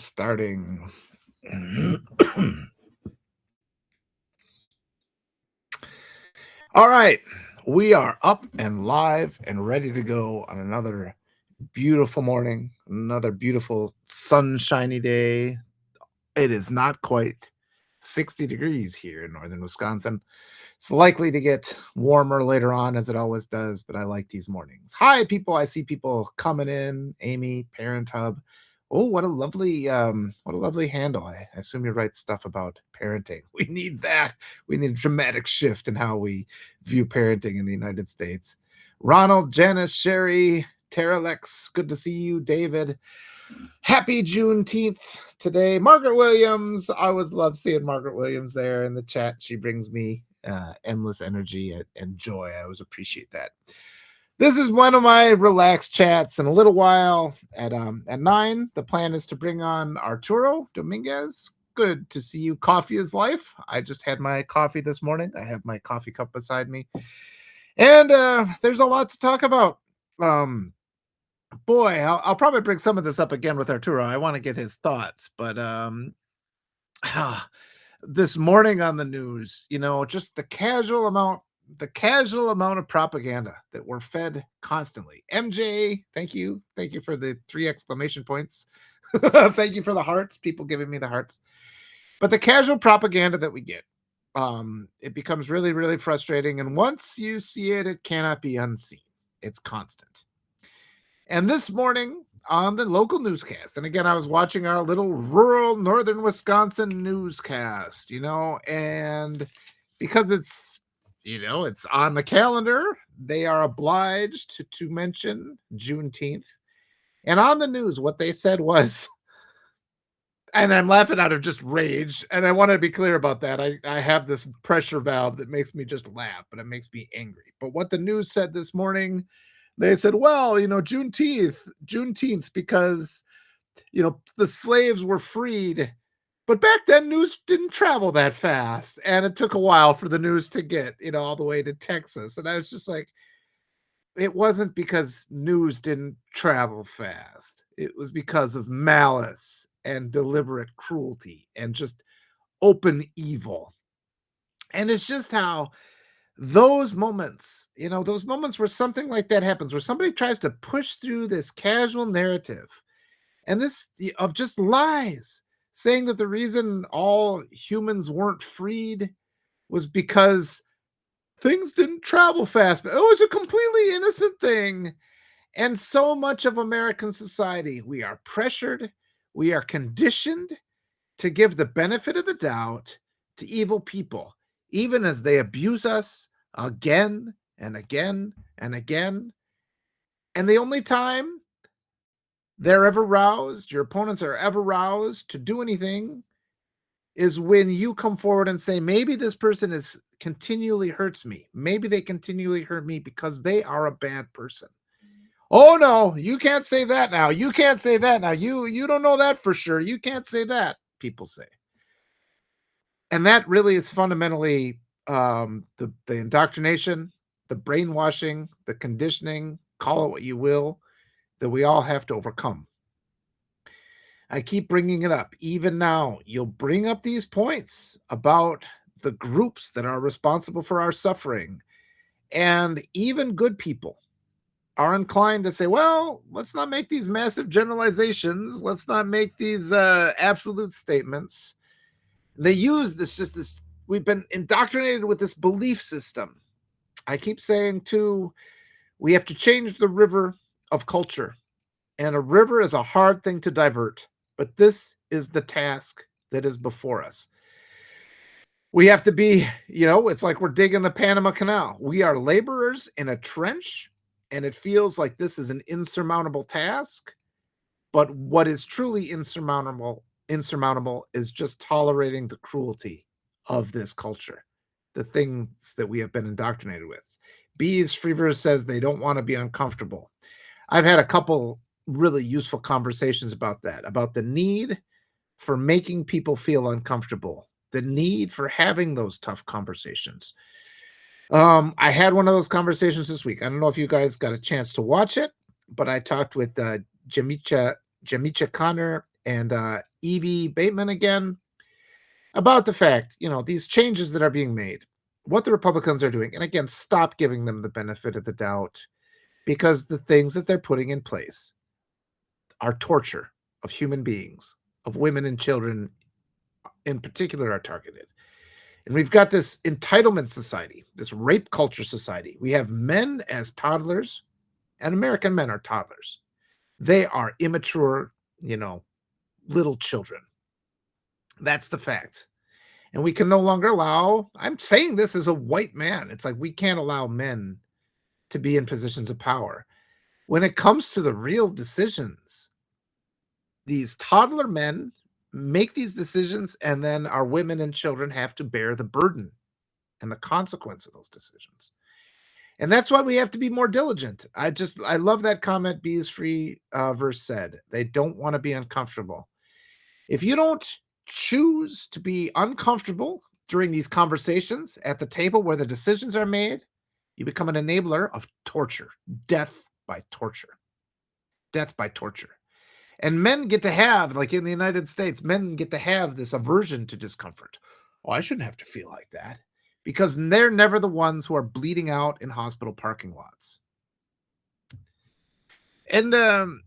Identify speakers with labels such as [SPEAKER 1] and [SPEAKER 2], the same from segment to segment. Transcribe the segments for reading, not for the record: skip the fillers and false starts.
[SPEAKER 1] Starting. All right. We are up and live and ready to go on another beautiful morning, another beautiful sunshiny day. It is not quite 60 degrees here in northern Wisconsin. It's likely to get warmer later on, as it always does, but I like these mornings. Hi, people. I see people coming in. Amy, Parent Hub. Oh, what a lovely handle. I assume you write stuff about parenting. We need that. We need a dramatic shift in how we view parenting in the United States. Ronald, Janice, Sherry, Tara Lex, good to see you. David, happy Juneteenth today. Margaret Williams, I always love seeing Margaret Williams there in the chat. She brings me endless energy and joy. I always appreciate that. This is one of my relaxed chats in a little while. At 9, the plan is to bring on Arturo Dominguez. Good to see you. Coffee is life. I just had my coffee this morning. I have my coffee cup beside me. And there's a lot to talk about. Boy, I'll probably bring some of this up again with Arturo. I want to get his thoughts. But this morning on the news, just the casual amount of propaganda that we're fed constantly. MJ, thank you for the 3 exclamation points. Thank you for the hearts, people giving me the hearts. But the casual propaganda that we get, it becomes really, really frustrating. And once you see it, it cannot be unseen. It's constant. And this morning on the local newscast, and again, I was watching our little rural northern Wisconsin newscast, and because it's on the calendar, they are obliged to mention Juneteenth. And on the news, what they said was, and I'm laughing out of just rage, and I want to be clear about that. I have this pressure valve that makes me just laugh, but it makes me angry. But what the news said this morning, they said, well, Juneteenth, because, the slaves were freed. But back then, news didn't travel that fast, and it took a while for the news to get, all the way to Texas. And I was just like, it wasn't because news didn't travel fast. It was because of malice and deliberate cruelty and just open evil. And it's just how those moments where something like that happens, where somebody tries to push through this casual narrative and this of just lies, saying that the reason all humans weren't freed was because things didn't travel fast, but it was a completely innocent thing. And so much of American society, we are pressured, we are conditioned to give the benefit of the doubt to evil people, even as they abuse us again and again and again. And the only time they're ever roused, your opponents are ever roused to do anything, is when you come forward and say, maybe this person continually hurts me. Maybe they continually hurt me because they are a bad person. Oh no, you can't say that now. You can't say that now. You don't know that for sure. You can't say that, people say. And that really is fundamentally the indoctrination, the brainwashing, the conditioning, call it what you will, that we all have to overcome. I keep bringing it up. Even now, you'll bring up these points about the groups that are responsible for our suffering. And even good people are inclined to say, well, let's not make these massive generalizations. Let's not make these absolute statements. They use this, we've been indoctrinated with this belief system. I keep saying, too, we have to change the river of culture. And a river is a hard thing to divert. But this is the task that is before us. We have to be, it's like we're digging the Panama Canal. We are laborers in a trench, and it feels like this is an insurmountable task. But what is truly insurmountable is just tolerating the cruelty of this culture, the things that we have been indoctrinated with. Bees Freever says they don't want to be uncomfortable. I've had a couple really useful conversations about that, about the need for making people feel uncomfortable, the need for having those tough conversations. I had one of those conversations this week. I don't know if you guys got a chance to watch it, but I talked with Jamicha Connor and Evie Bateman again about the fact, these changes that are being made, what the Republicans are doing. And again, stop giving them the benefit of the doubt because the things that they're putting in place are torture of human beings, of women and children in particular are targeted. And we've got this entitlement society, this rape culture society. We have men as toddlers, and American men are toddlers. They are immature, little children. That's the fact. And we can no longer allow, I'm saying this as a white man. It's like we can't allow men to be in positions of power. When it comes to the real decisions, these toddler men make these decisions, and then our women and children have to bear the burden and the consequence of those decisions. And that's why we have to be more diligent. I love that comment Bees Free verse said. They don't want to be uncomfortable. If you don't choose to be uncomfortable during these conversations at the table where the decisions are made, you become an enabler of torture, death by torture. Death by torture. And men get to have, like in the United States, men get to have this aversion to discomfort. Oh, I shouldn't have to feel like that. Because they're never the ones who are bleeding out in hospital parking lots. And all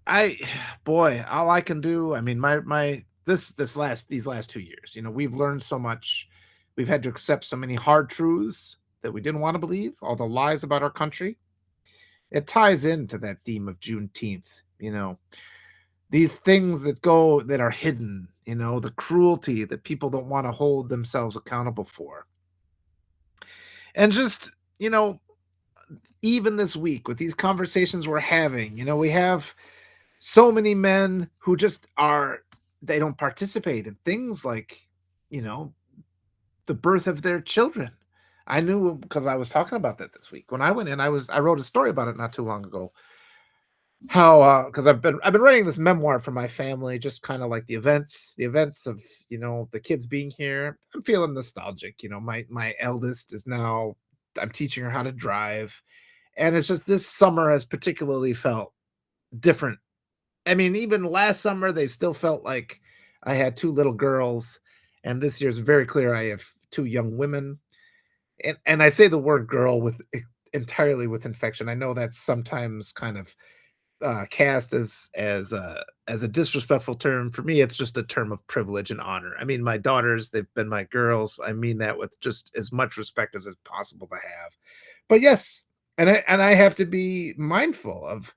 [SPEAKER 1] I can do, I mean, these last 2 years, we've learned so much. We've had to accept so many hard truths that we didn't want to believe, all the lies about our country. It ties into that theme of Juneteenth, these things that are hidden, the cruelty that people don't want to hold themselves accountable for. And just, even this week with these conversations we're having, we have so many men who just they don't participate in things like, the birth of their children. I knew because I was talking about that this week. When I went in, I wrote a story about it not too long ago. How because I've been writing this memoir for my family, just kind of like the events of the kids being here. I'm feeling nostalgic. My eldest is now, I'm teaching her how to drive, and it's just this summer has particularly felt different. I mean, even last summer they still felt like I had two little girls, and this year's very clear I have two young women. And I say the word girl with entirely with infection. I know that's sometimes kind of cast as a disrespectful term. For me, it's just a term of privilege and honor. I mean, my daughters, they've been my girls. I mean that with just as much respect as is possible to have. But yes, and I have to be mindful of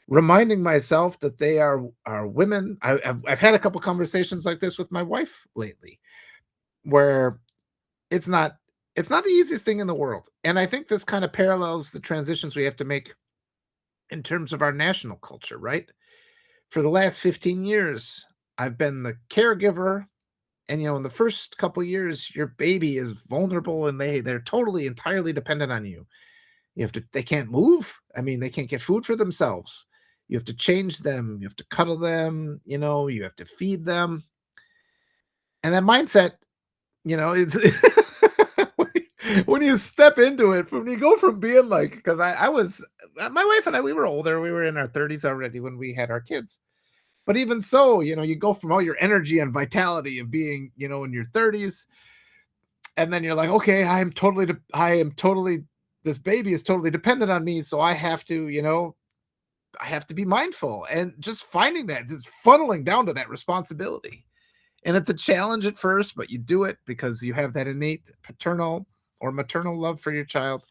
[SPEAKER 1] reminding myself that they are women. I've had a couple conversations like this with my wife lately, where it's not the easiest thing in the world. And I think this kind of parallels the transitions we have to make in terms of our national culture, right? For the last 15 years, I've been the caregiver. And, in the first couple years, your baby is vulnerable and they're totally, entirely dependent on you. They can't move. I mean, they can't get food for themselves. You have to change them. You have to cuddle them. You have to feed them. And that mindset, it's when you step into it, when you go from being like, because I was, my wife and I, we were older, we were in our 30s already when we had our kids. But even so, you go from all your energy and vitality of being, in your 30s, and then you're like, okay, this baby is totally dependent on me, so I have to, I have to be mindful, and just finding that, just funneling down to that responsibility. And it's a challenge at first, but you do it because you have that innate paternal or maternal love for your child.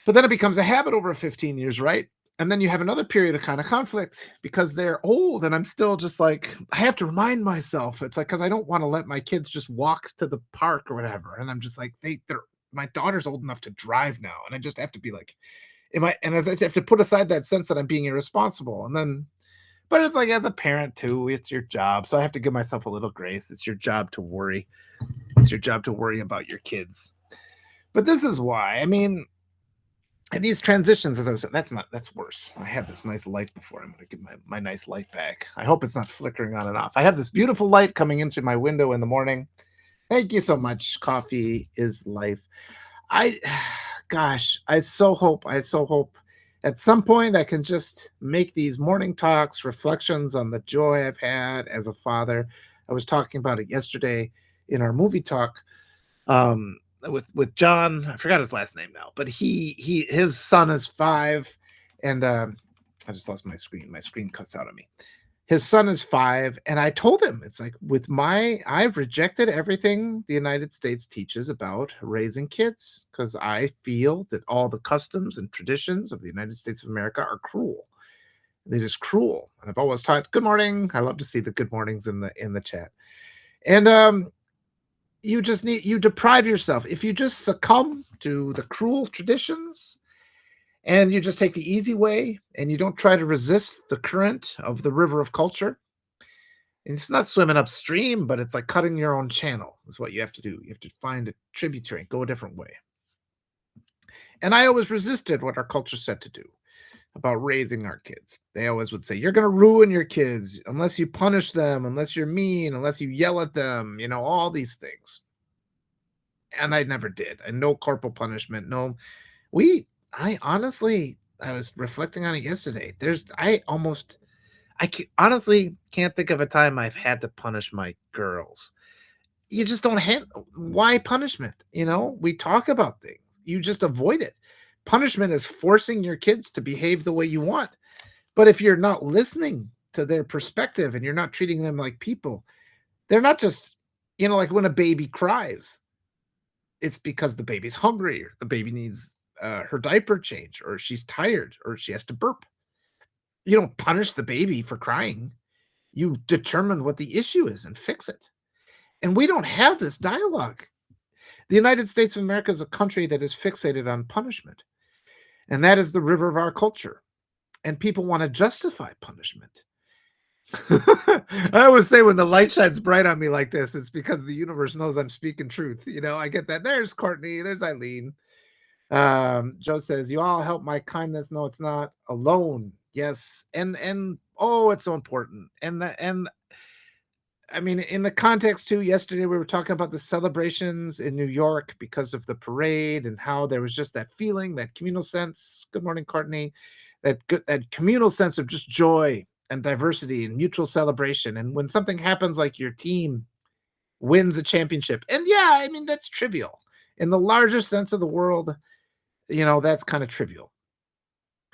[SPEAKER 1] But then it becomes a habit over 15 years, right? And then you have another period of kind of conflict because they're old, and I'm still just like, I have to remind myself. It's like, because I don't want to let my kids just walk to the park or whatever. And I'm just like, my daughter's old enough to drive now. And I just have to be like, and I have to put aside that sense that I'm being irresponsible. And then, but it's like, as a parent too, it's your job. So I have to give myself a little grace. It's your job to worry. It's your job to worry about your kids. But this is why, I mean, and these transitions, as I was saying, that's worse. I had this nice light before. I'm going to give my nice light back. I hope it's not flickering on and off. I have this beautiful light coming in through my window in the morning. Thank you so much. Coffee is life. I so hope At some point, I can just make these morning talks, reflections on the joy I've had as a father. I was talking about it yesterday in our movie talk with John. I forgot his last name now, but his son is 5, and I just lost my screen. My screen cuts out on me. His son is 5, and I told him, it's like, I've rejected everything the United States teaches about raising kids because I feel that all the customs and traditions of the United States of America are cruel. They're just cruel. And I've always taught good morning. I love to see the good mornings in the chat. And you deprive yourself. If you just succumb to the cruel traditions and you just take the easy way and you don't try to resist the current of the river of culture, and it's not swimming upstream, but it's like cutting your own channel is what you have to do. You have to find a tributary, go a different way. And I always resisted what our culture said to do about raising our kids. They always would say, you're going to ruin your kids unless you punish them, unless you're mean, unless you yell at them, all these things. And I never did. And no corporal punishment. No, I honestly, I was reflecting on it yesterday. Honestly can't think of a time I've had to punish my girls. You just don't have, why punishment? We talk about things. You just avoid it. Punishment is forcing your kids to behave the way you want. But if you're not listening to their perspective and you're not treating them like people, they're not just, like when a baby cries, it's because the baby's hungry or the baby needs her diaper change or she's tired or she has to burp. You don't punish the baby for crying. You determine what the issue is and fix it. And we don't have this dialogue. The United States of America is a country that is fixated on punishment. And that is the river of our culture. And people want to justify punishment. I always say when the light shines bright on me like this, it's because the universe knows I'm speaking truth. I get that. There's Courtney. There's Eileen. Joe says, you all help my kindness. No, it's not. Alone. Yes. And it's so important. And I mean, in the context too, yesterday we were talking about the celebrations in New York because of the parade and how there was just that feeling, that communal sense. Good morning, Courtney. That communal sense of just joy and diversity and mutual celebration. And when something happens, like your team wins a championship, and yeah, I mean, that's trivial. In the larger sense of the world, that's kind of trivial.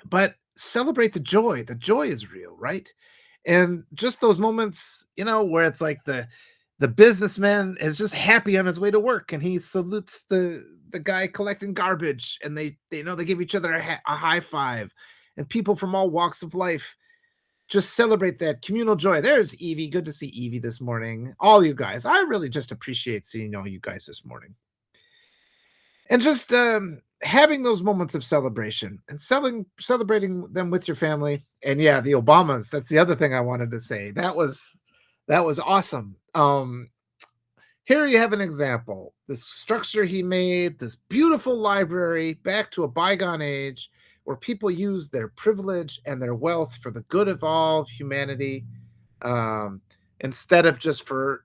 [SPEAKER 1] But celebrate the joy. The joy is real, right? And just those moments, where it's like the businessman is just happy on his way to work and he salutes the guy collecting garbage and they give each other a high five, and people from all walks of life just celebrate that communal joy. There's Evie. Good to see Evie this morning. All you guys. I really just appreciate seeing all you guys this morning. And just having those moments of celebration and celebrating them with your family. And yeah, the Obamas, that's the other thing I wanted to say. That was awesome. Here you have an example. This structure he made, this beautiful library, back to a bygone age where people use their privilege and their wealth for the good of all humanity, instead of just for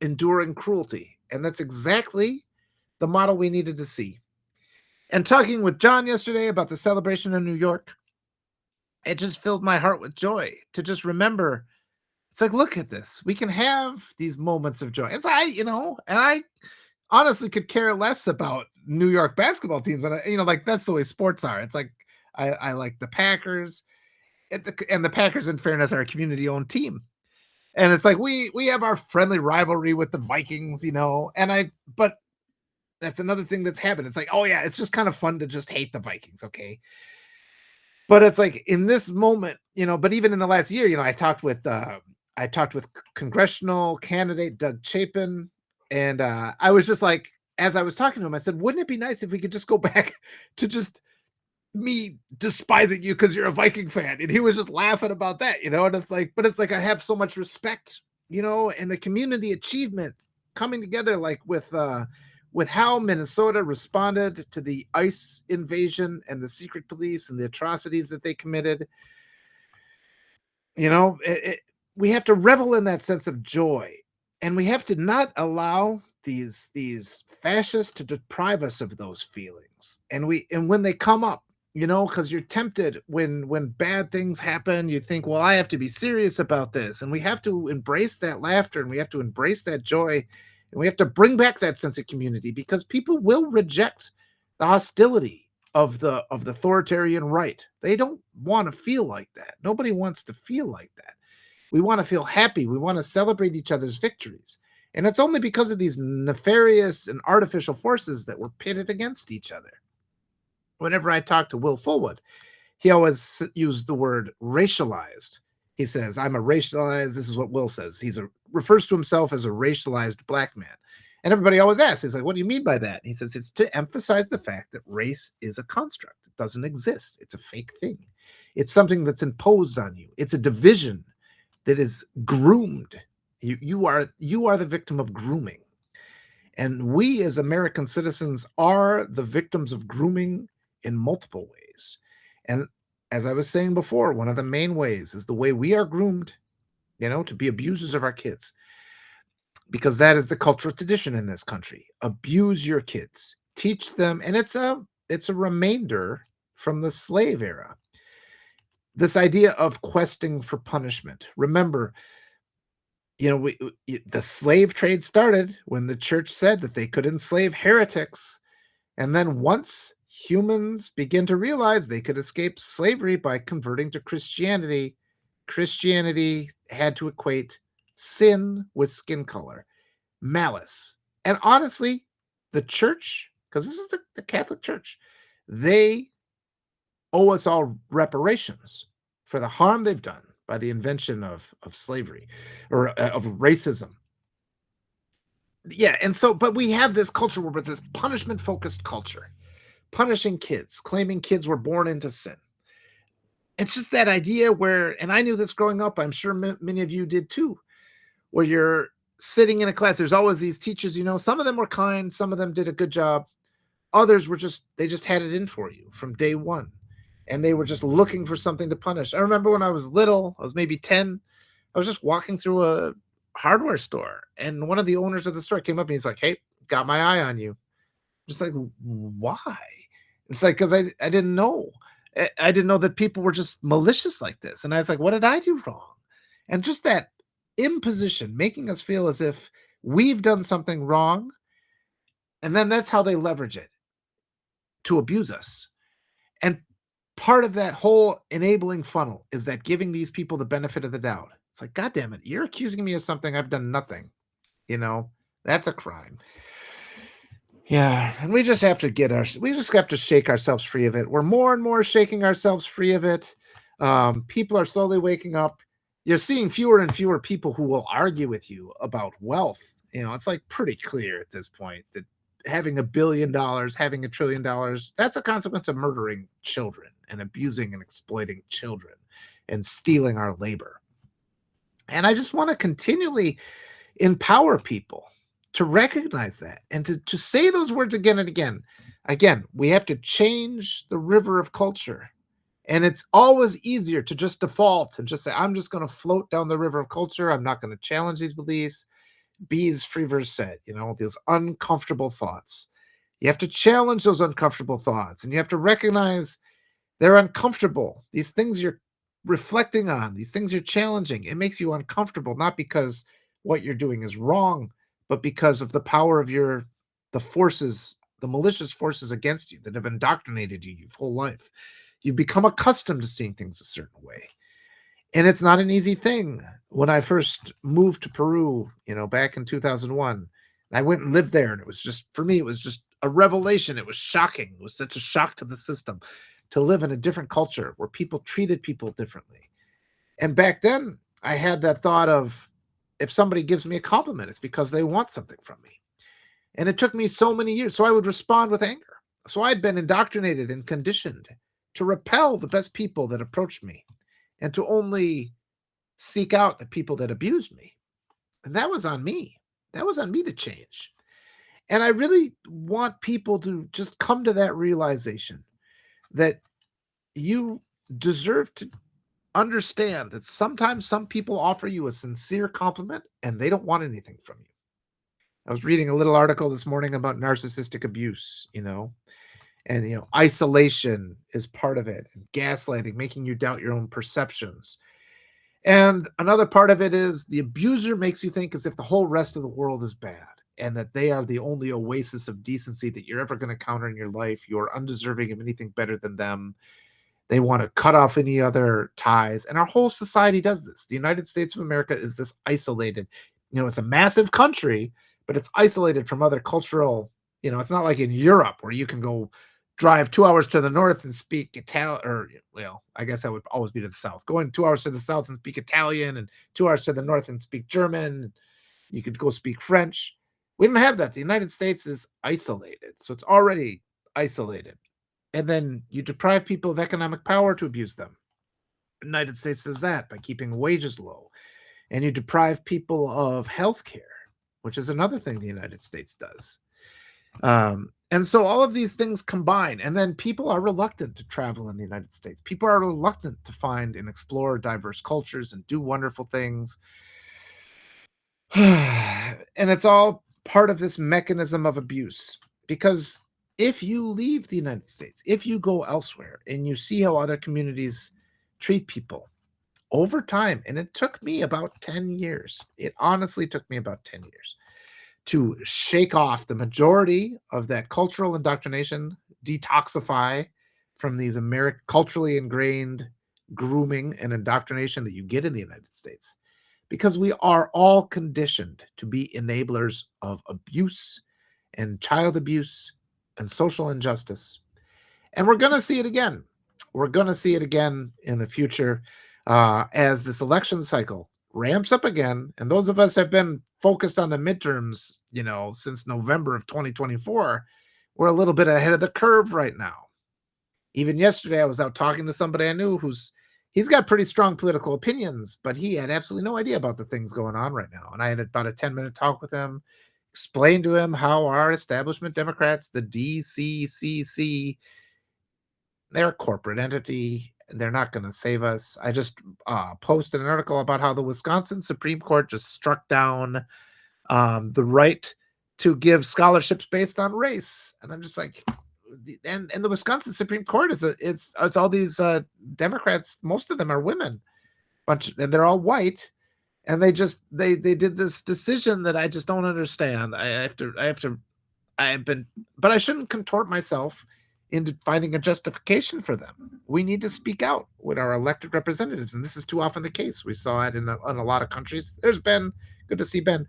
[SPEAKER 1] enduring cruelty. And that's exactly the model we needed to see. And talking with John yesterday about the celebration in New York, it just filled my heart with joy to just remember. It's like, look at this. We can have these moments of joy. And I honestly could care less about New York basketball teams. And, like, that's the way sports are. It's like, I like the Packers, and the Packers, in fairness, are a community-owned team. And it's like, we have our friendly rivalry with the Vikings, but that's another thing that's happened. It's like, oh yeah, it's just kind of fun to just hate the Vikings. Okay. But it's like in this moment, but even in the last year, I talked with congressional candidate Doug Chapin, and I was just like, as I was talking to him, I said, wouldn't it be nice if we could just go back to just me despising you because you're a Viking fan? And he was just laughing about that, and it's like, but it's like, I have so much respect, and the community achievement coming together, like with how Minnesota responded to the ICE invasion and the secret police and the atrocities that they committed. We have to revel in that sense of joy, and we have to not allow these fascists to deprive us of those feelings. And when they come up, because you're tempted when bad things happen. You think, well, I have to be serious about this, and we have to embrace that laughter, and we have to embrace that joy, and we have to bring back that sense of community, because people will reject the hostility of the authoritarian right. They don't want to feel like that. Nobody wants to feel like that. We want to feel happy. We want to celebrate each other's victories. And it's only because of these nefarious and artificial forces that we're pitted against each other. Whenever I talk to Will Fullwood, he always used the word racialized. He says, I'm a racialized, this is what Will says. Refers to himself as a racialized black man. And everybody always asks, he's like, what do you mean by that? He says, it's to emphasize the fact that race is a construct. It doesn't exist. It's a fake thing. It's something that's imposed on you. It's a division that is groomed. You are the victim of grooming. And we as American citizens are the victims of grooming in multiple ways. And as I was saying before, one of the main ways is the way we are groomed, to be abusers of our kids. Because that is the cultural tradition in this country. Abuse your kids. Teach them. And it's a remainder from the slave era. This idea of questing for punishment. Remember, the slave trade started when the church said that they could enslave heretics. And then once humans begin to realize they could escape slavery by converting to Christianity, Christianity had to equate sin with skin color, malice. And honestly, the church, because this is the Catholic Church, they owe us all reparations for the harm they've done by the invention of slavery or of racism. Yeah, and so, but we have this culture where it's this punishment-focused culture, punishing kids, claiming kids were born into sin. It's just that idea where, and I knew this growing up, I'm sure many of you did too, where you're sitting in a class, there's always these teachers, some of them were kind, some of them did a good job, others were they just had it in for you from day one. And they were just looking for something to punish. I remember when I was little, I was maybe 10, I was just walking through a hardware store, and one of the owners of the store came up and he's like, hey, got my eye on you. Just like, why? It's like, because I didn't know. I didn't know that people were just malicious like this. And I was like, what did I do wrong? And just that imposition, making us feel as if we've done something wrong. And then that's how they leverage it to abuse us. And part of that whole enabling funnel is that giving these people the benefit of the doubt. It's like, God damn it, you're accusing me of something I've done nothing. That's a crime. Yeah, and we just have to shake ourselves free of it. We're more and more shaking ourselves free of it. People are slowly waking up. You're seeing fewer and fewer people who will argue with you about wealth. It's like pretty clear at this point that having $1 billion, having $1 trillion, that's a consequence of murdering children and abusing and exploiting children and stealing our labor. And I just want to continually empower people to recognize that and to say those words again and again. Again, we have to change the river of culture. And it's always easier to just default and just say, I'm just going to float down the river of culture. I'm not going to challenge these beliefs. Bees Freevers said, those uncomfortable thoughts. You have to challenge those uncomfortable thoughts, and you have to recognize they're uncomfortable. These things you're reflecting on, these things you're challenging, it makes you uncomfortable, not because what you're doing is wrong, but because of the power of the forces, the malicious forces against you that have indoctrinated you your whole life. You've become accustomed to seeing things a certain way. And it's not an easy thing. When I first moved to Peru, back in 2001, I went and lived there, and it was just, for me, it was just a revelation. It was shocking. It was such a shock to the system to live in a different culture where people treated people differently. And back then, I had that thought of, if somebody gives me a compliment, it's because they want something from me. And it took me so many years. So I would respond with anger. So I'd been indoctrinated and conditioned to repel the best people that approached me, and to only seek out the people that abused me. And that was on me. That was on me to change. And I really want people to just come to that realization that you deserve to understand that sometimes some people offer you a sincere compliment and they don't want anything from you. I was reading a little article this morning about narcissistic abuse, And isolation is part of it, and gaslighting, making you doubt your own perceptions. And another part of it is the abuser makes you think as if the whole rest of the world is bad and that they are the only oasis of decency that you're ever going to encounter in your life. You're undeserving of anything better than them. They want to cut off any other ties. And our whole society does this. The United States of America is this isolated. It's a massive country, but it's isolated from other cultural. It's not like in Europe where you can go drive 2 hours to the north and speak Italian, or, well, I guess that would always be to the south. Going 2 hours to the south and speak Italian, and 2 hours to the north and speak German. You could go speak French. We don't have that. The United States is isolated. So it's already isolated. And then you deprive people of economic power to abuse them. The United States does that by keeping wages low. And you deprive people of health care, which is another thing the United States does. And so all of these things combine, and then people are reluctant to travel in the United States. People are reluctant to find and explore diverse cultures and do wonderful things. And it's all part of this mechanism of abuse, because if you leave the United States, if you go elsewhere and you see how other communities treat people over time, and it took me about 10 years, it honestly took me about 10 years to shake off the majority of that cultural indoctrination, detoxify from these culturally ingrained grooming and indoctrination that you get in the United States, because we are all conditioned to be enablers of abuse and child abuse and social injustice. And we're going to see it again. We're going to see it again in the future as this election cycle ramps up again. And those of us have been focused on the midterms, since November of 2024, we're a little bit ahead of the curve right now. Even yesterday, I was out talking to somebody I knew he's got pretty strong political opinions, but he had absolutely no idea about the things going on right now. And I had about a 10-minute talk with him, explained to him how our establishment Democrats, the DCCC, they're a corporate entity. They're not going to save us. I just posted an article about how the Wisconsin Supreme Court just struck down the right to give scholarships based on race. And I'm just like, and the Wisconsin Supreme Court it's all these Democrats. Most of them are women, and they're all white. And they did this decision that I just don't understand. But I shouldn't contort myself into finding a justification for them. We need to speak out with our elected representatives, and this is too often the case. We saw it in a lot of countries. There's Ben. Good to see Ben.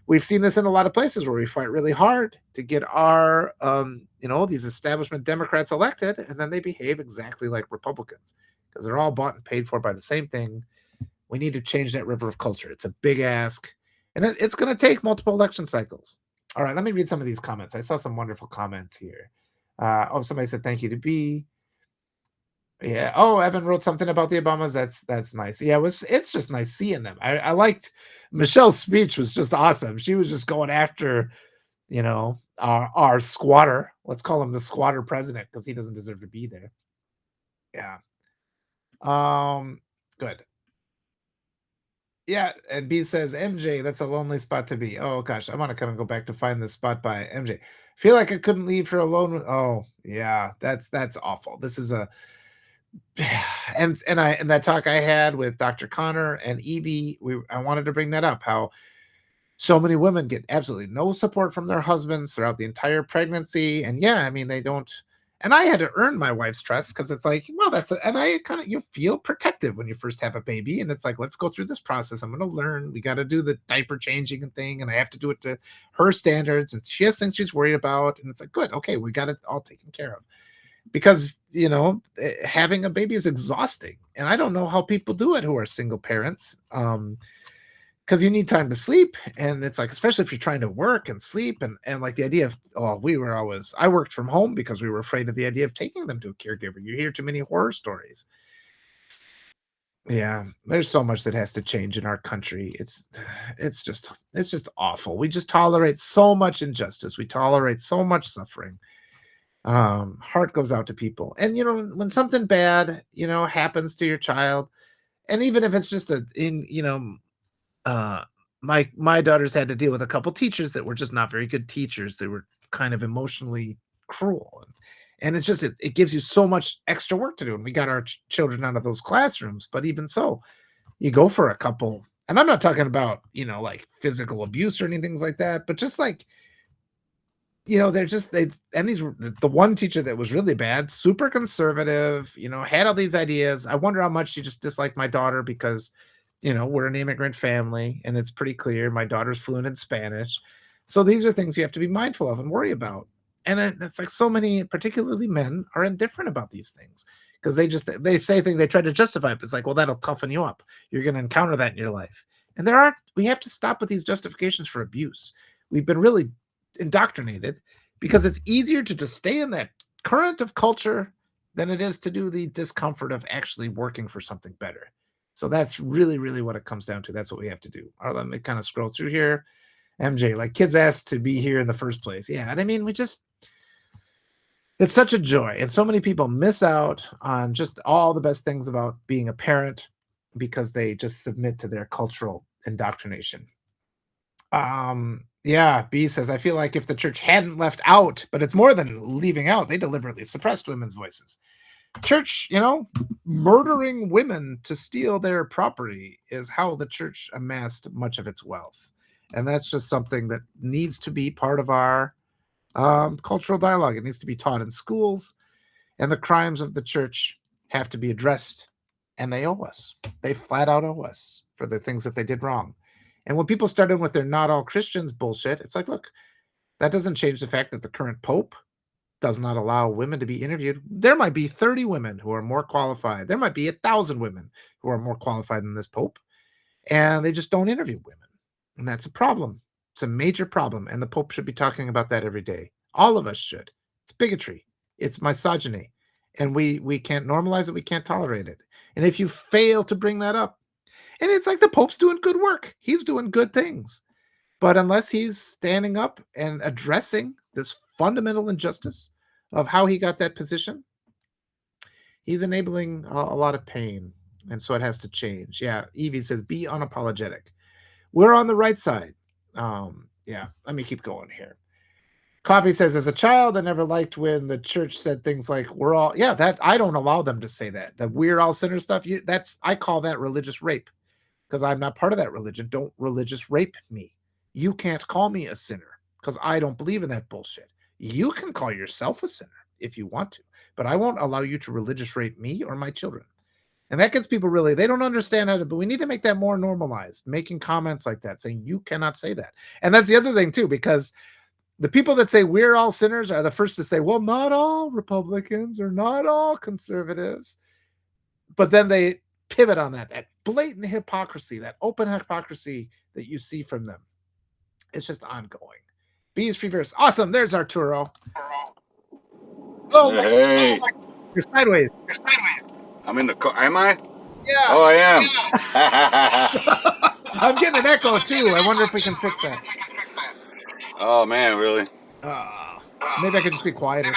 [SPEAKER 1] We've seen this in a lot of places where we fight really hard to get our, these establishment Democrats elected, and then they behave exactly like Republicans because they're all bought and paid for by the same thing. We need to change that river of culture. It's a big ask, and it's going to take multiple election cycles. All right, let me read some of these comments. I saw some wonderful comments here. Somebody said thank you to B. Yeah. Oh, Evan wrote something about the Obamas. That's nice. Yeah, it's just nice seeing them. I liked Michelle's speech was just awesome. She was just going after, our squatter. Let's call him the squatter president because he doesn't deserve to be there. Yeah. Good. Yeah, and B says, MJ, that's a lonely spot to be. Oh gosh, I want to kind of go back to find this spot by MJ. Feel like I couldn't leave her alone. Oh yeah, that's awful. This is a and that talk I had with Dr. Connor and Evie, I wanted to bring that up. How so many women get absolutely no support from their husbands throughout the entire pregnancy, and yeah, I mean they don't. And I had to earn my wife's trust because it's like, well, and I kind of, you feel protective when you first have a baby. And it's like, let's go through this process. I'm going to learn. We got to do the diaper changing and thing. And I have to do it to her standards. And she has things she's worried about. And it's like, good. Okay. We got it all taken care of because, having a baby is exhausting. And I don't know how people do it who are single parents. Because you need time to sleep, and it's like, especially if you're trying to work and sleep, and like the idea of, I worked from home because we were afraid of the idea of taking them to a caregiver. You hear too many horror stories. Yeah, there's so much that has to change in our country. It's just awful. We just tolerate so much injustice. We tolerate so much suffering. Heart goes out to people, and when something bad happens to your child, and even if it's just my daughters had to deal with a couple teachers that were just not very good teachers. They were kind of emotionally cruel, And it's just it gives you so much extra work to do. And we got our children out of those classrooms, but even so, you go for a couple. And I'm not talking about, like physical abuse or anything like that, but just like, they're just and these were the one teacher that was really bad, super conservative, had all these ideas. I wonder how much she just disliked my daughter because, we're an immigrant family and it's pretty clear my daughter's fluent in Spanish. So these are things you have to be mindful of and worry about. And it's like so many, particularly men, are indifferent about these things because they say things, they try to justify it. It's like, well, that'll toughen you up. You're going to encounter that in your life. And we have to stop with these justifications for abuse. We've been really indoctrinated because it's easier to just stay in that current of culture than it is to do the discomfort of actually working for something better. So that's really, really what it comes down to. That's what we have to do. Let me kind of scroll through here. MJ, like kids asked to be here in the first place. Yeah. And I mean, it's such a joy. And so many people miss out on just all the best things about being a parent because they just submit to their cultural indoctrination. Yeah, B says, I feel like if the church hadn't left out, but it's more than leaving out, they deliberately suppressed women's voices. Church, murdering women to steal their property is how the church amassed much of its wealth. And that's just something that needs to be part of our cultural dialogue. It needs to be taught in schools, and the crimes of the church have to be addressed, and they owe us. They flat out owe us for the things that they did wrong. And when people start in with their not all Christians bullshit, it's like, look, that doesn't change the fact that the current Pope does not allow women to be interviewed. There might be 30 women who are more qualified. There might be 1,000 women who are more qualified than this Pope, and they just don't interview women. And that's a problem. It's a major problem, and the Pope should be talking about that every day. All of us should. It's bigotry. It's misogyny, and we can't normalize it. We can't tolerate it. And if you fail to bring that up, and it's like the Pope's doing good work. He's doing good things. But unless he's standing up and addressing this fundamental injustice of how he got that position, he's enabling a lot of pain. And so it has to change. Yeah, Evie says, be unapologetic. We're on the right side. Yeah, let me keep going here. Coffee says, as a child, I never liked when the church said things like, we're all, that I don't allow them to say that. The we're all sinners stuff, I call that religious rape because I'm not part of that religion. Don't religious rape me. You can't call me a sinner because I don't believe in that bullshit. You can call yourself a sinner if you want to, but I won't allow you to religious rape me or my children. And that gets people really, they don't understand how to, but we need to make that more normalized, making comments like that, saying you cannot say that. And that's the other thing too, because the people that say we're all sinners are the first to say, well, not all Republicans or not all conservatives. But then they pivot on that blatant hypocrisy, that open hypocrisy that you see from them. It's just ongoing. B is free verse. Awesome. There's Arturo.
[SPEAKER 2] Oh, hey.
[SPEAKER 1] You're sideways.
[SPEAKER 2] I'm in the car. Am I?
[SPEAKER 1] Yeah.
[SPEAKER 2] Oh, I am.
[SPEAKER 1] Yeah. I'm getting an echo too. I wonder if we can fix that.
[SPEAKER 2] Oh, man, really?
[SPEAKER 1] Maybe I could just be quieter.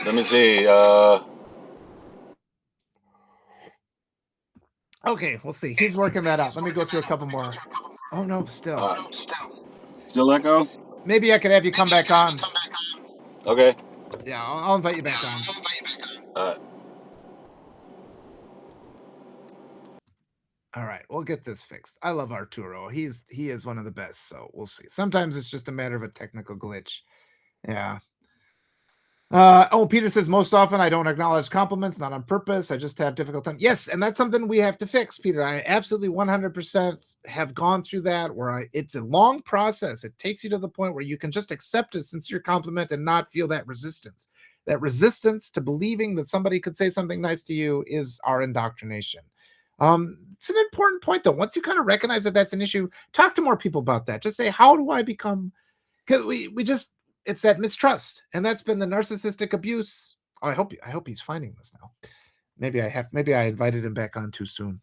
[SPEAKER 2] Let me see.
[SPEAKER 1] Okay, we'll see. He's working that out. Let me go through a couple more. Oh, no, still.
[SPEAKER 2] Still echo?
[SPEAKER 1] Maybe I could have you come back on.
[SPEAKER 2] Okay.
[SPEAKER 1] Yeah, I'll invite you back on. All right, we'll get this fixed. I love Arturo. He is one of the best, so we'll see. Sometimes it's just a matter of a technical glitch. Yeah. Peter says, most often I don't acknowledge compliments, not on purpose. I just have difficult time. Yes, and that's something we have to fix, Peter. I absolutely 100% have gone through that where it's a long process. It takes you to the point where you can just accept a sincere compliment and not feel that resistance. That resistance to believing that somebody could say something nice to you is our indoctrination. It's an important point, though. Once you kind of recognize that that's an issue, talk to more people about that. Just say, how do I become, because we just, it's that mistrust, and that's been the narcissistic abuse. Oh, I hope he's finding this now. Maybe I invited him back on too soon.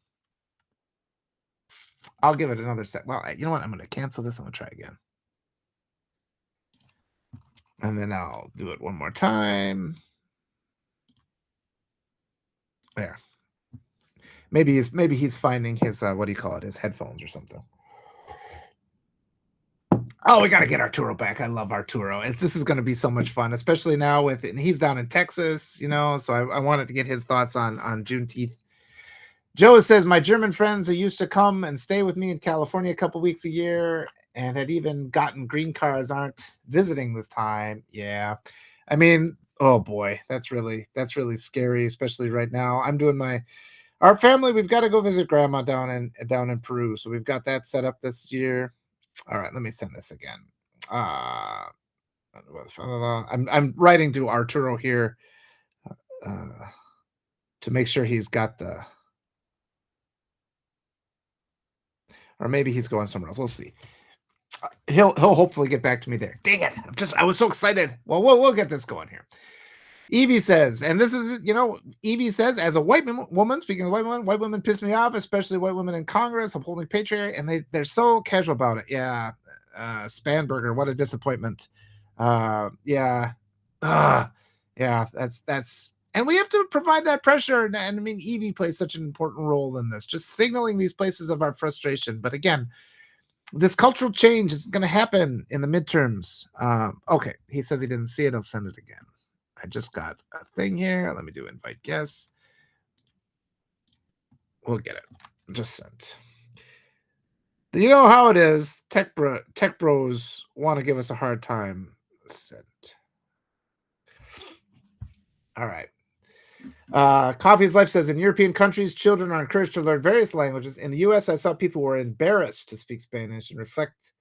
[SPEAKER 1] I'll give it another set. Well, you know what? I'm going to cancel this. I'm going to try again. And then I'll do it one more time. There. Maybe he's finding his what do you call it? His headphones or something. Oh, we got to get Arturo back. I love Arturo. This is going to be so much fun, especially now with, and he's down in Texas, so I wanted to get his thoughts on Juneteenth. Joe says, my German friends who used to come and stay with me in California a couple weeks a year and had even gotten green cards aren't visiting this time. Yeah. I mean, oh boy, that's really scary, especially right now. I'm doing our family, we've got to go visit grandma down in Peru. So we've got that set up this year. All right, let me send this again. I'm writing to Arturo here to make sure he's got or maybe he's going somewhere else. We'll see. He'll hopefully get back to me there. Dang it! I was so excited. Well, we'll get this going here. Evie says, and this is, Evie says, as a white woman, speaking of white women piss me off, especially white women in Congress, upholding patriarchy, and they're so casual about it. Yeah. Spanberger, what a disappointment. Yeah. Yeah, that's, and we have to provide that pressure. And I mean, Evie plays such an important role in this, just signaling these places of our frustration. But again, this cultural change is going to happen in the midterms. Okay. He says he didn't see it. I'll send it again. I just got a thing here. Let me do invite guests. We'll get it. Just sent. You know how it is. Tech bros want to give us a hard time. Sent. All right. Coffee's Life says, in European countries, children are encouraged to learn various languages. In the U.S., I saw people were embarrassed to speak Spanish and reflect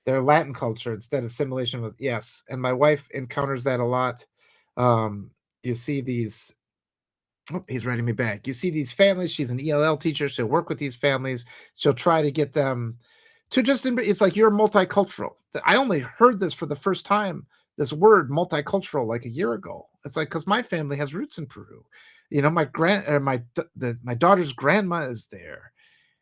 [SPEAKER 1] their Latin culture. Instead, assimilation was, yes. And my wife encounters that a lot. You see these, he's writing me back. You see these families. She's an ELL teacher. She'll work with these families. She'll try to get them to just, it's like you're multicultural. I only heard this for the first time, this word multicultural, like a year ago. It's like, because my family has roots in Peru. My daughter's grandma is there.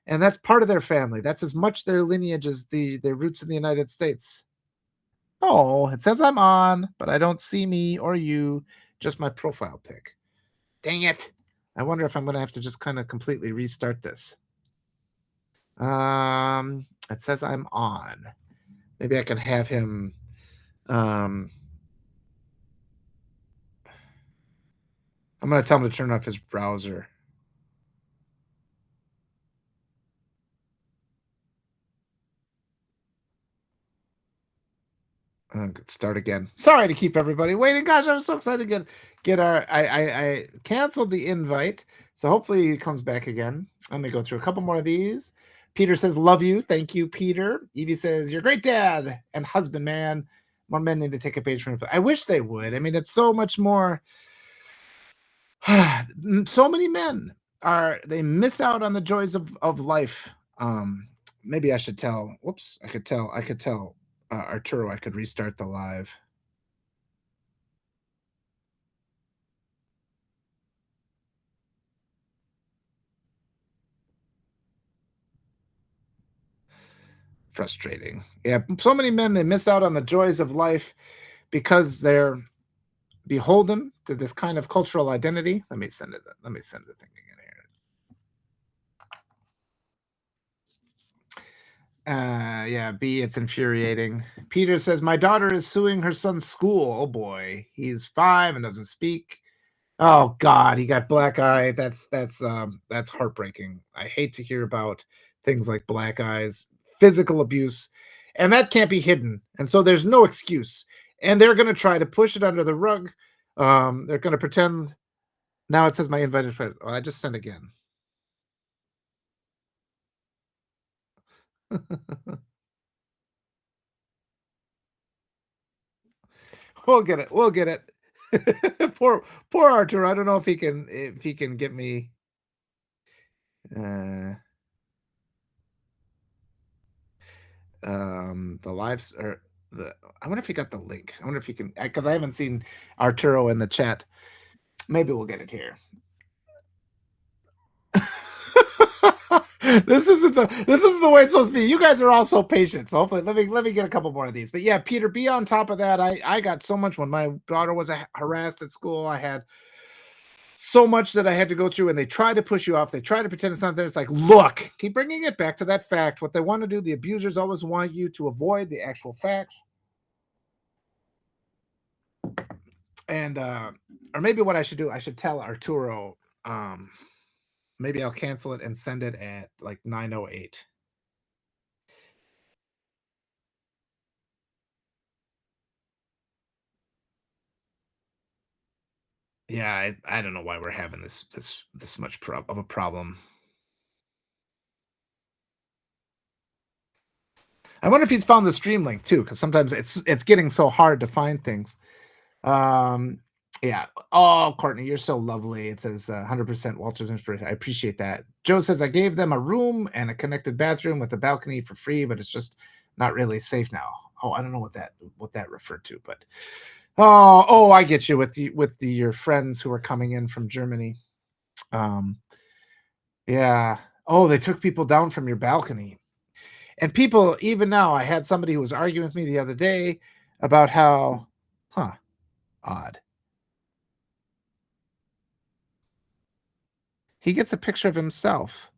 [SPEAKER 1] And that's part of their family. That's as much their lineage as their roots in the United States. Oh, it says I'm on, but I don't see me or you, just my profile pic. Dang it. I wonder if I'm going to have to just kind of completely restart this. It says I'm on. Maybe I can have him. I'm going to tell him to turn off his browser. Start again. Sorry to keep everybody waiting. Gosh, I'm so excited to get our. I canceled the invite, so hopefully he comes back again. Let me go through a couple more of these. Peter says, "Love you, thank you, Peter." Evie says, "You're a great dad and husband, man. More men need to take a page from it." I wish they would. I mean, it's so much more. So many men they miss out on the joys of life. Maybe I should tell. Whoops, I could tell. Arturo, I could restart the live. Frustrating. Yeah, so many men, they miss out on the joys of life because they're beholden to this kind of cultural identity. Let me send the thing again here. Yeah, B, it's infuriating. Peter says, my daughter is suing her son's school. Oh boy, he's 5 and doesn't speak. Oh God, he got black eye. That's heartbreaking. I hate to hear about things like black eyes, physical abuse, and that can't be hidden. And so there's no excuse. And they're going to try to push it under the rug. They're going to pretend. Now it says my invited friend. Oh, I just sent again. We'll get it. poor Arthur. I don't know if he can get me. The lives or I wonder if he got the link. I wonder if he can, because I haven't seen Arturo in the chat. Maybe we'll get it here. This isn't the way it's supposed to be. You guys are all so patient. So hopefully let me get a couple more of these. But yeah, Peter, be on top of that. I got so much when my daughter was harassed at school. I had so much that I had to go through, and they try to push you off. They try to pretend it's not there. It's like, look, keep bringing it back to that fact. What they want to do, the abusers always want you to avoid the actual facts. And or maybe what I should do, I should tell Arturo, maybe I'll cancel it and send it at like 9:08. Yeah, I don't know why we're having this much of a problem. I wonder if he's found the stream link too, because sometimes it's getting so hard to find things. Um, yeah. Oh, Courtney, you're so lovely. It says 100% Walter's inspiration. I appreciate that. Joe says I gave them a room and a connected bathroom with a balcony for free, but it's just not really safe now. Oh, I don't know what that referred to, but I get you with your friends who are coming in from Germany. Um, yeah. Oh, they took people down from your balcony. And people, even now, I had somebody who was arguing with me the other day about how, odd. He gets a picture of himself.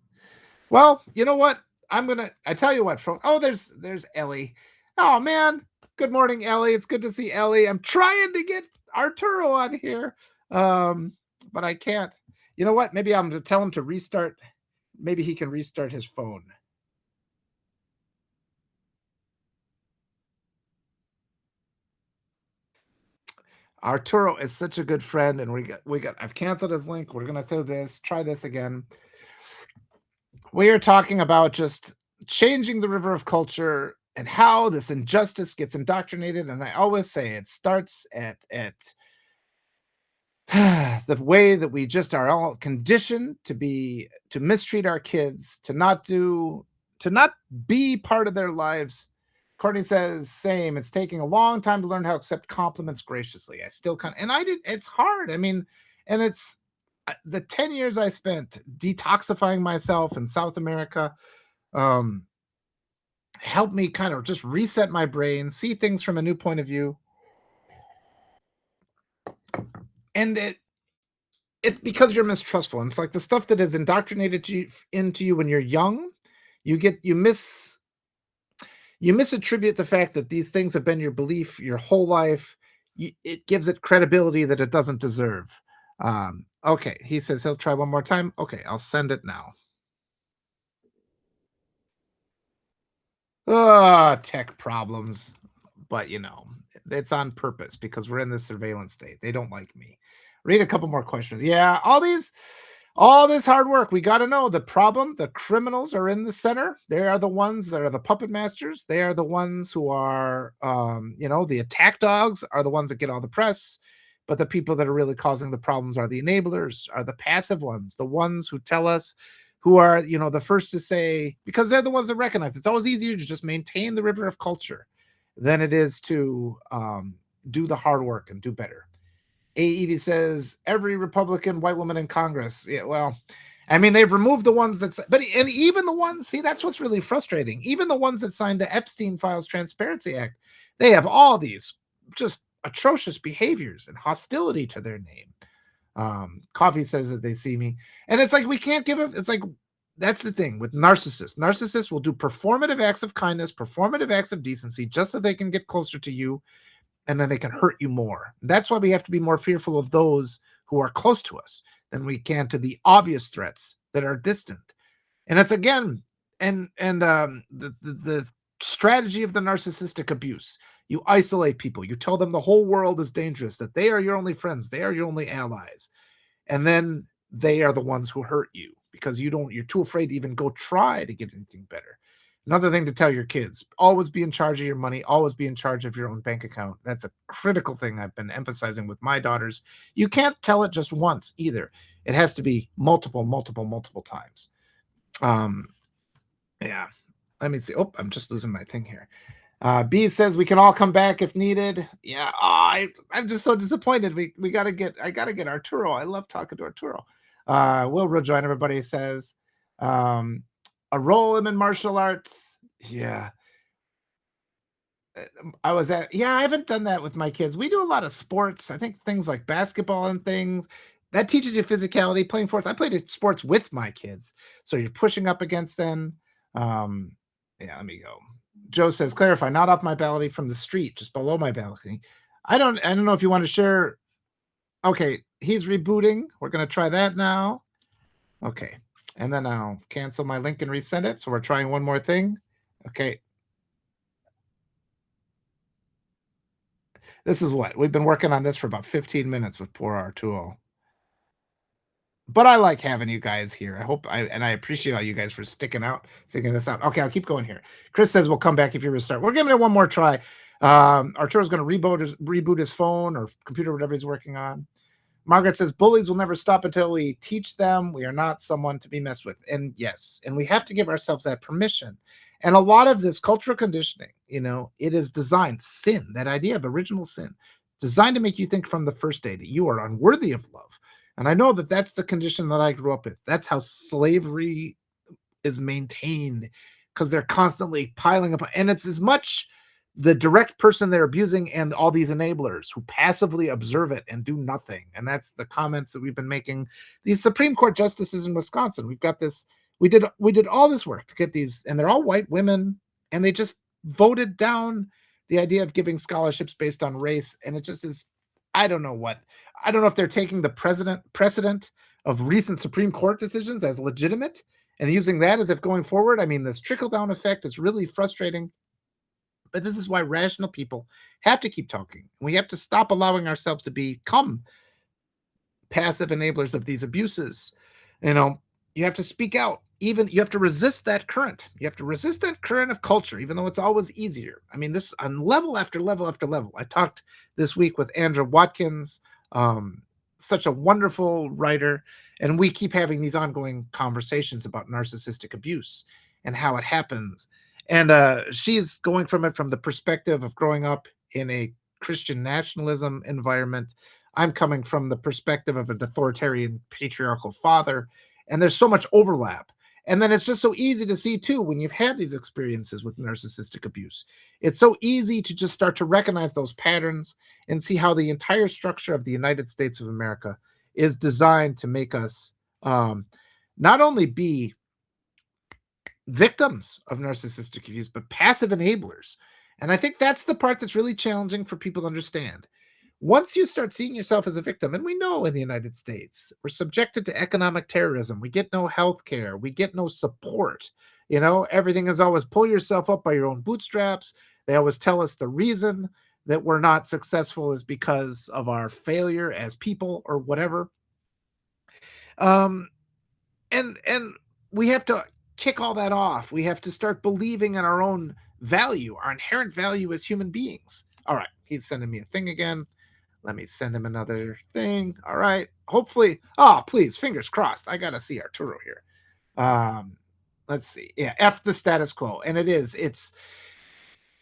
[SPEAKER 1] Well, you know what? I tell you what, there's Ellie. Oh man. Good morning, Ellie. It's good to see Ellie. I'm trying to get Arturo on here. But I can't. You know what? Maybe I'm gonna tell him to restart. Maybe he can restart his phone. Arturo is such a good friend, and I've canceled his link. We're gonna do this, try this again. We are talking about just changing the river of culture and how this injustice gets indoctrinated. And I always say it starts at the way that we just are all conditioned to mistreat our kids, to not be part of their lives. Courtney says, same. It's taking a long time to learn how to accept compliments graciously. I still and I did. It's hard. I mean, and it's the 10 years I spent detoxifying myself in South America, helped me kind of just reset my brain, see things from a new point of view. And it's because you're mistrustful. And it's like the stuff that is indoctrinated into you when you're young, you misattribute the fact that these things have been your belief your whole life. It gives it credibility that it doesn't deserve. Okay, he says he'll try one more time. Okay, I'll send it now. Tech problems. But it's on purpose because we're in this surveillance state. They don't like me. Read a couple more questions. Yeah, all this hard work. We got to know the problem. The criminals are in the center. They are the ones that are the puppet masters. They are the ones who are, the attack dogs are the ones that get all the press. But the people that are really causing the problems are the enablers, are the passive ones, the ones who tell us, who are, the first to say, because they're the ones that recognize it's always easier to just maintain the river of culture than it is to do the hard work and do better. AEV says every Republican white woman in Congress. Yeah, well, I mean, they've removed the ones and even the ones, see, that's what's really frustrating. Even the ones that signed the Epstein Files Transparency Act, they have all these just atrocious behaviors and hostility to their name. Coffee says that they see me. And it's like, we can't give it. It's like, that's the thing with narcissists. Narcissists will do performative acts of kindness, performative acts of decency, just so they can get closer to you, and then they can hurt you more. That's why we have to be more fearful of those who are close to us than we can to the obvious threats that are distant. And it's again, the strategy of the narcissistic abuse. You isolate people. You tell them the whole world is dangerous, that they are your only friends, they are your only allies, and then they are the ones who hurt you because you're too afraid to even go try to get anything better. Another thing to tell your kids, always be in charge of your money, always be in charge of your own bank account. That's a critical thing I've been emphasizing with my daughters. You can't tell it just once either. It has to be multiple times. Yeah. Let me see. Oh, I'm just losing my thing here. B says we can all come back if needed. Yeah, I'm just so disappointed. I gotta get Arturo. I love talking to Arturo. Will rejoin, everybody says. Enroll him in martial arts. Yeah. I haven't done that with my kids. We do a lot of sports. I think things like basketball and things. that teaches you physicality, playing sports. I played sports with my kids, so you're pushing up against them. Yeah, let me go. Joe says, clarify, not off my balcony from the street, just below my balcony. I don't know if you want to share. Okay, he's rebooting. We're gonna try that now. Okay, and then I'll cancel my link and resend it. So we're trying one more thing. Okay. This is what we've been working on this for about 15 minutes with poor Arturo. But I like having you guys here. I appreciate all you guys for sticking this out. Okay, I'll keep going here. Chris says we'll come back if you restart. We're giving it one more try. Arturo's going to reboot his phone or computer, whatever he's working on. Margaret says bullies will never stop until we teach them we are not someone to be messed with. And yes, and we have to give ourselves that permission. And a lot of this cultural conditioning, it is designed, sin, that idea of original sin, designed to make you think from the first day that you are unworthy of love. And I know that that's the condition that I grew up with. That's how slavery is maintained, because they're constantly piling up. And it's as much the direct person they're abusing and all these enablers who passively observe it and do nothing. And that's the comments that we've been making. These Supreme Court justices in Wisconsin, we've got this. We did all this work to get these, and they're all white women, and they just voted down the idea of giving scholarships based on race. And it just is, I don't know if they're taking the precedent of recent Supreme Court decisions as legitimate and using that as if going forward. I mean, this trickle-down effect is really frustrating. But this is why rational people have to keep talking. We have to stop allowing ourselves to become passive enablers of these abuses. You have to speak out. Even you have to resist that current. You have to resist that current of culture, even though it's always easier. I mean, this on level after level after level. I talked this week with Andrew Watkins, such a wonderful writer, and we keep having these ongoing conversations about narcissistic abuse and how it happens. And she's going from the perspective of growing up in a Christian nationalism environment. I'm coming from the perspective of an authoritarian patriarchal father. And there's so much overlap. And then it's just so easy to see, too, when you've had these experiences with narcissistic abuse. It's so easy to just start to recognize those patterns and see how the entire structure of the United States of America is designed to make us not only be victims of narcissistic abuse, but passive enablers. And I think that's the part that's really challenging for people to understand. Once you start seeing yourself as a victim, and we know in the United States, we're subjected to economic terrorism. We get no health care. We get no support. Everything is always pull yourself up by your own bootstraps. They always tell us the reason that we're not successful is because of our failure as people or whatever. And we have to kick all that off. We have to start believing in our own value, our inherent value as human beings. All right, he's sending me a thing again. Let me send him another thing. All right. Hopefully. Oh, please. Fingers crossed. I got to see Arturo here. Let's see. Yeah. F the status quo. And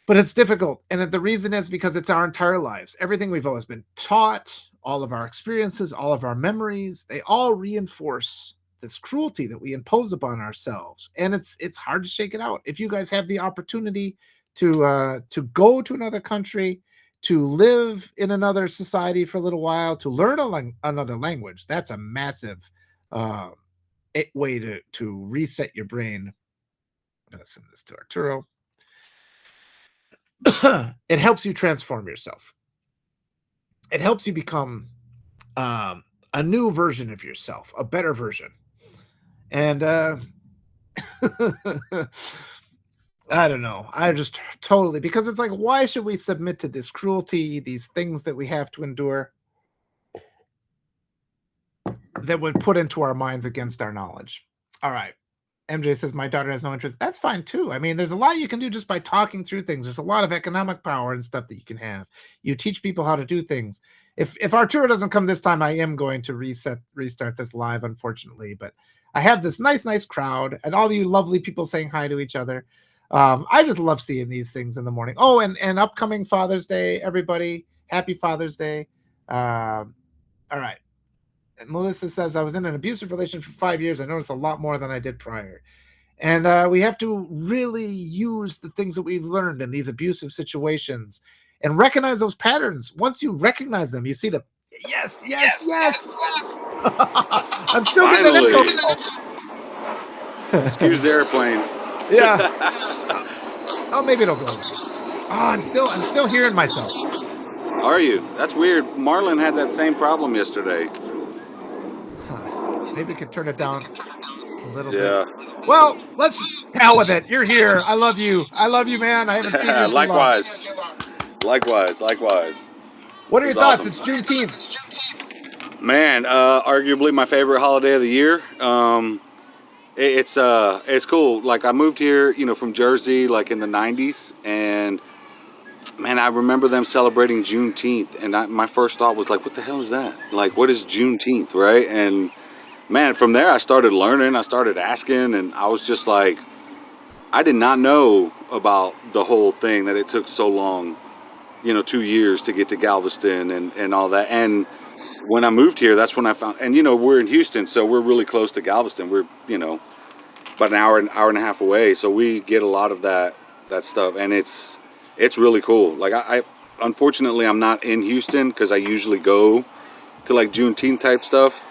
[SPEAKER 1] but it's difficult. And the reason is because it's our entire lives. Everything we've always been taught, all of our experiences, all of our memories, they all reinforce this cruelty that we impose upon ourselves. And it's hard to shake it out. If you guys have the opportunity to go to another country, to live in another society for a little while, to learn another language, that's a massive way to reset your brain. I'm going to send this to Arturo. It helps you transform yourself. It helps you become a new version of yourself, a better version. And I don't know. I just totally, because it's like, why should we submit to this cruelty, these things that we have to endure that would put into our minds against our knowledge? All right. MJ says, my daughter has no interest. That's fine too. I mean, there's a lot you can do just by talking through things. There's a lot of economic power and stuff that you can have. You teach people how to do things. If Arturo doesn't come this time, I am going to restart this live, unfortunately. But I have this nice crowd and all you lovely people saying hi to each other. I just love seeing these things in the morning. Oh, and upcoming Father's Day, everybody. Happy Father's Day. All right. And Melissa says, I was in an abusive relationship for 5 years. I noticed a lot more than I did prior. And we have to really use the things that we've learned in these abusive situations and recognize those patterns. Once you recognize them, you see the yes. I'm still getting an echo.
[SPEAKER 2] Excuse the airplane.
[SPEAKER 1] Yeah. Oh, maybe it'll go away. Oh, I'm still hearing myself.
[SPEAKER 2] Are you? That's weird. Marlon had that same problem yesterday.
[SPEAKER 1] Huh. Maybe we could turn it down a little bit.
[SPEAKER 2] Yeah.
[SPEAKER 1] Well, let's hell with it. You're here. I love you. I love you, man. I haven't seen you in too long.
[SPEAKER 2] Likewise. Likewise.
[SPEAKER 1] What are your
[SPEAKER 2] It's
[SPEAKER 1] thoughts?
[SPEAKER 2] awesome.
[SPEAKER 1] It's Juneteenth.
[SPEAKER 2] Man, arguably my favorite holiday of the year. It's cool. Like I moved here, from Jersey, like in the '90s, and man, I remember them celebrating Juneteenth, and my first thought was like, "What the hell is that? Like, what is Juneteenth, right?" And man, from there I started learning, I started asking, and I was just like, I did not know about the whole thing that it took so long, 2 years to get to Galveston and all that. And when I moved here, that's when I found, and we're in Houston, so we're really close to Galveston. We're, about an hour and a half away, so we get a lot of that stuff, and it's really cool. Like I unfortunately I'm not in Houston because I usually go to like Juneteenth type stuff,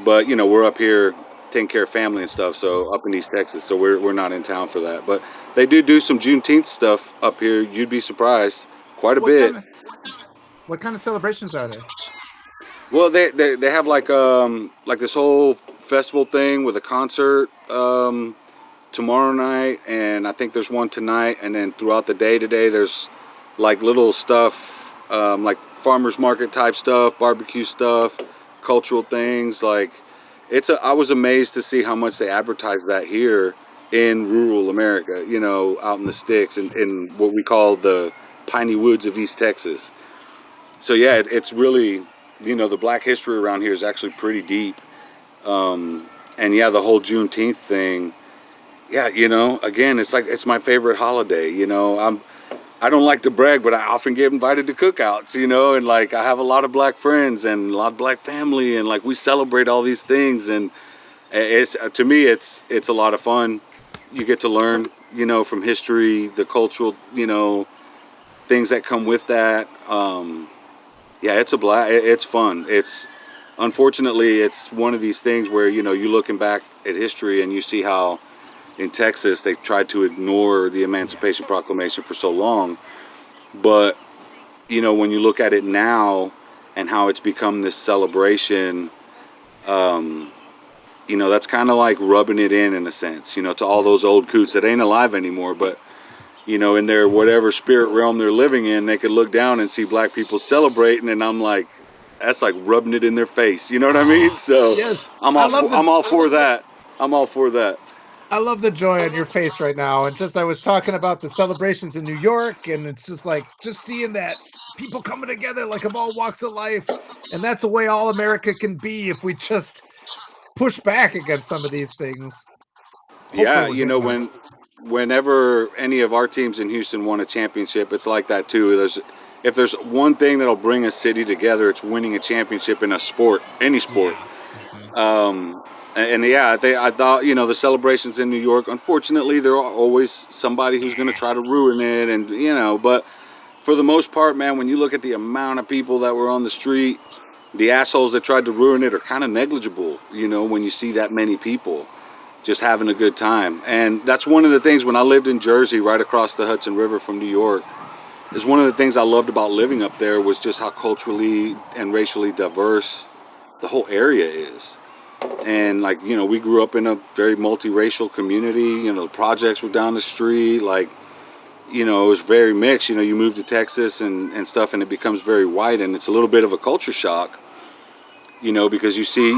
[SPEAKER 2] but we're up here taking care of family and stuff, so up in East Texas, so we're not in town for that. But they do some Juneteenth stuff up here. You'd be surprised, quite a
[SPEAKER 1] What
[SPEAKER 2] bit.
[SPEAKER 1] kind of what kind of celebrations are there?
[SPEAKER 2] Well, they have like this whole festival thing with a concert tomorrow night, and I think there's one tonight, and then throughout the day today there's like little stuff, like farmers market type stuff, barbecue stuff, cultural things. Like I was amazed to see how much they advertise that here in rural America, out in the sticks and in what we call the piney woods of East Texas. So yeah, it's really, the Black history around here is actually pretty deep. And yeah, the whole Juneteenth thing. Yeah, again, it's like it's my favorite holiday. I don't like to brag, but I often get invited to cookouts. And like I have a lot of Black friends and a lot of Black family, and like we celebrate all these things, and it's to me, it's a lot of fun. You get to learn, from history, the cultural, things that come with that. Yeah, it's a blast. It's fun. It's unfortunately it's one of these things where you're looking back at history and you see how in Texas they tried to ignore the Emancipation Proclamation for so long, but when you look at it now and how it's become this celebration, um, that's kind of like rubbing it in a sense, to all
[SPEAKER 1] Yeah.
[SPEAKER 2] those old coots that ain't alive anymore, but in their whatever spirit realm they're living in, they could look down and see Black people celebrating, and I'm like, that's like rubbing it in their face. You know what I mean?
[SPEAKER 1] Oh,
[SPEAKER 2] So
[SPEAKER 1] yes.
[SPEAKER 2] I'm all for, I'm all for that. I'm all for that.
[SPEAKER 1] I love the joy on your face right now. And just I was talking about the celebrations in New York, and it's just like just seeing that people coming together like of all walks of life. And that's the way all America can be if we just push back against some of these things. Hopefully
[SPEAKER 2] Yeah,
[SPEAKER 1] we'll get one.
[SPEAKER 2] whenever any of our teams in Houston won a championship, it's like that too. If there's one thing that'll bring a city together, it's winning a championship in a sport, any sport.
[SPEAKER 1] Yeah. Mhm.
[SPEAKER 2] Um, and yeah, I thought the celebrations in New York. Unfortunately, there are always somebody who's going to try to ruin it, and but for the most part, man, when you look at the amount of people that were on the street, the assholes that tried to ruin it are kind of negligible. When you see that many people just having a good time. And that's one of the things when I lived in Jersey, right across the Hudson River from New York, is one of the things I loved about living up there was just how culturally and racially diverse the whole area is. And like, we grew up in a very multiracial community, the projects were down the street, like, it was very mixed. You move to Texas and stuff and it becomes very white, and it's a little bit of a culture shock, because you see,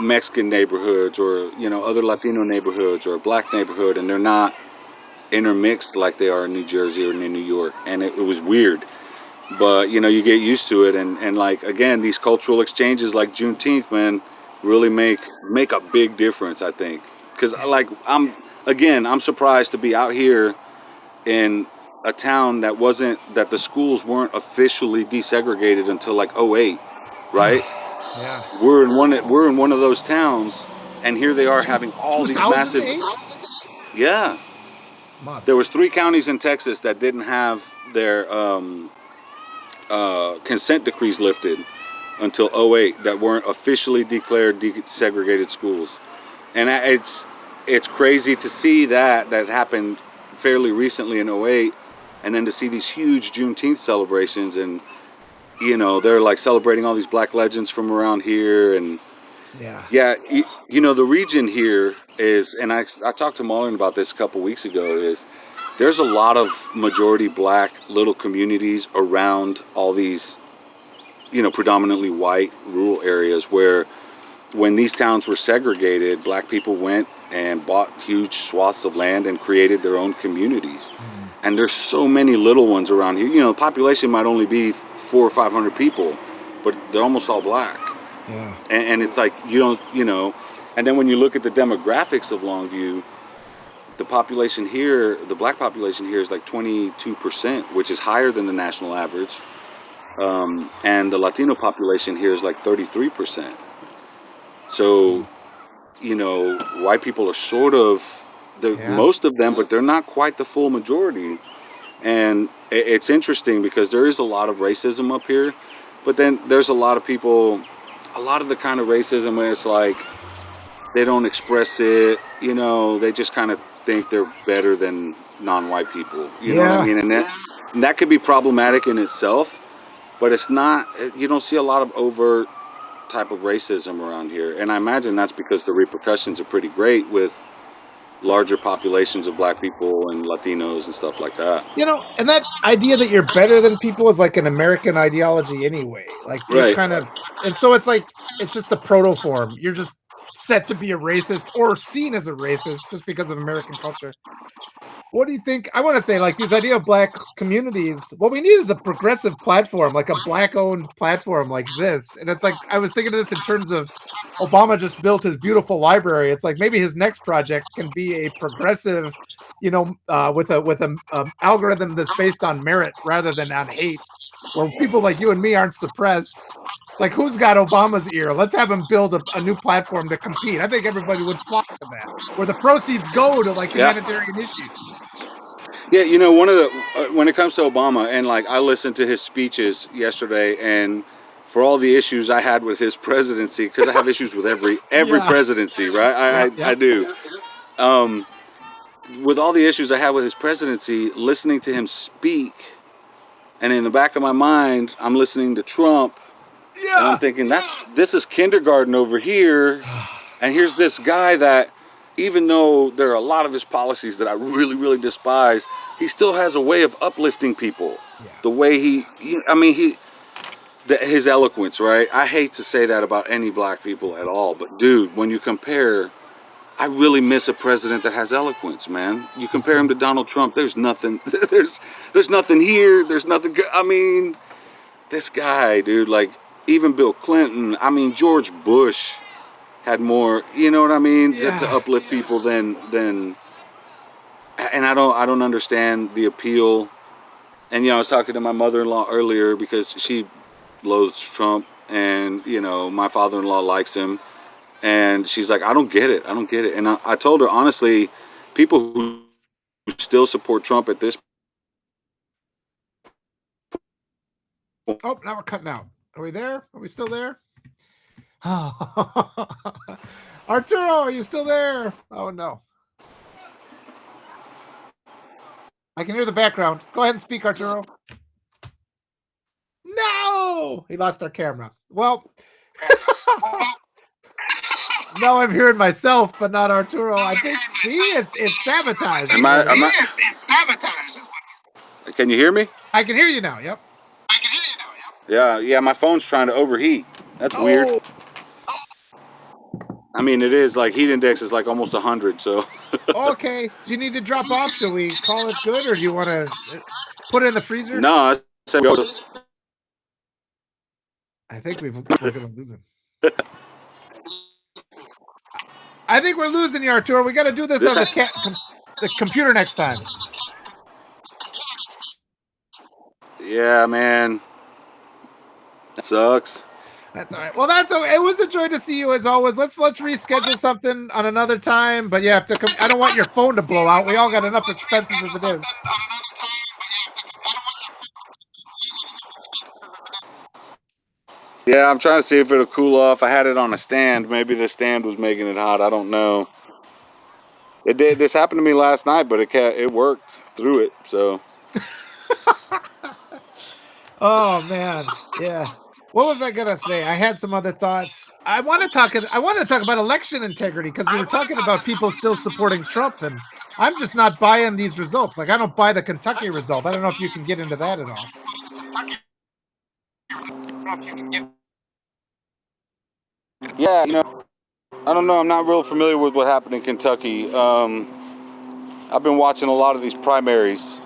[SPEAKER 2] Mexican neighborhoods or, other Latino neighborhoods or a Black neighborhood, and they're not intermixed like they are in New Jersey or in New York. And it was weird. But, you get used to it. And like, again, these cultural exchanges like Juneteenth, man, really make a big difference, I think. Because, like, I'm surprised to be out here in a town that the schools weren't officially desegregated until like '08, right?
[SPEAKER 1] Yeah.
[SPEAKER 2] We're in one of those towns, and here they are
[SPEAKER 1] Two,
[SPEAKER 2] having all these massive.
[SPEAKER 1] 2008?
[SPEAKER 2] Yeah,
[SPEAKER 1] Mother.
[SPEAKER 2] there was 3 counties in Texas that didn't have their consent decrees lifted, until '08 that weren't officially declared desegregated schools, and it's crazy to see that happened fairly recently in '08, and then to see these huge Juneteenth celebrations, and they're like celebrating all these black legends from around here, and
[SPEAKER 1] Yeah.
[SPEAKER 2] yeah, the region here is, and I talked to Marlon about this a couple weeks ago, is there's a lot of majority black little communities around all these, predominantly white rural areas where when these towns were segregated, black people went and bought huge swaths of land and created their own communities.
[SPEAKER 1] Mm.
[SPEAKER 2] And there's so many little ones around here. The population might only be 400 or 500 people, but they're almost all black.
[SPEAKER 1] Yeah.
[SPEAKER 2] And it's like, and then when you look at the demographics of Longview, the population here, the black population here is like 22%, which is higher than the national average. And the Latino population here is like 33%. So, white people are sort of most of them, but they're not quite the full majority. And it's interesting because there is a lot of racism up here, but then there's a lot of people, a lot of the kind of racism where it's like they don't express it, they just kind of think they're better than non-white people. You know what I mean? And that could be problematic in itself, but it's not, you don't see a lot of overt type of racism around here. And I imagine that's because the repercussions are pretty great with larger populations of black people and Latinos and stuff like that.
[SPEAKER 1] And that idea that you're better than people is like an American ideology anyway. Like you're
[SPEAKER 2] Right.
[SPEAKER 1] kind of, and so it's like, it's just the protoform. You're just set to be a racist or seen as a racist just because of American culture. What do you think? I want to say, like, this idea of black communities, what we need is a progressive platform, like a black-owned platform like this. And it's like, I was thinking of this in terms of Obama just built his beautiful library. It's like maybe his next project can be a progressive, with a algorithm that's based on merit rather than on hate, where people like you and me aren't suppressed. It's like, who's got Obama's ear? Let's have him build a new platform to compete. I think everybody would flock to that, where the proceeds go to like humanitarian issues.
[SPEAKER 2] Yeah, one of the when it comes to Obama, and like I listened to his speeches yesterday, and for all the issues I had with his presidency, because I have issues with every presidency, right? I do. With all the issues I had with his presidency, listening to him speak, and in the back of my mind, I'm listening to Trump, and I'm thinking this is kindergarten over here, and here's this guy that, even though there are a lot of his policies that I really, really despise, he still has a way of uplifting people.
[SPEAKER 1] Yeah.
[SPEAKER 2] The way his eloquence, right? I hate to say that about any black people at all, but dude, when you compare, I really miss a president that has eloquence, man. You compare him to Donald Trump, there's nothing, there's nothing here, there's nothing good. I mean, this guy, dude, like even Bill Clinton, I mean, George Bush had more, you know what I mean, to uplift people than, and I don't understand the appeal. And I was talking to my mother-in-law earlier because she loathes Trump, and my father-in-law likes him, and she's like, I don't get it, and I told her honestly, people who still support Trump at this point.
[SPEAKER 1] Oh, now we're cutting out. Are we there? Are we still there? Arturo, are you still there? Oh no. I can hear the background. Go ahead and speak, Arturo. No! He lost our camera. Well, now I'm hearing myself, but not Arturo. I think, see, it's sabotage.
[SPEAKER 2] It's sabotage. Can you hear me?
[SPEAKER 1] I can hear you now. Yep.
[SPEAKER 2] Yeah, my phone's trying to overheat. That's weird. I mean, it is like heat index is like almost 100. So.
[SPEAKER 1] Okay. Do you need to drop off? Shall we call it good, or do you want to put it in the freezer?
[SPEAKER 2] No, I said go.
[SPEAKER 1] I think we're going to lose him. I think we're losing you, Arturo. We got to do this on the computer next time.
[SPEAKER 2] Yeah, man. That sucks.
[SPEAKER 1] That's all right. Well, it was a joy to see you as always. Let's reschedule something on another time. But yeah, I don't want your phone to blow out. We all got enough expenses as it is.
[SPEAKER 2] Yeah, I'm trying to see if it'll cool off. I had it on a stand. Maybe the stand was making it hot. I don't know. It did. This happened to me last night, but it worked through it. So
[SPEAKER 1] Oh man, yeah. What was I gonna say? I had some other thoughts. I want to talk. I want to talk about election integrity because we were talking about people still supporting Trump, and I'm just not buying these results. Like I don't buy the Kentucky result. I don't know if you can get into that at all.
[SPEAKER 2] yeah, I don't know. I'm not real familiar with what happened in Kentucky. I've been watching a lot of these primaries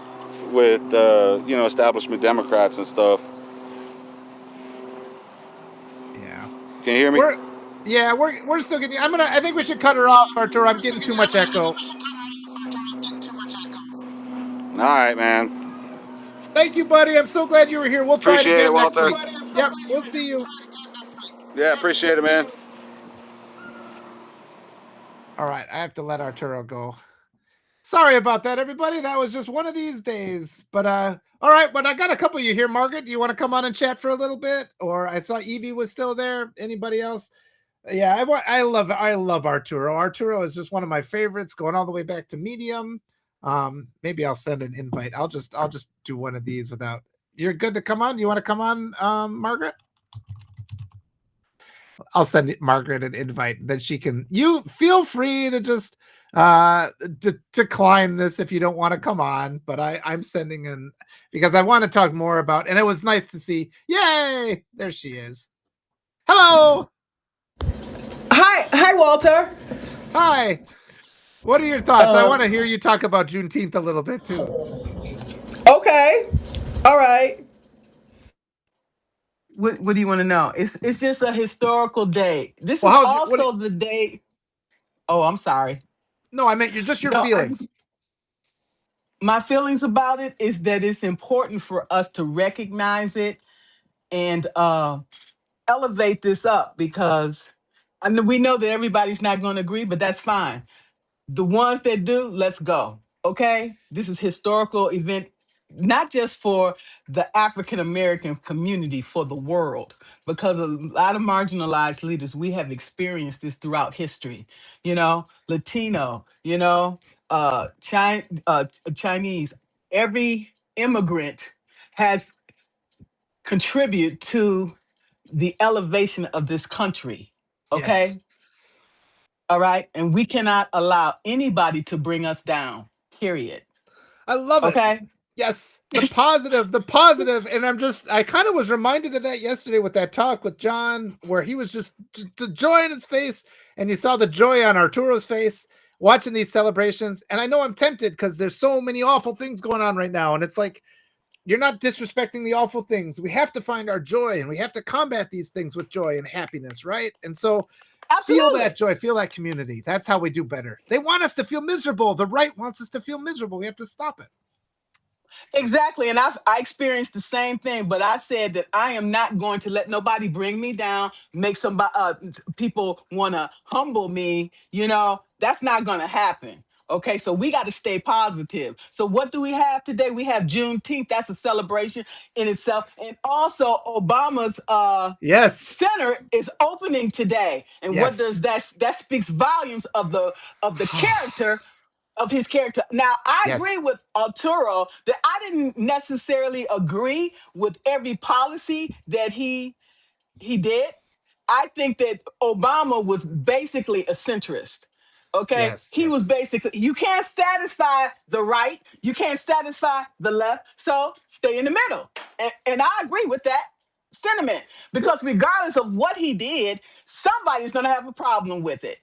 [SPEAKER 2] with establishment Democrats and stuff.
[SPEAKER 1] Yeah,
[SPEAKER 2] Can you hear me?
[SPEAKER 1] we're still getting. I think we should cut her off, Arturo. I'm getting too much echo.
[SPEAKER 2] All right, man.
[SPEAKER 1] Thank you, buddy. I'm so glad you were here. We'll try it
[SPEAKER 2] Appreciate it,
[SPEAKER 1] again next
[SPEAKER 2] Walter.
[SPEAKER 1] week. Yep, we'll see you.
[SPEAKER 2] Yeah, appreciate it, man.
[SPEAKER 1] All right, I have to let Arturo go. Sorry about that, everybody. That was just one of these days. But all right, but I got a couple of you here. Margaret, do you want to come on and chat for a little bit? Or I saw Evie was still there. Anybody else? Yeah, I love Arturo. Arturo is just one of my favorites, going all the way back to Medium. Maybe I'll send an invite. I'll just do one of these without. You're good to come on. You want to come on, Margaret? I'll send Margaret an invite. Then she can. You feel free to just decline this if you don't want to come on. But I'm sending in because I want to talk more about. And it was nice to see. Yay! There she is. Hello.
[SPEAKER 3] Hi, Walter.
[SPEAKER 1] Hi. What are your thoughts? I want to hear you talk about Juneteenth a little bit too.
[SPEAKER 3] Okay. All right. What do you want to know? It's just a historical day. This
[SPEAKER 1] Well,
[SPEAKER 3] is
[SPEAKER 1] how's your, what?
[SPEAKER 3] also the day. Oh, I'm sorry.
[SPEAKER 1] No, I meant your
[SPEAKER 3] No,
[SPEAKER 1] feelings.
[SPEAKER 3] my feelings about it is that it's important for us to recognize it and elevate this up because I mean, we know that everybody's not going to agree, but that's fine. The ones that do, let's go. Okay? This is historical event, not just for the African American community, for the world, because a lot of marginalized leaders, we have experienced this throughout history. Latino, Chinese, every immigrant has contributed to the elevation of this country.
[SPEAKER 1] Yes.
[SPEAKER 3] Okay? All right. And we cannot allow anybody to bring us down, period.
[SPEAKER 1] I love it.
[SPEAKER 3] Okay.
[SPEAKER 1] Yes, the positive. And I kind of was reminded of that yesterday with that talk with John, where he was just the joy in his face. And you saw the joy on Arturo's face watching these celebrations. And I know I'm tempted because there's so many awful things going on right now. And it's like, you're not disrespecting the awful things. We have to find our joy and we have to combat these things with joy and happiness. Right. And so feel that joy, feel that community. That's how we do better. They want us to feel miserable. The right wants us to feel miserable. We have to stop it.
[SPEAKER 3] Exactly. And I experienced the same thing, but I said that I am not going to let nobody bring me down, make somebody, people want to humble me. That's not going to happen. Okay, so we got to stay positive. So what do we have today? We have Juneteenth. That's a celebration in itself. And also Obama's
[SPEAKER 1] Yes.
[SPEAKER 3] center is opening today. And what does that speaks volumes of the character of his character. Now, I agree with Arturo that I didn't necessarily agree with every policy that he did. I think that Obama was basically a centrist. Okay, he was basically, you can't satisfy the right, you can't satisfy the left, so stay in the middle. And I agree with that sentiment because regardless of what he did, somebody's going to have a problem with it.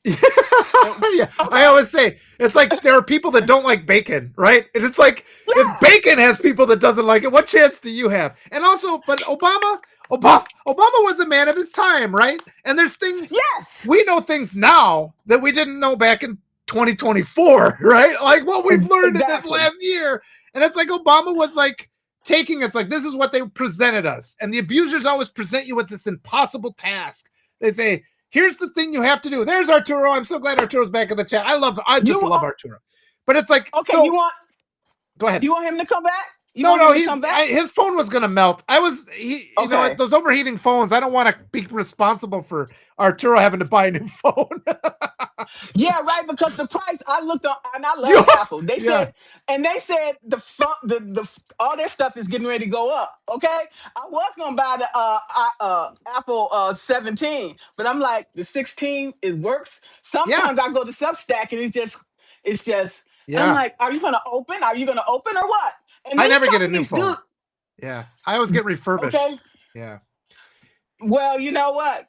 [SPEAKER 1] Yeah, okay. I always say it's like there are people that don't like bacon, right? And it's like if bacon has people that doesn't like it, what chance do you have? And also, but Obama was a man of his time, right? And there's things we know things now that we didn't know back in 2024, right? Like what we've learned in this last year. And it's like Obama was like it's like this is what they presented us. And the abusers always present you with this impossible task. They say, here's the thing you have to do. There's Arturo. I'm so glad Arturo's back in the chat. I just love Arturo. But it's like,
[SPEAKER 3] okay,
[SPEAKER 1] so, go ahead.
[SPEAKER 3] Do you want him to come back? You want him to come back?
[SPEAKER 1] His phone was gonna melt. You know what, those overheating phones. I don't want to be responsible for Arturo having to buy a new phone.
[SPEAKER 3] Yeah, right. Because the price, I looked on, and I love Apple. They said the all their stuff is getting ready to go up. Okay, I was gonna buy the Apple 17, but I'm like, the 16, it works. Sometimes I go to Substack and it's just. And I'm like, are you gonna open? Are you gonna open or what? And
[SPEAKER 1] I never get a new phone. Yeah, I always get refurbished.
[SPEAKER 3] Okay.
[SPEAKER 1] Yeah.
[SPEAKER 3] Well, you know what?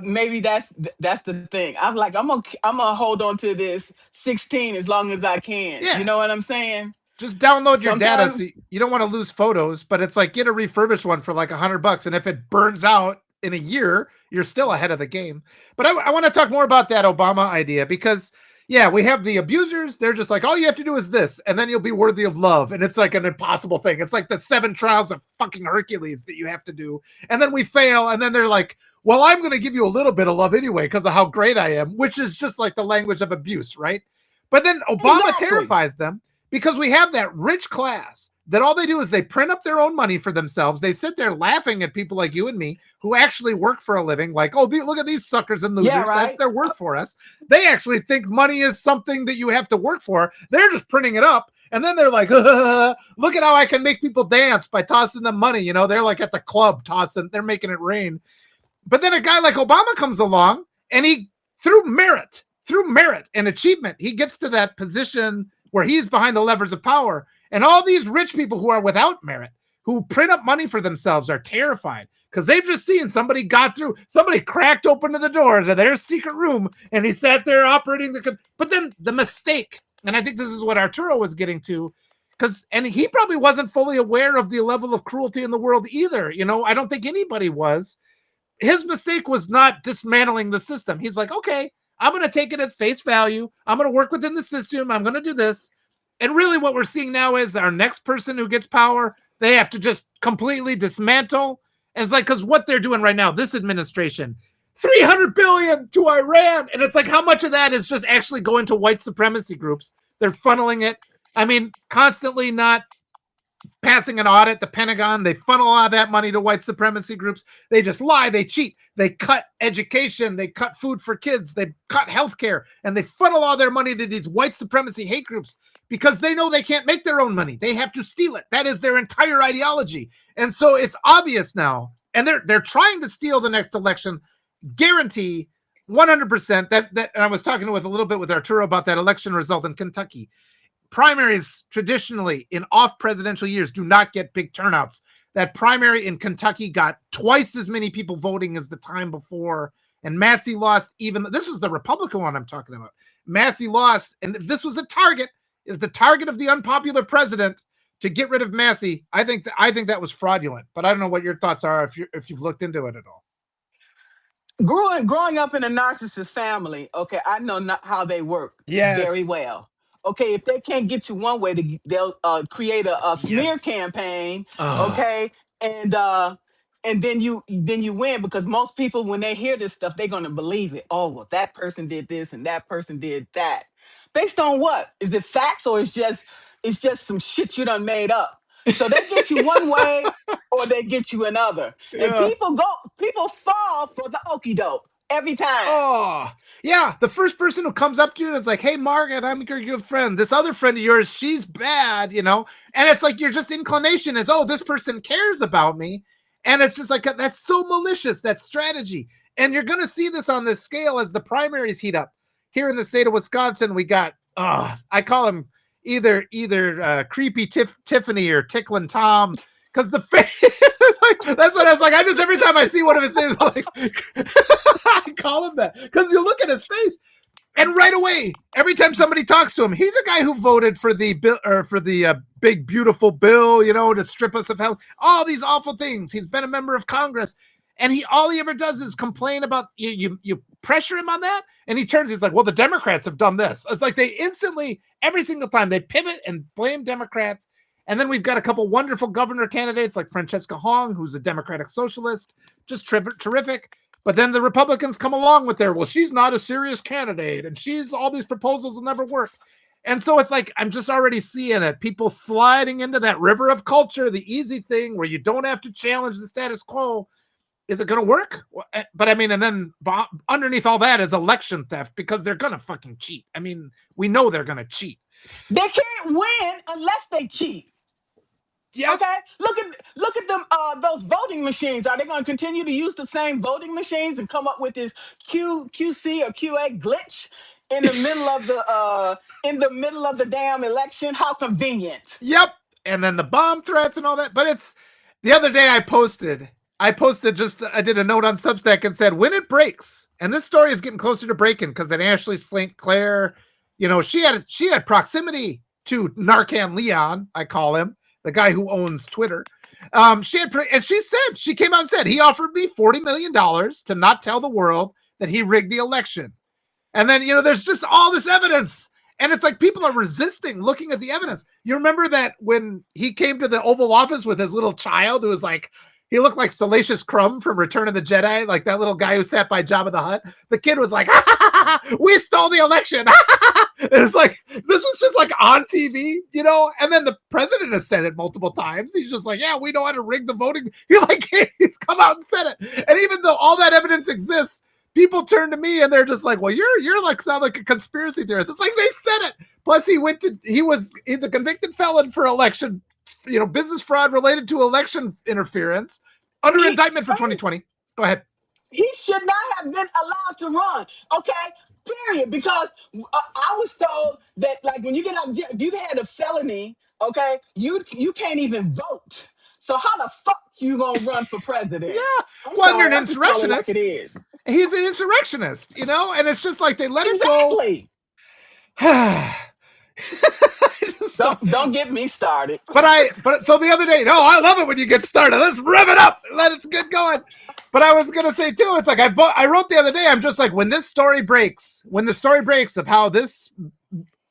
[SPEAKER 3] Maybe that's the thing. I'm like, I'm gonna hold on to this 16 as long as I can.
[SPEAKER 1] Yeah.
[SPEAKER 3] You know what I'm saying?
[SPEAKER 1] Just download your data. So you don't want to lose photos, but it's like, get a refurbished one for like $100, and if it burns out in a year, you're still ahead of the game. But I want to talk more about that Obama idea, because we have the abusers. They're just like, all you have to do is this, and then you'll be worthy of love. And it's like an impossible thing. It's like the 7 trials of fucking Hercules that you have to do. And then we fail. And then they're like, well, I'm going to give you a little bit of love anyway, because of how great I am, which is just like the language of abuse, right? But then Obama terrifies them, because we have that rich class that all they do is they print up their own money for themselves. They sit there laughing at people like you and me who actually work for a living, like, oh, look at these suckers and losers. Yeah, right. That's their work for us. They actually think money is something that you have to work for. They're just printing it up. And then they're like, look at how I can make people dance by tossing them money. You know, they're like at the club tossing, they're making it rain. But then a guy like Obama comes along, and he, through merit and achievement, he gets to that position where he's behind the levers of power. And all these rich people who are without merit, who print up money for themselves, are terrified, because they've just seen somebody cracked open to the doors of their secret room, and he sat there operating but then the mistake, and I think this is what Arturo was getting to, and he probably wasn't fully aware of the level of cruelty in the world either. You know, I don't think anybody was. His mistake was not dismantling the system. He's like, okay, I'm going to take it at face value. I'm going to work within the system. I'm going to do this. And really what we're seeing now is our next person who gets power, they have to just completely dismantle. And it's like, because what they're doing right now, this administration, $300 billion to Iran. And it's like, how much of that is just actually going to white supremacy groups? They're funneling it. I mean, constantly not passing an audit. The Pentagon, they funnel all that money to white supremacy groups. They just lie, they cheat, they cut education, they cut food for kids, they cut healthcare, and they funnel all their money to these white supremacy hate groups, because they know they can't make their own money. They have to steal it. That is their entire ideology. And so it's obvious now, and they're trying to steal the next election. Guarantee 100% that and I was talking with a little bit with Arturo about that election result in Kentucky. Primaries traditionally in off presidential years do not get big turnouts. That primary in Kentucky got twice as many people voting as the time before, and Massey lost. Even this was the Republican one I'm talking about. Massey lost, and this was the target of the unpopular president to get rid of Massey. I think that was fraudulent, but I don't know what your thoughts are if you've looked into it at all.
[SPEAKER 3] Growing up in a narcissist family, okay, I know how they work very well. Okay, if they can't get you one way, they'll create a smear campaign. Okay, and then you win, because most people, when they hear this stuff, they're gonna believe it. Oh, well, that person did this and that person did that. Based on what? Is it facts, or it's just some shit you done made up? So they get you one way, or they get you another. And people fall for the okie doke every time.
[SPEAKER 1] Oh, yeah. The first person who comes up to you and it's like, hey, Margaret, I'm your good friend. This other friend of yours, she's bad, you know? And it's like, your just inclination is, oh, this person cares about me. And it's just like, that's so malicious, that strategy. And you're going to see this on this scale as the primaries heat up. Here in the state of Wisconsin, we got, I call him either creepy Tiffany or Ticklin' Tom, because the face, like, that's what I was like. I just, every time I see one of his things, like, I call him that, because you look at his face, and right away, every time somebody talks to him, he's a guy who voted for the bill, or for the big beautiful bill, you know, to strip us of health, all these awful things. He's been a member of Congress, and all he ever does is complain about you pressure him on that, and he's like, well, the Democrats have done this. It's like they instantly, every single time, they pivot and blame Democrats. And then we've got a couple wonderful governor candidates like Francesca Hong, who's a Democratic socialist, just terrific. But then the Republicans come along with well, she's not a serious candidate, and all these proposals will never work. And so it's like, I'm just already seeing it. People sliding into that river of culture, the easy thing where you don't have to challenge the status quo. Is it going to work? But I mean, and then underneath all that is election theft because they're going to fucking cheat. I mean, we know they're going to cheat.
[SPEAKER 3] They can't win unless they cheat.
[SPEAKER 1] Yeah.
[SPEAKER 3] Okay. Look at them. Those voting machines. Are they going to continue to use the same voting machines and come up with this QC or QA glitch in the middle of the damn election? How convenient.
[SPEAKER 1] Yep. And then the bomb threats and all that. But it's the other day I posted I did a note on Substack and said, when it breaks, and this story is getting closer to breaking because then Ashley St. Clair, she had proximity to Narcan Leon, I call him, the guy who owns Twitter. She came out and said, he offered me $40 million to not tell the world that he rigged the election. And then, there's just all this evidence. And it's like people are resisting looking at the evidence. You remember that when he came to the Oval Office with his little child who was like, he looked like Salacious Crumb from Return of the Jedi, like that little guy who sat by Jabba the Hutt. The kid was like, we stole the election. It's like, this was just like on TV, and then the president has said it multiple times. He's just like, yeah, we know how to rig the voting. He's come out and said it. And even though all that evidence exists, people turn to me and they're just like, well, you're like, sound like a conspiracy theorist. It's like, they said it. Plus he's a convicted felon for election, business fraud related to election interference under indictment for 2020. Go ahead.
[SPEAKER 3] He should not have been allowed to run. Okay. Period. Because I was told that, like, when you get out of jail, you had a felony. Okay. You can't even vote. So how the fuck you gonna run for president?
[SPEAKER 1] Yeah. You're an insurrectionist.
[SPEAKER 3] Like it is.
[SPEAKER 1] He's an insurrectionist, and it's just like they let it
[SPEAKER 3] go. Don't get me started.
[SPEAKER 1] But so the other day, I love it when you get started. Let's rev it up. Let it get going. But I was gonna say too, it's like I wrote the other day. I'm just like, when the story breaks of how this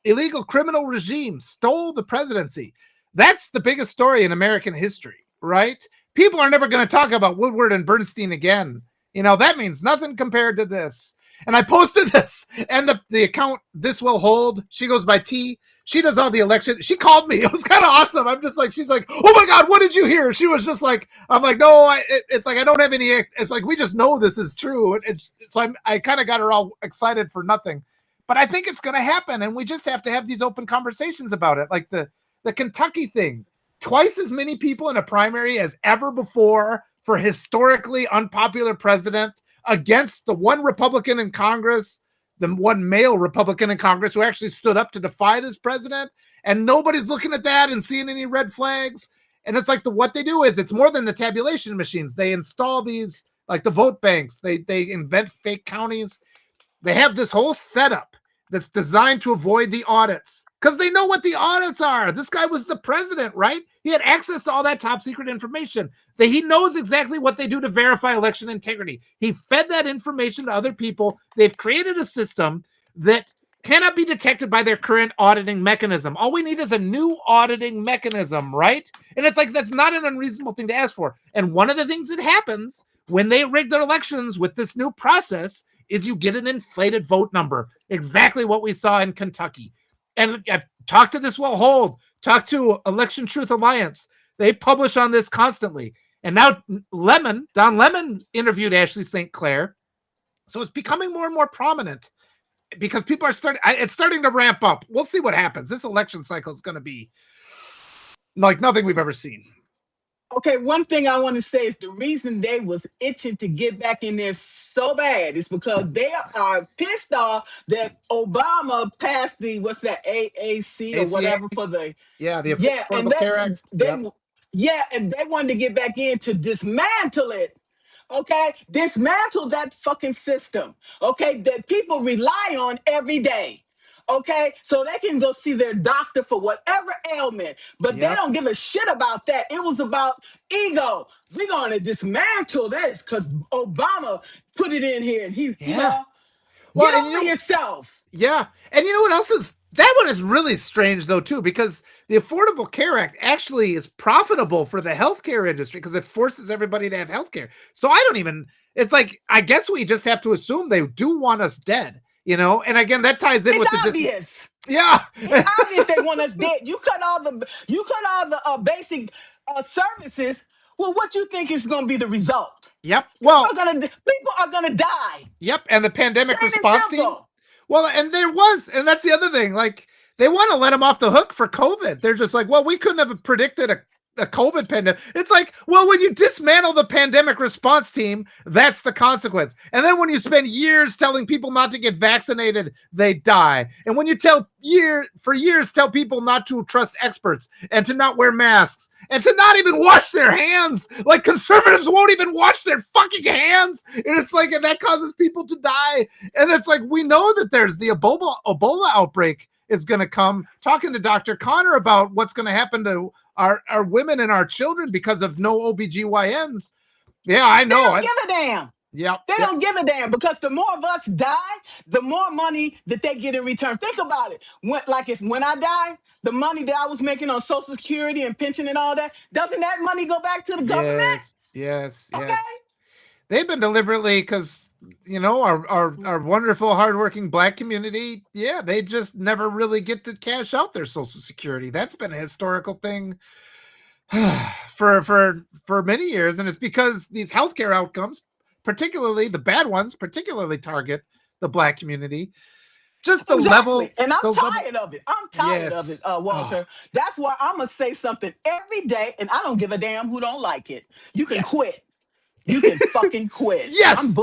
[SPEAKER 1] illegal criminal regime stole the presidency, that's the biggest story in American history, right? People are never going to talk about Woodward and Bernstein again. That means nothing compared to this. And I posted this, and the account, This Will Hold, she goes by T. She does all the election. She called me. It was kind of awesome. I'm just like, she's like, oh my God, what did you hear? She was just like, I'm like, no, it's like, I don't have any, it's like, we just know this is true. So I kind of got her all excited for nothing. But I think it's going to happen, and we just have to have these open conversations about it. Like the Kentucky thing, twice as many people in a primary as ever before for historically unpopular president against the one Republican in Congress, the one male Republican in Congress who actually stood up to defy this president. And nobody's looking at that and seeing any red flags. And it's like what they do is it's more than the tabulation machines. They install these, like the vote banks. They invent fake counties. They have this whole setup that's designed to avoid the audits because they know what the audits are. This guy was the president, right? He had access to all that top secret information. He knows exactly what they do to verify election integrity. He fed that information to other people. They've created a system that cannot be detected by their current auditing mechanism. All we need is a new auditing mechanism, right? And it's like, that's not an unreasonable thing to ask for. And one of the things that happens when they rig their elections with this new process is you get an inflated vote number. Exactly what we saw in Kentucky. And I've talked to This Will Hold, talked to Election Truth Alliance. They publish on this constantly. And now Don Lemon interviewed Ashley St. Clair. So it's becoming more and more prominent because people are it's starting to ramp up. We'll see what happens. This election cycle is going to be like nothing we've ever seen.
[SPEAKER 3] Okay, one thing I want to say is the reason they was itching to get back in there so bad is because they are pissed off that Obama passed the AAC or whatever for the
[SPEAKER 1] Affordable Care Act.
[SPEAKER 3] And they wanted to get back in to dismantle it. Okay, dismantle that fucking system. Okay, that people rely on every day. Okay, so they can go see their doctor for whatever ailment, but they don't give a shit about that. It was about ego. We're going to dismantle this because Obama put it in here, and get over yourself.
[SPEAKER 1] Yeah, and you know what else is? That one is really strange though too, because the Affordable Care Act actually is profitable for the healthcare industry because it forces everybody to have healthcare. So it's like, I guess we just have to assume they do want us dead. you know. And again, that ties in
[SPEAKER 3] It's
[SPEAKER 1] with the
[SPEAKER 3] obvious.
[SPEAKER 1] yeah.
[SPEAKER 3] It's obvious they want us dead. You cut all the basic services. Well, what you think is going to be the result?
[SPEAKER 1] Yep.
[SPEAKER 3] People
[SPEAKER 1] Well,
[SPEAKER 3] are gonna die.
[SPEAKER 1] yep. And the pandemic
[SPEAKER 3] Plain and
[SPEAKER 1] response team.
[SPEAKER 3] simple.
[SPEAKER 1] Well, and that's the other thing. Like, they want to let them off the hook for COVID. They're just like, well, we couldn't have predicted a COVID pandemic. It's like, well, when you dismantle the pandemic response team, that's the consequence. And then when you spend years telling people not to get vaccinated, they die. And when you tell people not to trust experts and to not wear masks and to not even wash their hands, like conservatives won't even wash their fucking hands. And it's like, and that causes people to die. And it's like, we know that there's the Ebola outbreak is going to come. Talking to Dr. Connor about what's going to happen to our women and our children because of no OBGYNs. Yeah, I know.
[SPEAKER 3] They don't give a damn.
[SPEAKER 1] Yeah.
[SPEAKER 3] They don't give a damn, because the more of us die, the more money that they get in return. Think about it. When I die, the money that I was making on Social Security and pension and all that, doesn't that money go back to the government?
[SPEAKER 1] Yes.
[SPEAKER 3] Okay.
[SPEAKER 1] They've been deliberately, because, you know, our wonderful, hardworking Black community, yeah, they just never really get to cash out their Social Security. That's been a historical thing for many years, and it's because these healthcare outcomes, particularly the bad ones, particularly target the Black community. Just the level,
[SPEAKER 3] and I'm tired of it. I'm tired of it, Walter.
[SPEAKER 1] Oh.
[SPEAKER 3] That's why I'm gonna say something every day, and I don't give a damn who don't like it. You can quit. You can fucking quit.
[SPEAKER 1] Yes.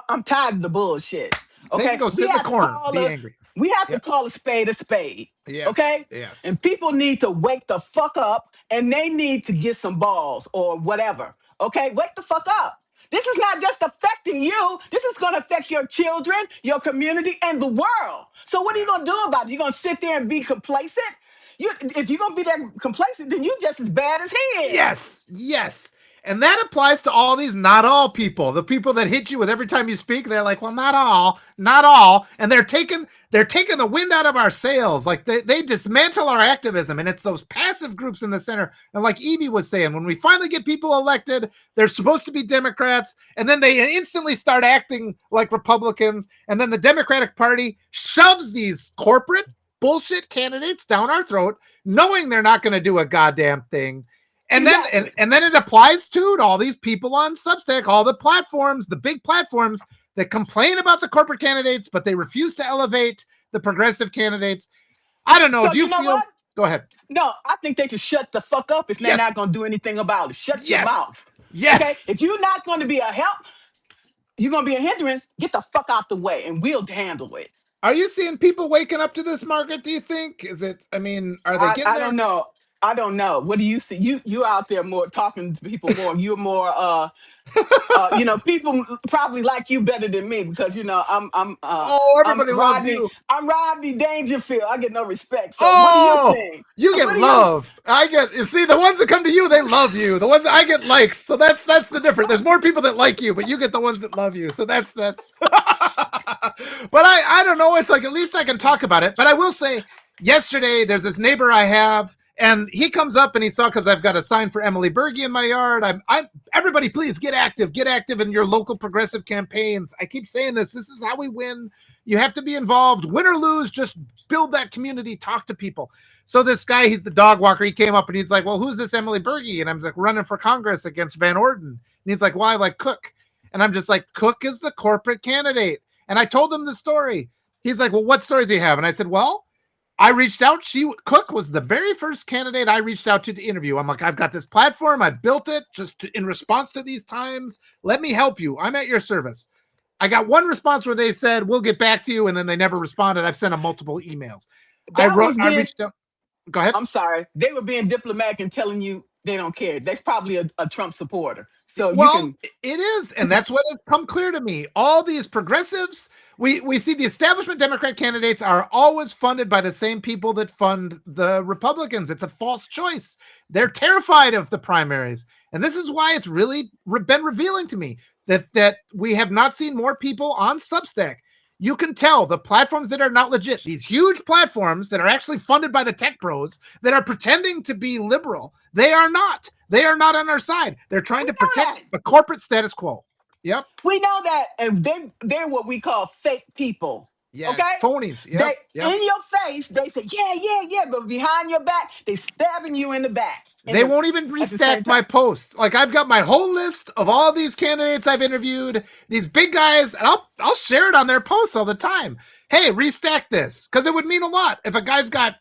[SPEAKER 3] I'm tired of the bullshit. Okay.
[SPEAKER 1] They can go sit in the corner, be angry.
[SPEAKER 3] We have to call a spade a spade.
[SPEAKER 1] Yes.
[SPEAKER 3] Okay?
[SPEAKER 1] Yes.
[SPEAKER 3] And people need to wake the fuck up, and they need to get some balls or whatever. Okay? Wake the fuck up. This is not just affecting you. This is going to affect your children, your community, and the world. So what are you going to do about it? You're going to sit there and be complacent? If you're going to be that complacent, then you're just as bad as he is.
[SPEAKER 1] Yes. And that applies to all these not all people. The people that hit you with every time you speak, they're like, well, not all. And they're taking the wind out of our sails. Like they dismantle our activism. And it's those passive groups in the center. And like Evie was saying, when we finally get people elected, they're supposed to be Democrats. And then they instantly start acting like Republicans. And then the Democratic Party shoves these corporate bullshit candidates down our throat, knowing they're not going to do a goddamn thing. And then it applies to all these people on Substack, all the platforms, the big platforms that complain about the corporate candidates, but they refuse to elevate the progressive candidates. I don't know.
[SPEAKER 3] So
[SPEAKER 1] do you feel?
[SPEAKER 3] What?
[SPEAKER 1] Go ahead.
[SPEAKER 3] No, I think they should shut the fuck up if they're not going to do anything about it. Shut your mouth.
[SPEAKER 1] Yes.
[SPEAKER 3] Okay? If you're not going to be a help, you're going to be a hindrance, get the fuck out the way and we'll handle it.
[SPEAKER 1] Are you seeing people waking up to this, Margaret, do you think? Are they getting there?
[SPEAKER 3] I don't know. I don't know. What do you see? You out there more talking to people more. You're more people probably like you better than me because
[SPEAKER 1] everybody loves you.
[SPEAKER 3] I'm Rodney Dangerfield. I get no respect. So what do you think?
[SPEAKER 1] You get love. The ones that come to you, they love you. The ones that I get likes. So that's the difference. There's more people that like you, but you get the ones that love you. So that's but I don't know. It's like, at least I can talk about it. But I will say, yesterday there's this neighbor I have. And he comes up and he saw, because I've got a sign for Emily Berge in my yard. Everybody, please get active in your local progressive campaigns. I keep saying this. This is how we win. You have to be involved, win or lose. Just build that community. Talk to people. So this guy, he's the dog walker. He came up and he's like, well, who's this Emily Berge? And I'm like, running for Congress against Van Orden. And he's like, well, I like Cook. And I'm just like, Cook is the corporate candidate. And I told him the story. He's like, well, what stories do you have? And I said, well, I reached out. Cook was the very first candidate I reached out to interview. I'm like, I've got this platform. I built it in response to these times. Let me help you. I'm at your service. I got one response where they said, we'll get back to you. And then they never responded. I've sent them multiple emails. I reached out. Go ahead.
[SPEAKER 3] I'm sorry. They were being diplomatic and telling you they don't care. That's probably a Trump supporter. So
[SPEAKER 1] it is. And that's what has come clear to me. All these progressives, we see the establishment Democrat candidates are always funded by the same people that fund the Republicans. It's a false choice. They're terrified of the primaries. And this is why it's really been revealing to me that we have not seen more people on Substack. You can tell the platforms that are not legit, these huge platforms that are actually funded by the tech pros that are pretending to be liberal, they are not. They are not on our side. They're trying to protect the corporate status quo. Yep.
[SPEAKER 3] We know that. And they're what we call fake people.
[SPEAKER 1] Yes,
[SPEAKER 3] Okay?
[SPEAKER 1] phonies. Yep,
[SPEAKER 3] They
[SPEAKER 1] yep.
[SPEAKER 3] in your face, they say, yeah, but behind your back, they stabbing you in the back.
[SPEAKER 1] They won't even
[SPEAKER 3] at the same
[SPEAKER 1] restack
[SPEAKER 3] time.
[SPEAKER 1] my post. Like I've got my whole list of all these candidates I've interviewed, these big guys, and I'll share it on their posts all the time. Hey, restack this, because it would mean a lot if a guy's got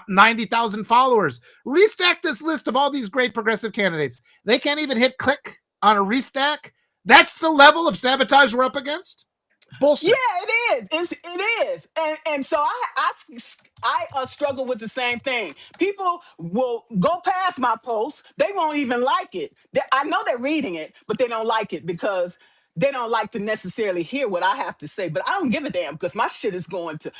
[SPEAKER 1] 90,000 followers. Restack this list of all these great progressive candidates. They can't even hit click on a restack. That's the level of sabotage we're up against. Bullshit.
[SPEAKER 3] Yeah, it is. It is, and so I struggle with the same thing. People will go past my posts; they won't even like it. I know they're reading it, but they don't like it because they don't like to necessarily hear what I have to say. But I don't give a damn because my shit is going to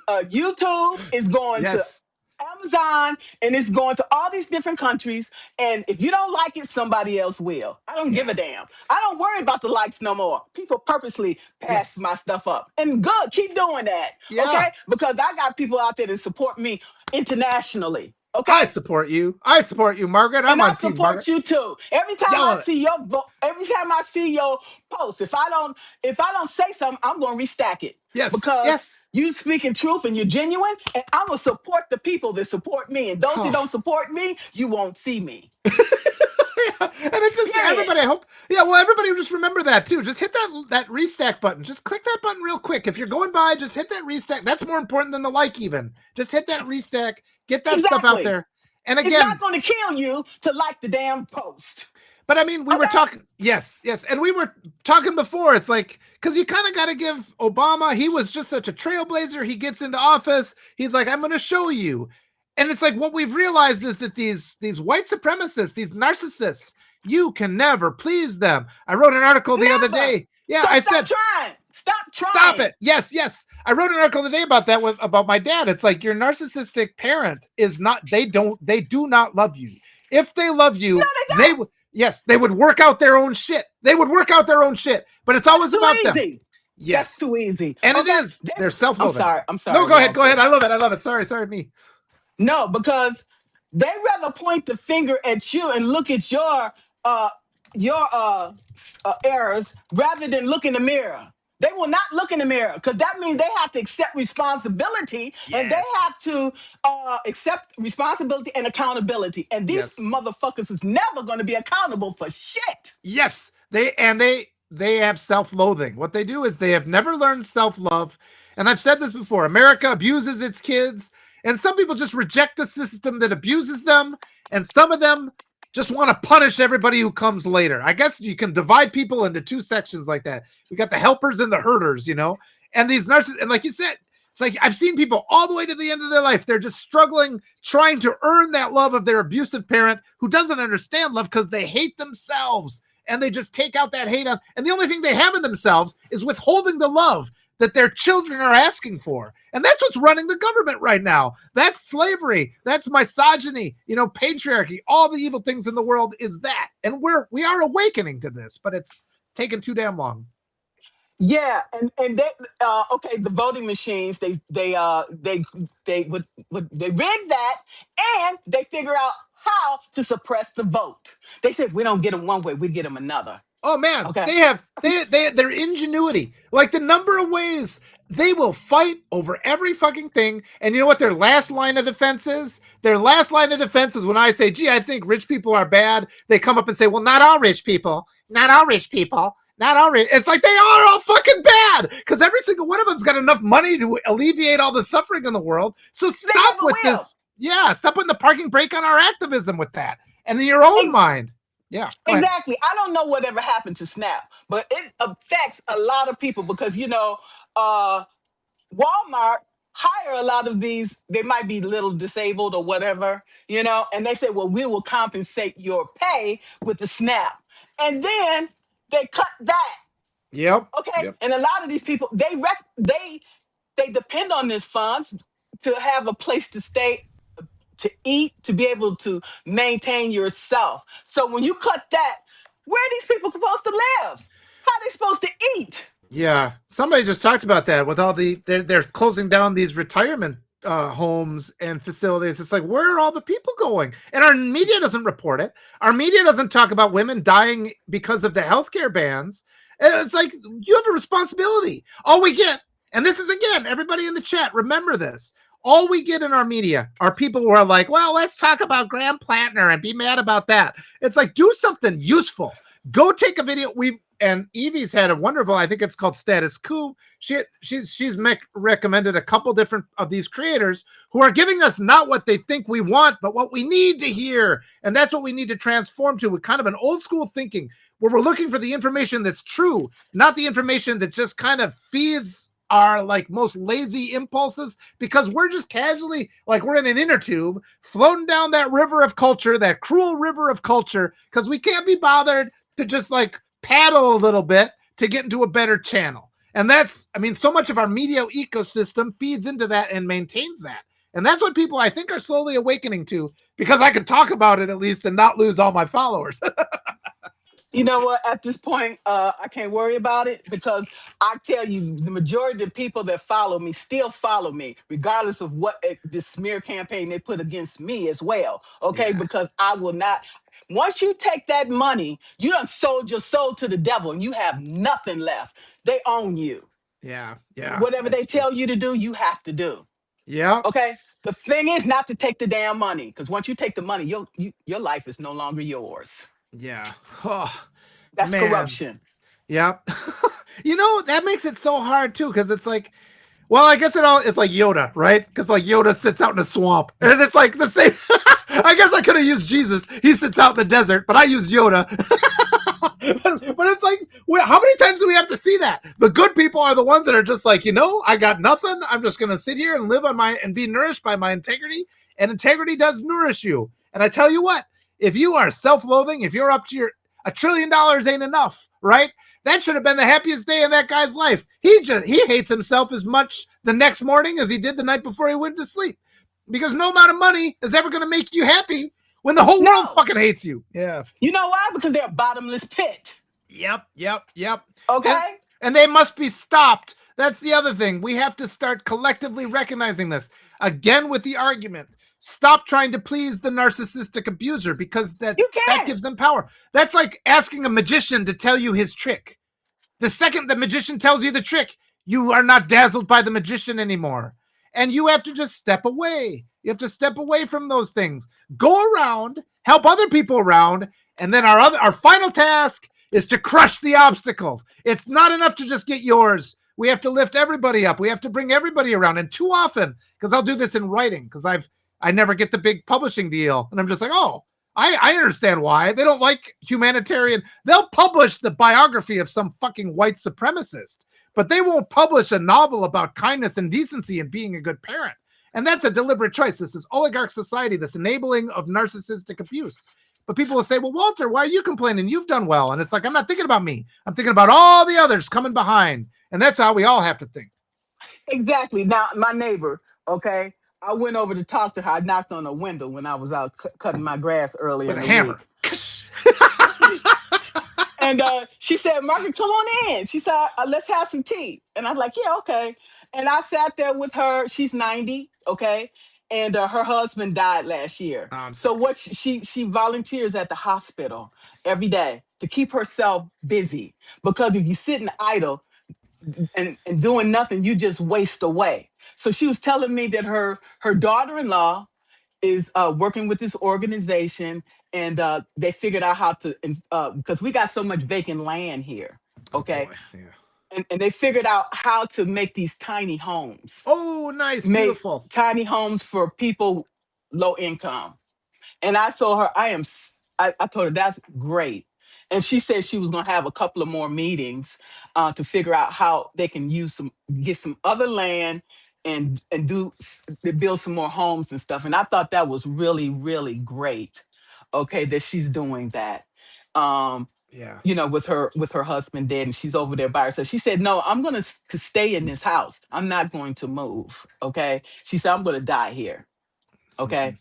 [SPEAKER 3] YouTube, is going to
[SPEAKER 1] Yes.
[SPEAKER 3] Amazon, and it's going to all these different countries. And if you don't like it, somebody else will. I don't give a damn. I don't worry about the likes no more. People purposely pass my stuff up. And good, keep doing that.
[SPEAKER 1] Yeah.
[SPEAKER 3] Okay? Because I got people out there that support me internationally. Okay?
[SPEAKER 1] I support you. I support you, Margaret. I'm on team Margaret.
[SPEAKER 3] I support you too. Every time I see your every time I see your post, if I don't say something, I'm gonna restack it.
[SPEAKER 1] Yes.
[SPEAKER 3] Because you speaking truth and you're genuine, and I'm gonna support the people that support me. And those that don't support me, you won't see me.
[SPEAKER 1] And it just everybody, I hope. Yeah, well, everybody just remember that too. Just hit that restack button. Just click that button real quick. If you're going by, just hit that restack. That's more important than the like. Even just hit that restack. Get that stuff out there. And again,
[SPEAKER 3] it's not going to kill you to like the damn post.
[SPEAKER 1] But I mean, we were talking. Yes, and we were talking before. It's like, because you kind of got to give Obama. He was just such a trailblazer. He gets into office. He's like, I'm going to show you. And it's like, what we've realized is that these white supremacists, these narcissists, you can never please them. I wrote an article the other day. Yeah,
[SPEAKER 3] so
[SPEAKER 1] I
[SPEAKER 3] stop
[SPEAKER 1] said,
[SPEAKER 3] trying.
[SPEAKER 1] Stop it. Yes. I wrote an article today about that about my dad. It's like, your narcissistic parent is not, they do not love you. If they love you, they would work out their own shit. But it's always about them. Yes.
[SPEAKER 3] That's too easy.
[SPEAKER 1] And it is. They're self-loathing.
[SPEAKER 3] I'm sorry.
[SPEAKER 1] No, go ahead. I love it. Sorry, me.
[SPEAKER 3] No, because they rather point the finger at you and look at your errors rather than look in the mirror. They will not look in the mirror because that means they have to accept responsibility and they have to accept responsibility and accountability. And these motherfuckers is never going to be accountable for shit.
[SPEAKER 1] Yes, they have self-loathing. What they do is they have never learned self-love. And I've said this before, America abuses its kids. And some people just reject the system that abuses them. And some of them just want to punish everybody who comes later. I guess you can divide people into two sections like that. We got the helpers and the herders, and these narcissists. And like you said, it's like, I've seen people all the way to the end of their life. They're just struggling, trying to earn that love of their abusive parent who doesn't understand love because they hate themselves. And they just take out that hate on. And the only thing they have in themselves is withholding the love that their children are asking for. And that's what's running the government right now. That's slavery. That's misogyny, patriarchy, all the evil things in the world is that. And we are awakening to this, but it's taken too damn long.
[SPEAKER 3] Yeah, and they the voting machines, they rig that, and they figure out how to suppress the vote. They said, we don't get them one way, we get them another.
[SPEAKER 1] Oh man, okay. They have their ingenuity, like the number of ways they will fight over every fucking thing. And you know what their last line of defense is? Their last line of defense is when I say, gee, I think rich people are bad. They come up and say, well, not all rich people. It's like they are all fucking bad because every single one of them's got enough money to alleviate all the suffering in the world. So stop with this. Yeah, stop putting the parking brake on our activism with that. And in your own mind. Yeah,
[SPEAKER 3] exactly. I don't know whatever happened to SNAP, but it affects a lot of people because, Walmart hire a lot of these, they might be little disabled or whatever, and they say, well, we will compensate your pay with the SNAP. And then they cut that.
[SPEAKER 1] Yep.
[SPEAKER 3] Okay.
[SPEAKER 1] Yep.
[SPEAKER 3] And a lot of these people, they depend on these funds to have a place to stay, to eat, to be able to maintain yourself. So when you cut that, where are these people supposed to live? How are they supposed to eat?
[SPEAKER 1] Yeah, somebody just talked about that with all they're closing down these retirement homes and facilities. It's like, where are all the people going? And our media doesn't report it. Our media doesn't talk about women dying because of the healthcare bans. And it's like, you have a responsibility. All we get And this is, again, everybody in the chat, remember this. All we get in our media are people who are like, well, let's talk about Graham Plattner and be mad about that. It's like, do something useful. Go take a video. And Evie's had a wonderful, I think it's called Status Quo. She's recommended a couple different of these creators who are giving us not what they think we want, but what we need to hear. And that's what we need to transform to, with kind of an old school thinking where we're looking for the information that's true, not the information that just kind of feeds our like most lazy impulses, because we're just casually, like, we're in an inner tube floating down that river of culture, that cruel river of culture, because we can't be bothered to just like paddle a little bit to get into a better channel. And that's, I mean, so much of our media ecosystem feeds into that and maintains that. And that's what people, I think, are slowly awakening to, because I can talk about it at least and not lose all my followers.
[SPEAKER 3] You know what? At this point, I can't worry about it, because I tell you, the majority of the people that follow me still follow me, regardless of what the smear campaign they put against me as well. Okay, because I will not. Once you take that money, you done sold your soul to the devil, and you have nothing left. They own you.
[SPEAKER 1] Yeah.
[SPEAKER 3] Whatever they tell you to do, you have to do.
[SPEAKER 1] Yeah.
[SPEAKER 3] Okay. The thing is not to take the damn money, because once you take the money, your life is no longer yours.
[SPEAKER 1] Yeah. Oh,
[SPEAKER 3] that's corruption.
[SPEAKER 1] Yeah. You know, that makes it so hard too, because it's like, well, I guess it's like Yoda, right? Because like Yoda sits out in a swamp, and it's like the same. I guess I could have used Jesus. He sits out in the desert, but I use Yoda. but it's like, how many times do we have to see that? The good people are the ones that are just like, you know, I got nothing. I'm just going to sit here and live on and be nourished by my integrity. And integrity does nourish you. And I tell you what, if you are self-loathing, if you're up to $1 trillion ain't enough, right? That should have been the happiest day in that guy's life. He hates himself as much the next morning as he did the night before he went to sleep. Because no amount of money is ever going to make you happy when the whole world fucking hates you. Yeah.
[SPEAKER 3] You know why? Because they're a bottomless pit.
[SPEAKER 1] Yep.
[SPEAKER 3] Okay.
[SPEAKER 1] And they must be stopped. That's the other thing. We have to start collectively recognizing this. Again, with the argument, stop trying to please the narcissistic abuser, because that gives them power. That's like asking a magician to tell you his trick. The second the magician tells you the trick, you are not dazzled by the magician anymore. And you have to just step away. You have to step away from those things. Go around, help other people around, and then our final task is to crush the obstacles. It's not enough to just get yours. We have to lift everybody up. We have to bring everybody around. And too often, because I'll do this in writing, because I never get the big publishing deal. And I'm just like, oh, I understand why. They don't like humanitarian. They'll publish the biography of some fucking white supremacist, but they won't publish a novel about kindness and decency and being a good parent. And that's a deliberate choice. This is oligarch society, this enabling of narcissistic abuse. But people will say, well, Walter, why are you complaining? You've done well. And it's like, I'm not thinking about me. I'm thinking about all the others coming behind. And that's how we all have to think.
[SPEAKER 3] Exactly. Now, my neighbor, okay, I went over to talk to her. I knocked on a window when I was out cutting my grass earlier
[SPEAKER 1] with
[SPEAKER 3] in
[SPEAKER 1] a
[SPEAKER 3] the
[SPEAKER 1] hammer.
[SPEAKER 3] Week. And she said, Margaret, come on in. She said, let's have some tea. And I'm like, yeah, okay. And I sat there with her. She's 90, okay? And her husband died last year. So what she volunteers at the hospital every day to keep herself busy. Because if you sit and idle and doing nothing, you just waste away. So she was telling me that her daughter-in-law is working with this organization, and they figured out how to, because we got so much vacant land here, okay?
[SPEAKER 1] Oh,
[SPEAKER 3] and they figured out how to make these tiny homes.
[SPEAKER 1] Oh, nice, beautiful.
[SPEAKER 3] Tiny homes for people low income. And I told her, I told her that's great. And she said she was going to have a couple of more meetings to figure out how they can get some other land and build some more homes and stuff. And I thought that was really, really great. Okay, that she's doing that. You know, with her husband dead, and she's over there by herself. She said, no, I'm going to stay in this house. I'm not going to move. Okay. She said, I'm going to die here. Okay.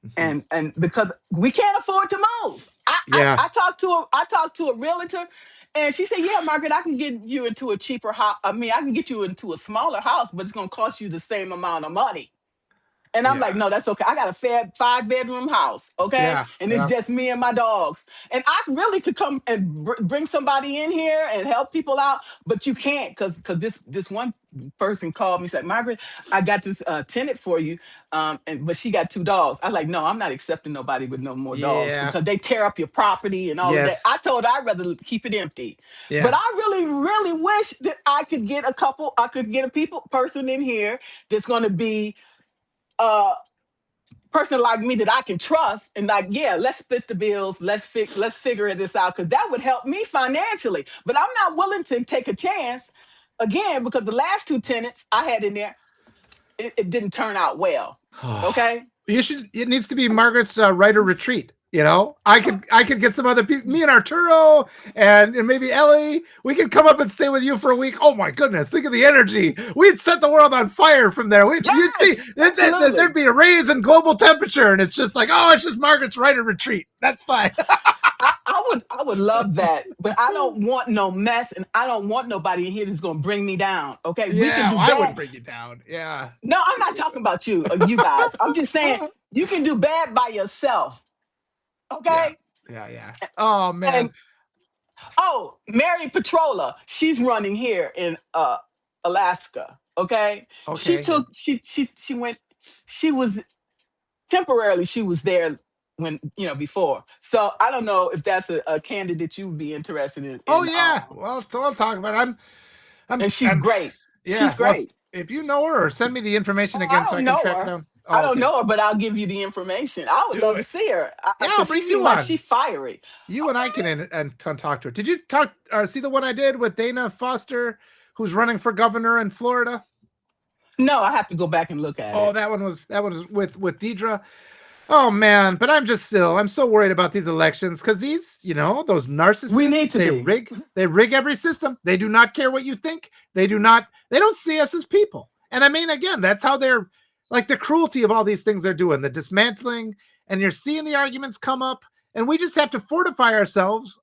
[SPEAKER 3] Mm-hmm. And because we can't afford to move. I talked to a realtor, and she said, yeah, Margaret, I can get you into a cheaper house. I mean, I can get you into a smaller house, but it's going to cost you the same amount of money. And I'm like, no, that's okay. I got a 5-bedroom house, okay? And it's just me and my dogs. And I really could come and bring somebody in here and help people out, but you can't because this one person called me, said, Margaret, I got this tenant for you, but she got 2 dogs. I like, no, I'm not accepting nobody with no more dogs because they tear up your property and all of that. I told her I'd rather keep it empty. But I really, really wish that I could get a person in here that's going to be person like me that I can trust and like, let's split the bills. Let's figure this out because that would help me financially. But I'm not willing to take a chance again because the last 2 tenants I had in there, it didn't turn out well. Okay.
[SPEAKER 1] It needs to be Margaret's writer retreat. You know, I could get some other people, me and Arturo and maybe Ellie. We could come up and stay with you for a week. Oh my goodness! Think of the energy. We'd set the world on fire from there. You'd see there'd be a raise in global temperature, and it's just like, oh, it's just Margaret's writer retreat. That's fine.
[SPEAKER 3] I would love that, but I don't want no mess, and I don't want nobody in here that's going to bring me down. Okay,
[SPEAKER 1] we can do bad. I would bring you down. Yeah.
[SPEAKER 3] No, I'm not talking about you guys. I'm just saying you can do bad by yourself. Okay.
[SPEAKER 1] Yeah. Oh man.
[SPEAKER 3] Mary Petrola, she's running here in Alaska. Okay. She was temporarily there when before. So I don't know if that's a candidate you would be interested in.
[SPEAKER 1] Well, so I'll talk about it.
[SPEAKER 3] And she's great.
[SPEAKER 1] Yeah,
[SPEAKER 3] she's great.
[SPEAKER 1] Well, if you know her, or send me the information again so I can track her down.
[SPEAKER 3] I don't know her, but I'll give you the information. I would love to see her.
[SPEAKER 1] I'll bring you on.
[SPEAKER 3] She's fiery.
[SPEAKER 1] You and I can talk to her. Did you see the one I did with Dana Foster, who's running for governor in Florida?
[SPEAKER 3] No, I have to go back and look at it.
[SPEAKER 1] Oh, that one was with Deidre. Oh man, but I'm so worried about these elections because these, those narcissists.
[SPEAKER 3] We need to
[SPEAKER 1] they rig every system. They do not care what you think. They don't see us as people. And I mean, again, that's how they're. Like the cruelty of all these things they're doing, the dismantling, and you're seeing the arguments come up, and we just have to fortify ourselves.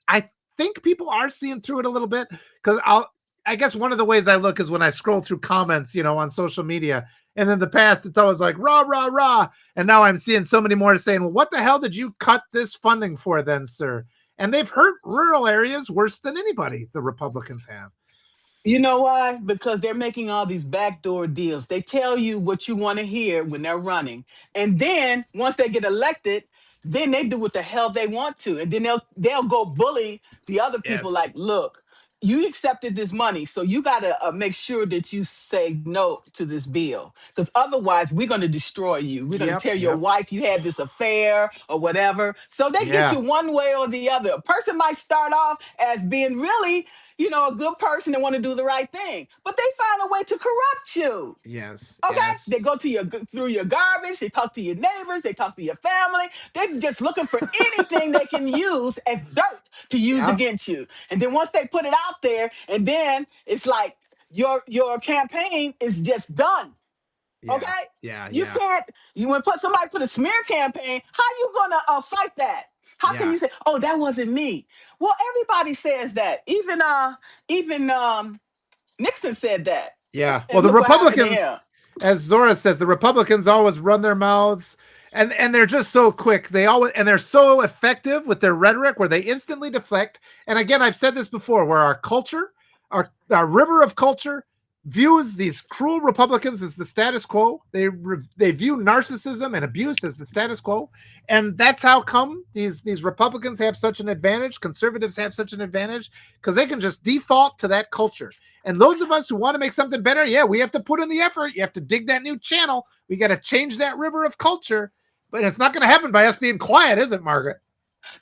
[SPEAKER 1] I think people are seeing through it a little bit because I guess one of the ways I look is when I scroll through comments, on social media, and in the past it's always like rah rah rah, and now I'm seeing so many more saying, well, what the hell did you cut this funding for then, sir? And they've hurt rural areas worse than anybody. The Republicans have.
[SPEAKER 3] You know why? Because they're making all these backdoor deals. They tell you what you want to hear when they're running. And then once they get elected, then they do what the hell they want to. And then they'll go bully the other people like, look, you accepted this money, so you got to make sure that you say no to this bill. Because otherwise, we're going to destroy you. We're going to tell your wife you had this affair or whatever. So they get you one way or the other. A person might start off as being really, a good person and want to do the right thing. But they find a way to corrupt you.
[SPEAKER 1] Yes.
[SPEAKER 3] Okay?
[SPEAKER 1] Yes.
[SPEAKER 3] They go through your garbage. They talk to your neighbors. They talk to your family. They're just looking for anything they can use as dirt to use against you. And then once they put it out there, and then it's like your campaign is just done.
[SPEAKER 1] Yeah.
[SPEAKER 3] Okay?
[SPEAKER 1] Yeah.
[SPEAKER 3] You can't, when somebody put a smear campaign, how you gonna fight that? How can you say, oh, that wasn't me? Well, everybody says that. Even Nixon said that.
[SPEAKER 1] Yeah. Well, the Republicans, as Zora says, the Republicans always run their mouths and they're just so quick. They're so effective with their rhetoric where they instantly deflect. And again, I've said this before, where our culture, our river of culture views these cruel Republicans as the status quo. They view narcissism and abuse as the status quo. And that's how come these Republicans have such an advantage. Conservatives have such an advantage because they can just default to that culture. And those of us who want to make something better, we have to put in the effort. You have to dig that new channel. We got to change that river of culture. But it's not going to happen by us being quiet, is it, Margaret?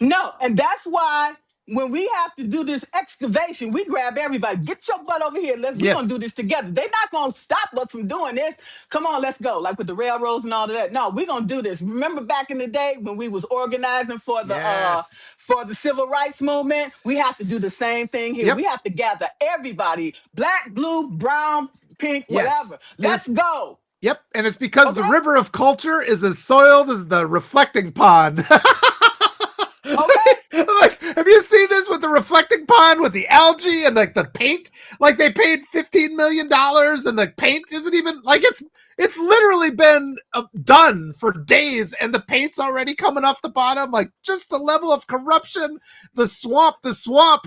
[SPEAKER 3] No. And that's why when we have to do this excavation, we grab everybody. Get your butt over here. We're going to do this together. They're not going to stop us from doing this. Come on, let's go. Like with the railroads and all of that. No, we're going to do this. Remember back in the day when we was organizing for the civil rights movement? We have to do the same thing here. We have to gather everybody. Black, blue, brown, pink, whatever. Let's go.
[SPEAKER 1] Yep. And it's because the river of culture is as soiled as the reflecting pond.
[SPEAKER 3] Okay.
[SPEAKER 1] Like, have you seen this with the reflecting pond with the algae and like the paint? Like they paid $15 million and the paint isn't even like It's literally been done for days, and the paint's already coming off the bottom. Like, just the level of corruption, the swamp.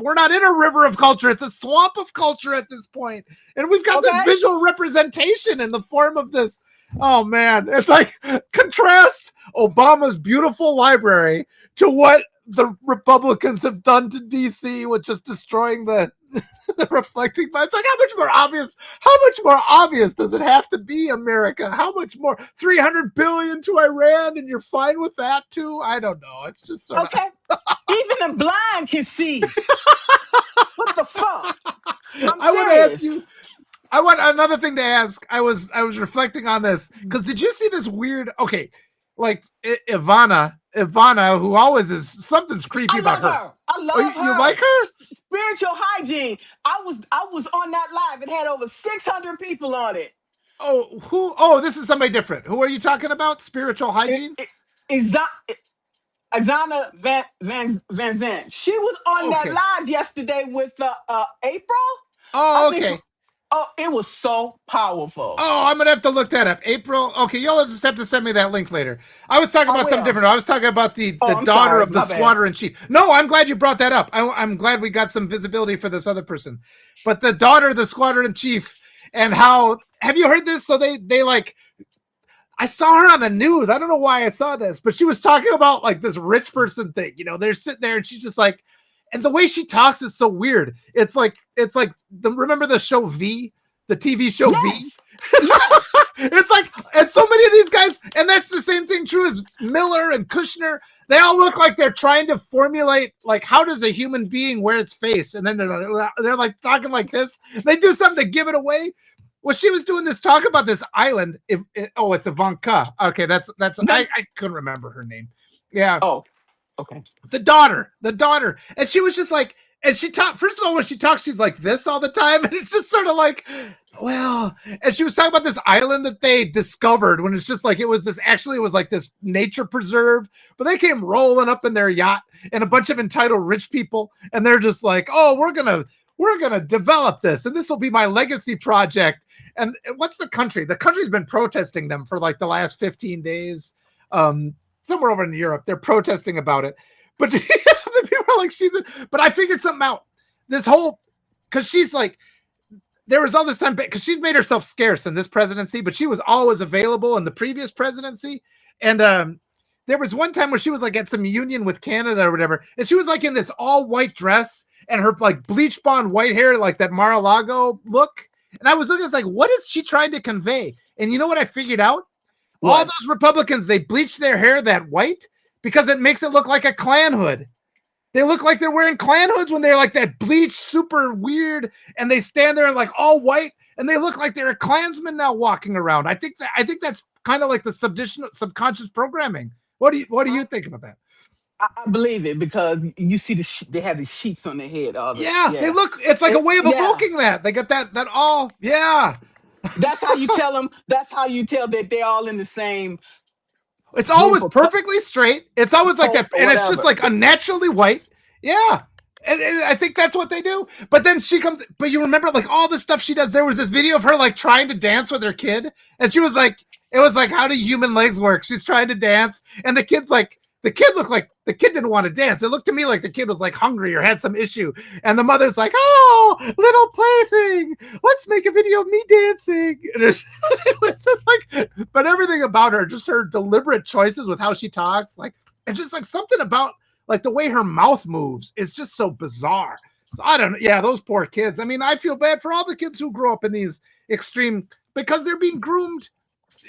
[SPEAKER 1] We're not in a river of culture. It's a swamp of culture at this point. And we've got this visual representation in the form of this. Oh, man. It's like, contrast Obama's beautiful library to what the Republicans have done to DC with just destroying the reflecting, but it's like, how much more obvious does it have to be, America? How much more? 300 billion to Iran, and you're fine with that too? I don't know. It's just sort
[SPEAKER 3] of even the blind can see. What the fuck?
[SPEAKER 1] I want to ask you, I want another thing to ask. I was reflecting on this because did you see this weird, like Ivana, who always is, something's creepy about her.
[SPEAKER 3] I love her.
[SPEAKER 1] You like her?
[SPEAKER 3] Spiritual hygiene. I was on that live. It had over 600 people on it.
[SPEAKER 1] Oh, who? Oh, this is somebody different. Who are you talking about? Spiritual hygiene?
[SPEAKER 3] Azana Van Zandt. She was on that live yesterday with April.
[SPEAKER 1] Oh, okay.
[SPEAKER 3] It was so powerful.
[SPEAKER 1] Oh, I'm gonna have to look that up. April. Okay, you'll just have to send me that link later. I was talking about something different. I was talking about the daughter of the squatter in chief. No, I'm glad you brought that up. I'm glad we got some visibility for this other person. But the daughter of the squatter in chief, and how, have you heard this? So they like, I saw her on the news. I don't know why I saw this, but she was talking about like this rich person thing. You know, they're sitting there and she's just like, and the way she talks is so weird. It's like remember the show V? The TV show V? Yes. It's like, and so many of these guys, and that's the same thing true as Miller and Kushner. They all look like they're trying to formulate, like, how does a human being wear its face? And then they're like talking like this. They do something to give it away. Well, she was doing this talk about this island. It's Ivanka. Okay, that's I couldn't remember her name. Yeah.
[SPEAKER 3] Oh, okay.
[SPEAKER 1] The daughter. And she was just like, and she talked, first of all, when she talks, she's like this all the time. And it's just sort of like, well, and she was talking about this island that they discovered when it's just like, it was like this nature preserve, but they came rolling up in their yacht and a bunch of entitled rich people. And they're just like, oh, we're going to develop this. And this will be my legacy project. And what's the country? The country's been protesting them for like the last 15 days. Somewhere over in Europe, they're protesting about it. But people are like, but I figured something out. This whole, because she's like, there was all this time, because she's made herself scarce in this presidency, but she was always available in the previous presidency. And there was one time where she was like at some union with Canada or whatever, and she was like in this all white dress and her like bleach blonde white hair, like that Mar-a-Lago look. And I was looking, it's like, what is she trying to convey? And you know what I figured out? What? All those Republicans, they bleach their hair that white because it makes it look like a Klan hood. They look like they're wearing Klan hoods when they're like that bleach, super weird, and they stand there like all white, and they look like they're a Klansman now walking around. I think that's kind of like the subconscious programming. What do you think about that?
[SPEAKER 3] I believe it because you see they have these sheets on their head.
[SPEAKER 1] They look. It's like a way of evoking that. They got that all. Yeah.
[SPEAKER 3] That's how you tell them. That's how you tell that they're all in the same.
[SPEAKER 1] It's always perfectly straight. It's always like that, and it's just like unnaturally white. Yeah, and I think that's what they do. But then she comes. But you remember, like all the stuff she does. There was this video of her like trying to dance with her kid, and she was like, "It was like, how do human legs work?" She's trying to dance, and the kid looked like the kid didn't want to dance. It looked to me like the kid was like hungry or had some issue. And the mother's like, oh, little plaything, let's make a video of me dancing. And it was just like, but everything about her, just her deliberate choices with how she talks, like, and just like something about like the way her mouth moves is just so bizarre. So I don't know. Yeah, those poor kids. I mean, I feel bad for all the kids who grow up in these extreme, because they're being groomed.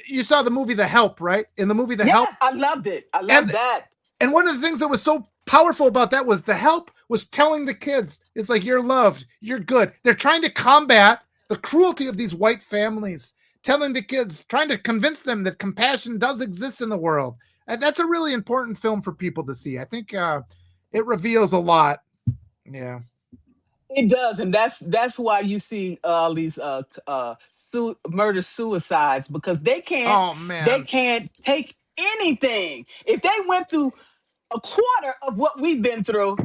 [SPEAKER 1] You saw the movie The Help, right? In the movie The Help.
[SPEAKER 3] I loved it. I loved that.
[SPEAKER 1] And one of the things that was so powerful about that was The Help was telling the kids, it's like, you're loved, you're good. They're trying to combat the cruelty of these white families, telling the kids, trying to convince them that compassion does exist in the world. And that's a really important film for people to see. I think it reveals a lot. Yeah.
[SPEAKER 3] It does, and that's why you see all these murder suicides, because they can't take anything. If they went through a quarter of what we've been through,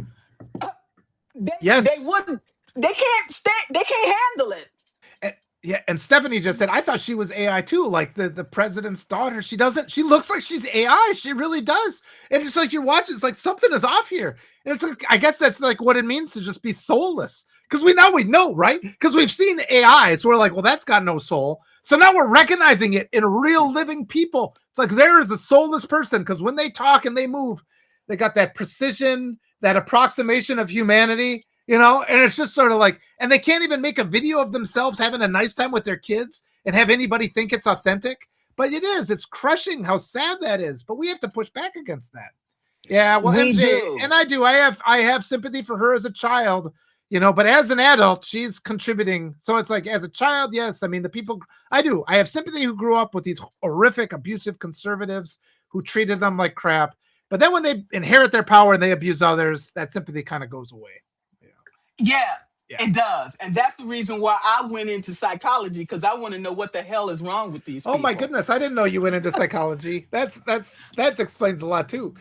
[SPEAKER 3] they can't handle it.
[SPEAKER 1] Yeah, and Stephanie just said, I thought she was AI too, like the president's daughter. She looks like she's AI. She really does. And it's like you're watching, it's like something is off here. And it's like, I guess that's like what it means to just be soulless. Because we know, right? Because we've seen AI. So we're like, well, that's got no soul. So now we're recognizing it in real living people. It's like there is a soulless person, because when they talk and they move, they got that precision, that approximation of humanity. And it's just sort of like, and they can't even make a video of themselves having a nice time with their kids and have anybody think it's authentic. But it's crushing how sad that is. But we have to push back against that. Yeah, well,
[SPEAKER 3] we
[SPEAKER 1] MJ,
[SPEAKER 3] do.
[SPEAKER 1] and I do. I have sympathy for her as a child, but as an adult, she's contributing. So it's like, as a child, yes. I mean, the people, I do. I have sympathy who grew up with these horrific, abusive conservatives who treated them like crap. But then when they inherit their power and they abuse others, that sympathy kind of goes away.
[SPEAKER 3] Yeah, it does. And that's the reason why I went into psychology, because I want to know what the hell is wrong with these people.
[SPEAKER 1] Oh my goodness, I didn't know you went into psychology. That explains a lot too.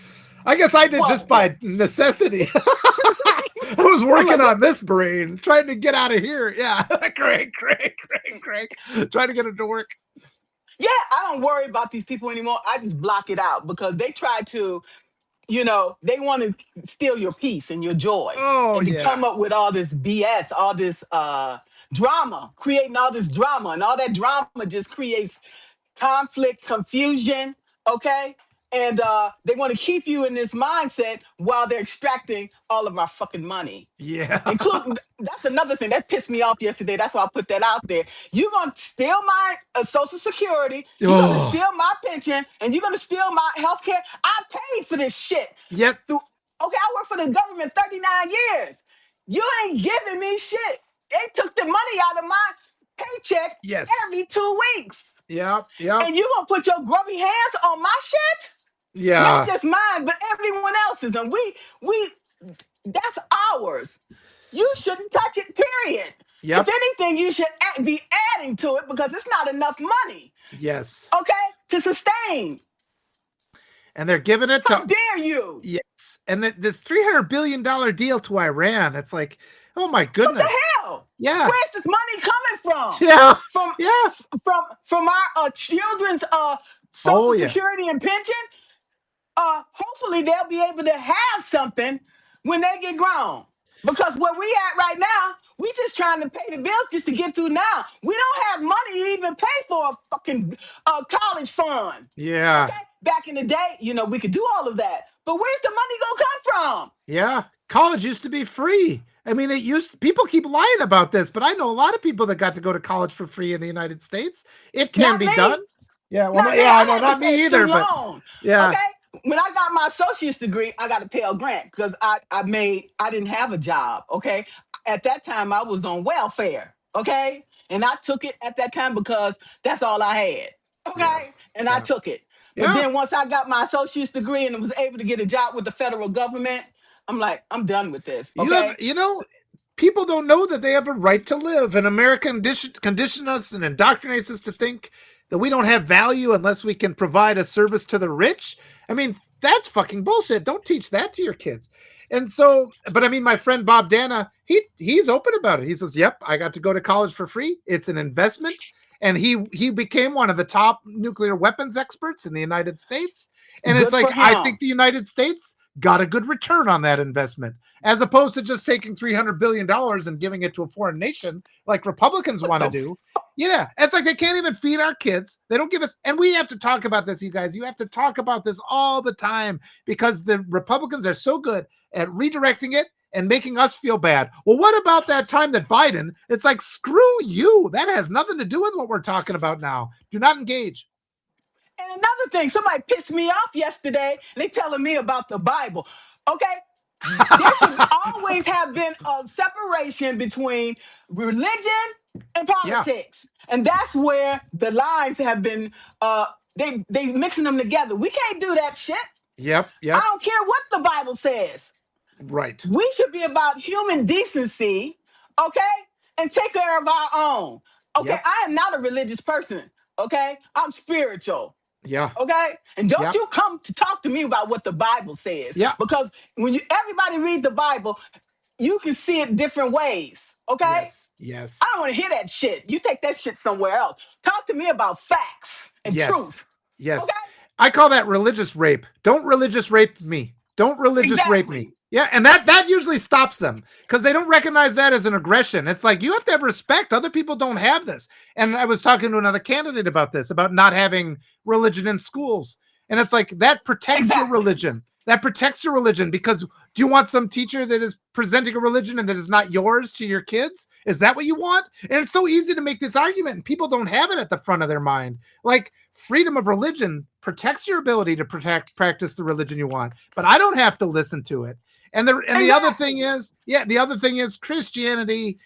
[SPEAKER 1] I guess I did just by necessity. I was working on this brain, trying to get out of here. Yeah, Craig, trying to get it to work.
[SPEAKER 3] Yeah, I don't worry about these people anymore. I just block it out, because they try to, they want to steal your peace and your joy. And to come up with all this BS, all this drama, creating all this drama. And all that drama just creates conflict, confusion, okay? And they want to keep you in this mindset while they're extracting all of our fucking money.
[SPEAKER 1] Yeah.
[SPEAKER 3] Including, that's another thing that pissed me off yesterday. That's why I put that out there. You're going to steal my Social Security. You're going to steal my pension. And you're going to steal my health care. I paid for this shit.
[SPEAKER 1] Yep.
[SPEAKER 3] Okay, I worked for the government 39 years. You ain't giving me shit. They took the money out of my paycheck every 2 weeks.
[SPEAKER 1] Yeah.
[SPEAKER 3] And you gonna put your grubby hands on my shit?
[SPEAKER 1] Yeah.
[SPEAKER 3] Not just mine, but everyone else's. And we that's ours. You shouldn't touch it, period.
[SPEAKER 1] Yep.
[SPEAKER 3] If anything, you should be adding to it, because it's not enough money.
[SPEAKER 1] Yes.
[SPEAKER 3] Okay? To sustain.
[SPEAKER 1] And they're giving it
[SPEAKER 3] How dare you?
[SPEAKER 1] Yes. And this $300 billion deal to Iran, it's like, oh my goodness.
[SPEAKER 3] What the hell?
[SPEAKER 1] Yeah.
[SPEAKER 3] Where's this money coming from?
[SPEAKER 1] Yeah.
[SPEAKER 3] From our children's Social Security and pension? Hopefully they'll be able to have something when they get grown. Because where we at right now, we just trying to pay the bills just to get through now. We don't have money to even pay for a fucking college fund.
[SPEAKER 1] Yeah.
[SPEAKER 3] Okay? Back in the day, we could do all of that. But where's the money gonna come from?
[SPEAKER 1] Yeah. College used to be free. I mean, people keep lying about this, but I know a lot of people that got to go to college for free in the United States. It can be done. Yeah. Well, not me either. But yeah.
[SPEAKER 3] Okay. When I got my associate's degree, I got a Pell Grant, because I didn't have a job. Okay. At that time, I was on welfare. Okay. And I took it at that time because that's all I had. Okay. Yeah. And I took it. But then once I got my associate's degree and was able to get a job with the federal government, I'm like, I'm done with this. Okay.
[SPEAKER 1] People don't know that they have a right to live, and America condition us and indoctrinates us to think that we don't have value unless we can provide a service to the rich. I mean, that's fucking bullshit. Don't teach that to your kids. And so, but I mean, my friend Bob Dana, he's open about it. He says, yep, I got to go to college for free. It's an investment. And he became one of the top nuclear weapons experts in the United States. And it's like, I think the United States got a good return on that investment, as opposed to just taking $300 billion and giving it to a foreign nation like Republicans want to do. Yeah. It's like they can't even feed our kids. They don't give us, and we have to talk about this, you guys. You have to talk about this all the time, because the Republicans are so good at redirecting it and making us feel bad. Well, what about that time that Biden, it's like, screw you. That has nothing to do with what we're talking about now. Do not engage.
[SPEAKER 3] And another thing, somebody pissed me off yesterday, and they telling me about the Bible. Okay? There should always have been a separation between religion and politics. Yeah. And that's where the lines have been, they mixing them together. We can't do that shit.
[SPEAKER 1] Yep.
[SPEAKER 3] I don't care what the Bible says.
[SPEAKER 1] Right.
[SPEAKER 3] We should be about human decency, okay? And take care of our own. Okay, yep. I am not a religious person, okay? I'm spiritual.
[SPEAKER 1] Yeah.
[SPEAKER 3] Okay? And don't you come to talk to me about what the Bible says.
[SPEAKER 1] Yeah.
[SPEAKER 3] Because when everybody read the Bible, you can see it different ways. Okay.
[SPEAKER 1] Yes.
[SPEAKER 3] I
[SPEAKER 1] Yes.
[SPEAKER 3] don't want to hear that shit. You take that shit somewhere else. Talk to me about facts and
[SPEAKER 1] Yes.
[SPEAKER 3] truth.
[SPEAKER 1] Yes.
[SPEAKER 3] Okay?
[SPEAKER 1] I call that religious rape. Don't religious rape me. Don't religious rape me. Yeah, and that usually stops them because they don't recognize that as an aggression. It's like you have to have respect. Other people don't have this. And I was talking to another candidate about this, about not having religion in schools. And it's like that protects your religion. That protects your religion because do you want some teacher that is presenting a religion and that is not yours to your kids? Is that what you want? And it's so easy to make this argument and people don't have it at the front of their mind. Like freedom of religion protects your ability to practice the religion you want, but I don't have to listen to it. And the other thing is Christianity,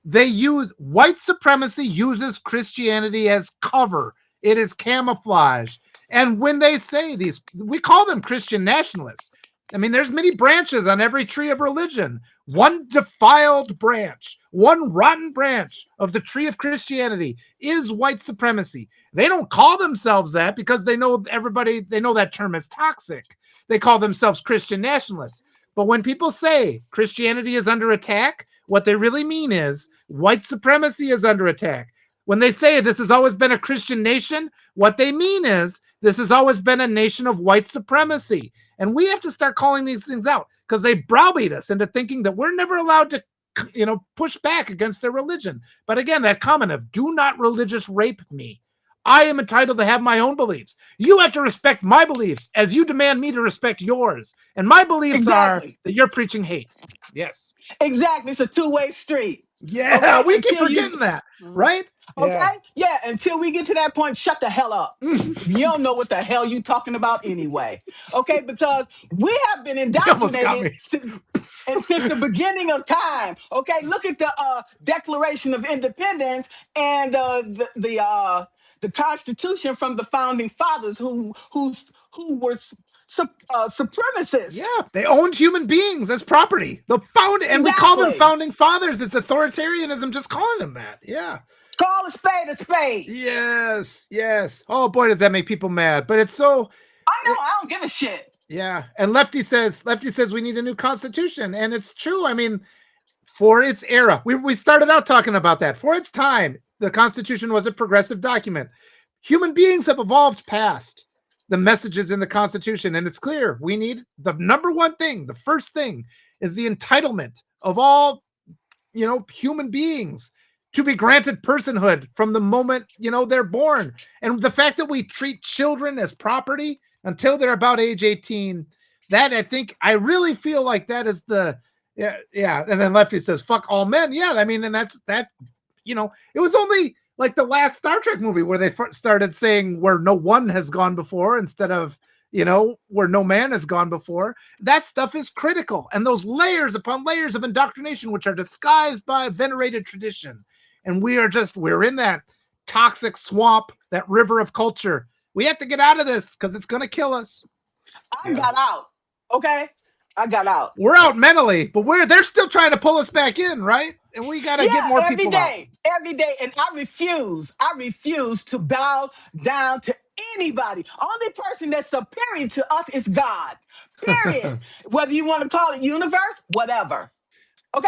[SPEAKER 1] they use white supremacy uses Christianity as cover. It is camouflage. And when they say these, we call them Christian nationalists. I mean, there's many branches on every tree of religion. One defiled branch, one rotten branch of the tree of Christianity is white supremacy. They don't call themselves that because they know that term is toxic. They call themselves Christian nationalists. But when people say Christianity is under attack, what they really mean is white supremacy is under attack. When they say this has always been a Christian nation, what they mean is this has always been a nation of white supremacy. And we have to start calling these things out because they browbeat us into thinking that we're never allowed to, push back against their religion. But again, that comment of do not religious rape me. I am entitled to have my own beliefs. You have to respect my beliefs as you demand me to respect yours. And my beliefs are that you're preaching hate. Yes.
[SPEAKER 3] Exactly. It's a two-way street.
[SPEAKER 1] Yeah, okay? We keep forgetting that, right?
[SPEAKER 3] Okay? Yeah, until we get to that point, shut the hell up. You don't know what the hell you talking about anyway. Okay? Because we have been indoctrinated since the beginning of time. Okay? Look at the Declaration of Independence and the Constitution from the founding fathers who were supremacists.
[SPEAKER 1] Yeah, they owned human beings as property. And we call them founding fathers. It's authoritarianism just calling them that. Yeah.
[SPEAKER 3] Call a spade a spade.
[SPEAKER 1] Yes, yes. Oh boy, does that make people mad. But it's so
[SPEAKER 3] I know, I don't give a shit.
[SPEAKER 1] Yeah. And Lefty says we need a new constitution. And it's true. I mean, for its era, we started out talking about that. For its time, the Constitution was a progressive document. Human beings have evolved past the messages in the Constitution, and it's clear we need the number one thing. The first thing is the entitlement of all, human beings to be granted personhood from the moment, they're born. And the fact that we treat children as property until they're about age 18, that I really feel like that is the yeah. And then Lefty says, fuck all men. Yeah, I mean, and that's that, it was only like the last Star Trek movie where they started saying where no one has gone before instead of, where no man has gone before. That stuff is critical. And those layers upon layers of indoctrination, which are disguised by venerated tradition. And we're in that toxic swamp, that river of culture. We have to get out of this because it's going to kill us.
[SPEAKER 3] I got out. Okay. I got out.
[SPEAKER 1] We're out mentally, but they're still trying to pull us back in, right? And we got to get more people out.
[SPEAKER 3] Every day. And I refuse to bow down to anybody. Only person that's superior to us is God. Period. Whether you want to call it universe, whatever. Okay?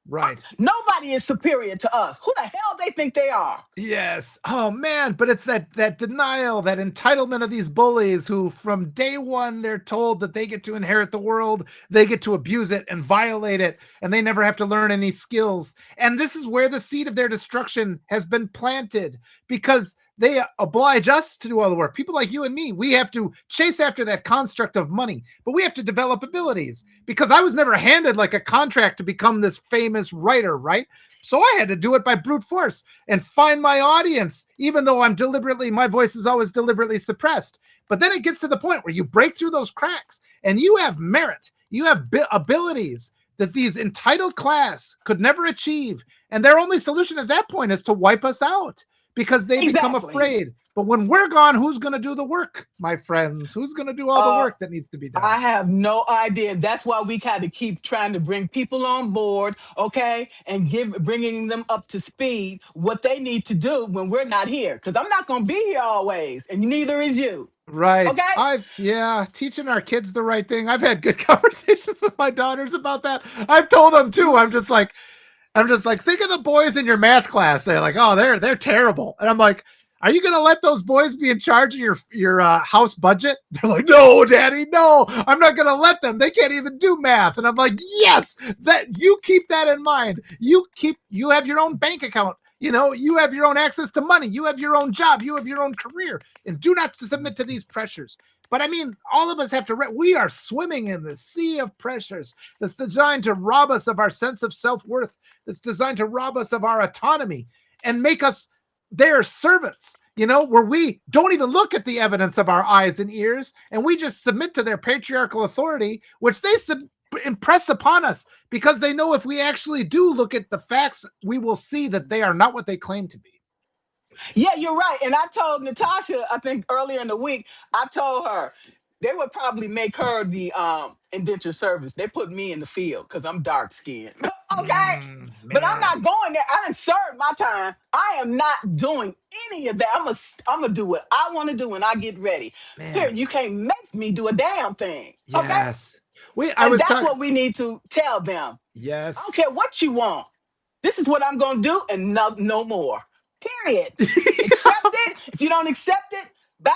[SPEAKER 1] Right.
[SPEAKER 3] Nobody is superior to us. Who the hell they think they are?
[SPEAKER 1] Yes. Oh man, but it's that denial, that entitlement of these bullies who from day one they're told that they get to inherit the world, they get to abuse it and violate it, and they never have to learn any skills. And this is where the seed of their destruction has been planted because they oblige us to do all the work. People like you and me, we have to chase after that construct of money, but we have to develop abilities because I was never handed like a contract to become this famous writer, right? So I had to do it by brute force and find my audience, even though my voice is always deliberately suppressed. But then it gets to the point where you break through those cracks and you have merit, you have abilities that these entitled class could never achieve. And their only solution at that point is to wipe us out. Because they become afraid. But when we're gone, who's going to do the work, my friends? Who's going to do all the work that needs to be done?
[SPEAKER 3] I have no idea. That's why we got to keep trying to bring people on board, okay? And bringing them up to speed what they need to do when we're not here. Because I'm not going to be here always. And neither is you.
[SPEAKER 1] Right.
[SPEAKER 3] Okay.
[SPEAKER 1] Teaching our kids the right thing. I've had good conversations with my daughters about that. I've told them too. I'm just like, think of the boys in your math class. They're like, oh, they're terrible. And I'm like, are you going to let those boys be in charge of your house budget? They're like, no, Daddy, no, I'm not going to let them. They can't even do math. And I'm like, yes, that you keep that in mind. You have your own bank account. You have your own access to money. You have your own job. You have your own career, and do not submit to these pressures. But I mean, all of us have to, we are swimming in the sea of pressures that's designed to rob us of our sense of self-worth, that's designed to rob us of our autonomy and make us their servants, where we don't even look at the evidence of our eyes and ears, and we just submit to their patriarchal authority, which they impress upon us because they know if we actually do look at the facts, we will see that they are not what they claim to be.
[SPEAKER 3] Yeah, you're right. And I told Natasha, I think earlier in the week, I told her they would probably make her the indentured service. They put me in the field because I'm dark skinned. Okay. But I'm not going there. I didn't serve my time. I am not doing any of that. I'm gonna do what I want to do when I get ready. Here, you can't make me do a damn thing.
[SPEAKER 1] Yes.
[SPEAKER 3] Okay. That's what we need to tell them.
[SPEAKER 1] Yes.
[SPEAKER 3] I don't care what you want. This is what I'm gonna do, and no more. Period. Accept it. If you don't accept it, bye.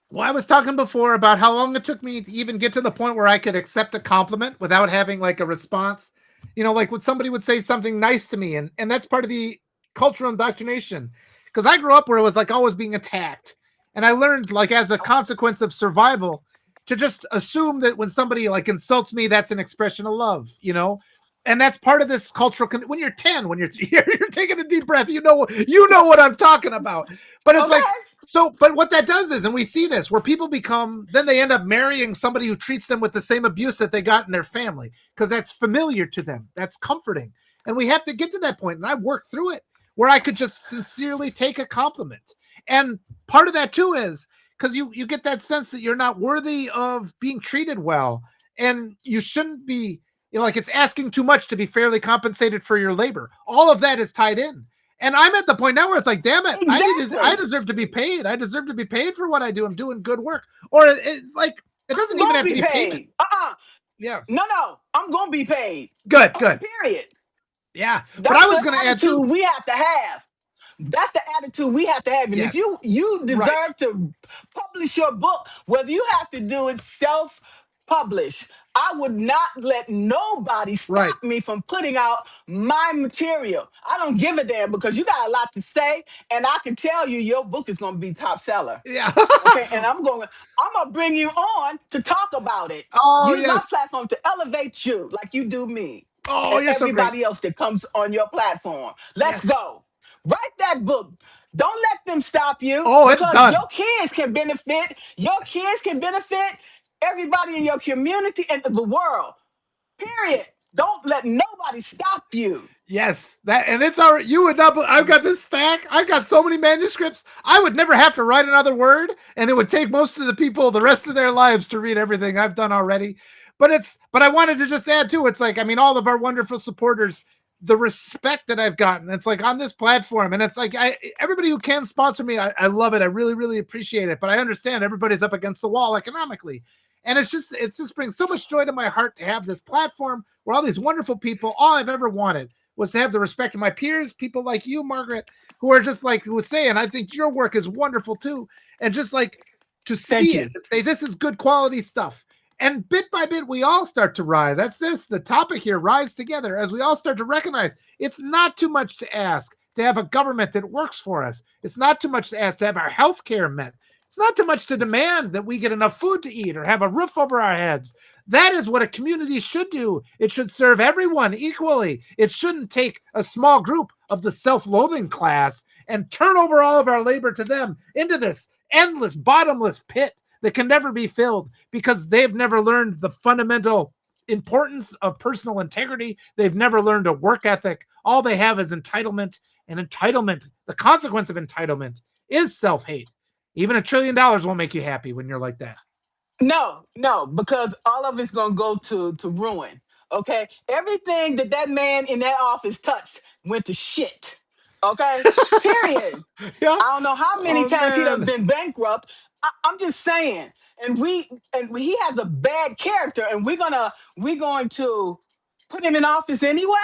[SPEAKER 1] Well, I was talking before about how long it took me to even get to the point where I could accept a compliment without having like a response. Like when somebody would say something nice to me, and that's part of the cultural indoctrination. Because I grew up where it was like always being attacked. And I learned, like, as a consequence of survival, to just assume that when somebody like insults me, that's an expression of love, and that's part of this cultural. When you're 10, when you're taking a deep breath, you know what I'm talking about. But it's like, but what that does is, and we see this, where people then they end up marrying somebody who treats them with the same abuse that they got in their family, because that's familiar to them. That's comforting. And we have to get to that point. And I've worked through it where I could just sincerely take a compliment. And part of that too is because you get that sense that you're not worthy of being treated well, and you shouldn't be, like it's asking too much to be fairly compensated for your labor. All of that is tied in. And I'm at the point now where it's like, damn it, exactly. I deserve to be paid. I deserve to be paid for what I do. I'm doing good work. Or it doesn't even have to be paid. Yeah.
[SPEAKER 3] No, I'm going to be paid.
[SPEAKER 1] Good.
[SPEAKER 3] Period.
[SPEAKER 1] Yeah.
[SPEAKER 3] That's
[SPEAKER 1] but I was going to add too.
[SPEAKER 3] We have to have. That's the attitude we have to have. And
[SPEAKER 1] yes.
[SPEAKER 3] if you deserve to publish your book, whether you have to do it self-publish, I would not let nobody stop me from putting out my material. I don't give a damn, because you got a lot to say, and I can tell you your book is going to be top seller.
[SPEAKER 1] Yeah.
[SPEAKER 3] Okay, and I'm going to bring you on to talk about it. Use my platform to elevate you like you do me.
[SPEAKER 1] Oh,
[SPEAKER 3] and everybody else that comes on your platform. Let's go. Write that book. Don't let them stop you.
[SPEAKER 1] Oh, it's done.
[SPEAKER 3] Your kids can benefit. Your kids can benefit. Everybody in your community and the world. Period. Don't let nobody stop you.
[SPEAKER 1] Yes, and it's our. You would not. I've got this stack. I've got so many manuscripts. I would never have to write another word, and it would take most of the people the rest of their lives to read everything I've done already. But I wanted to just add too. It's like, I mean, all of our wonderful supporters, the respect that I've gotten. It's like on this platform, and it's like everybody who can sponsor me, I love it. I really, really appreciate it. But I understand everybody's up against the wall economically. And it just brings so much joy to my heart to have this platform where all these wonderful people, all I've ever wanted was to have the respect of my peers, people like you, Margaret, who are just like, who was saying, I think your work is wonderful too. And just like to see it and say, this is good quality stuff. And bit by bit, we all start to rise. That's the topic here, rise together, as we all start to recognize it's not too much to ask to have a government that works for us. It's not too much to ask to have our health care met. It's not too much to demand that we get enough food to eat or have a roof over our heads. That is what a community should do. It should serve everyone equally. It shouldn't take a small group of the self-loathing class and turn over all of our labor to them into this endless, bottomless pit that can never be filled, because they've never learned the fundamental importance of personal integrity. They've never learned a work ethic. All they have is entitlement, and entitlement, the consequence of entitlement is self-hate. Even $1 trillion won't make you happy when you're like that.
[SPEAKER 3] No, because all of it's going to go to ruin. Okay. Everything that man in that office touched went to shit. Okay. Period.
[SPEAKER 1] Yeah.
[SPEAKER 3] I don't know how many times he'd have been bankrupt. I'm just saying, and he has a bad character, and we're going to put him in office anyway.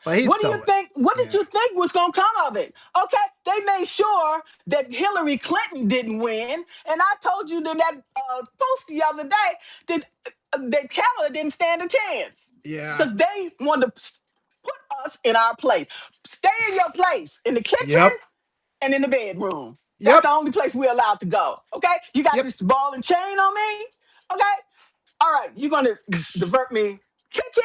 [SPEAKER 1] Well, he's
[SPEAKER 3] What do you
[SPEAKER 1] still,
[SPEAKER 3] think? What
[SPEAKER 1] yeah.
[SPEAKER 3] did you think was going to come of it? Okay, they made sure that Hillary Clinton didn't win, and I told you that post the other day that Kamala didn't stand a chance.
[SPEAKER 1] Yeah.
[SPEAKER 3] Because they wanted to put us in our place. Stay in your place in the kitchen
[SPEAKER 1] Yep.
[SPEAKER 3] and in the bedroom. That's
[SPEAKER 1] Yep.
[SPEAKER 3] the only place we're allowed to go. Okay, you got
[SPEAKER 1] Yep.
[SPEAKER 3] this ball and chain on me. Okay, all right, you're gonna divert me. Kitchen,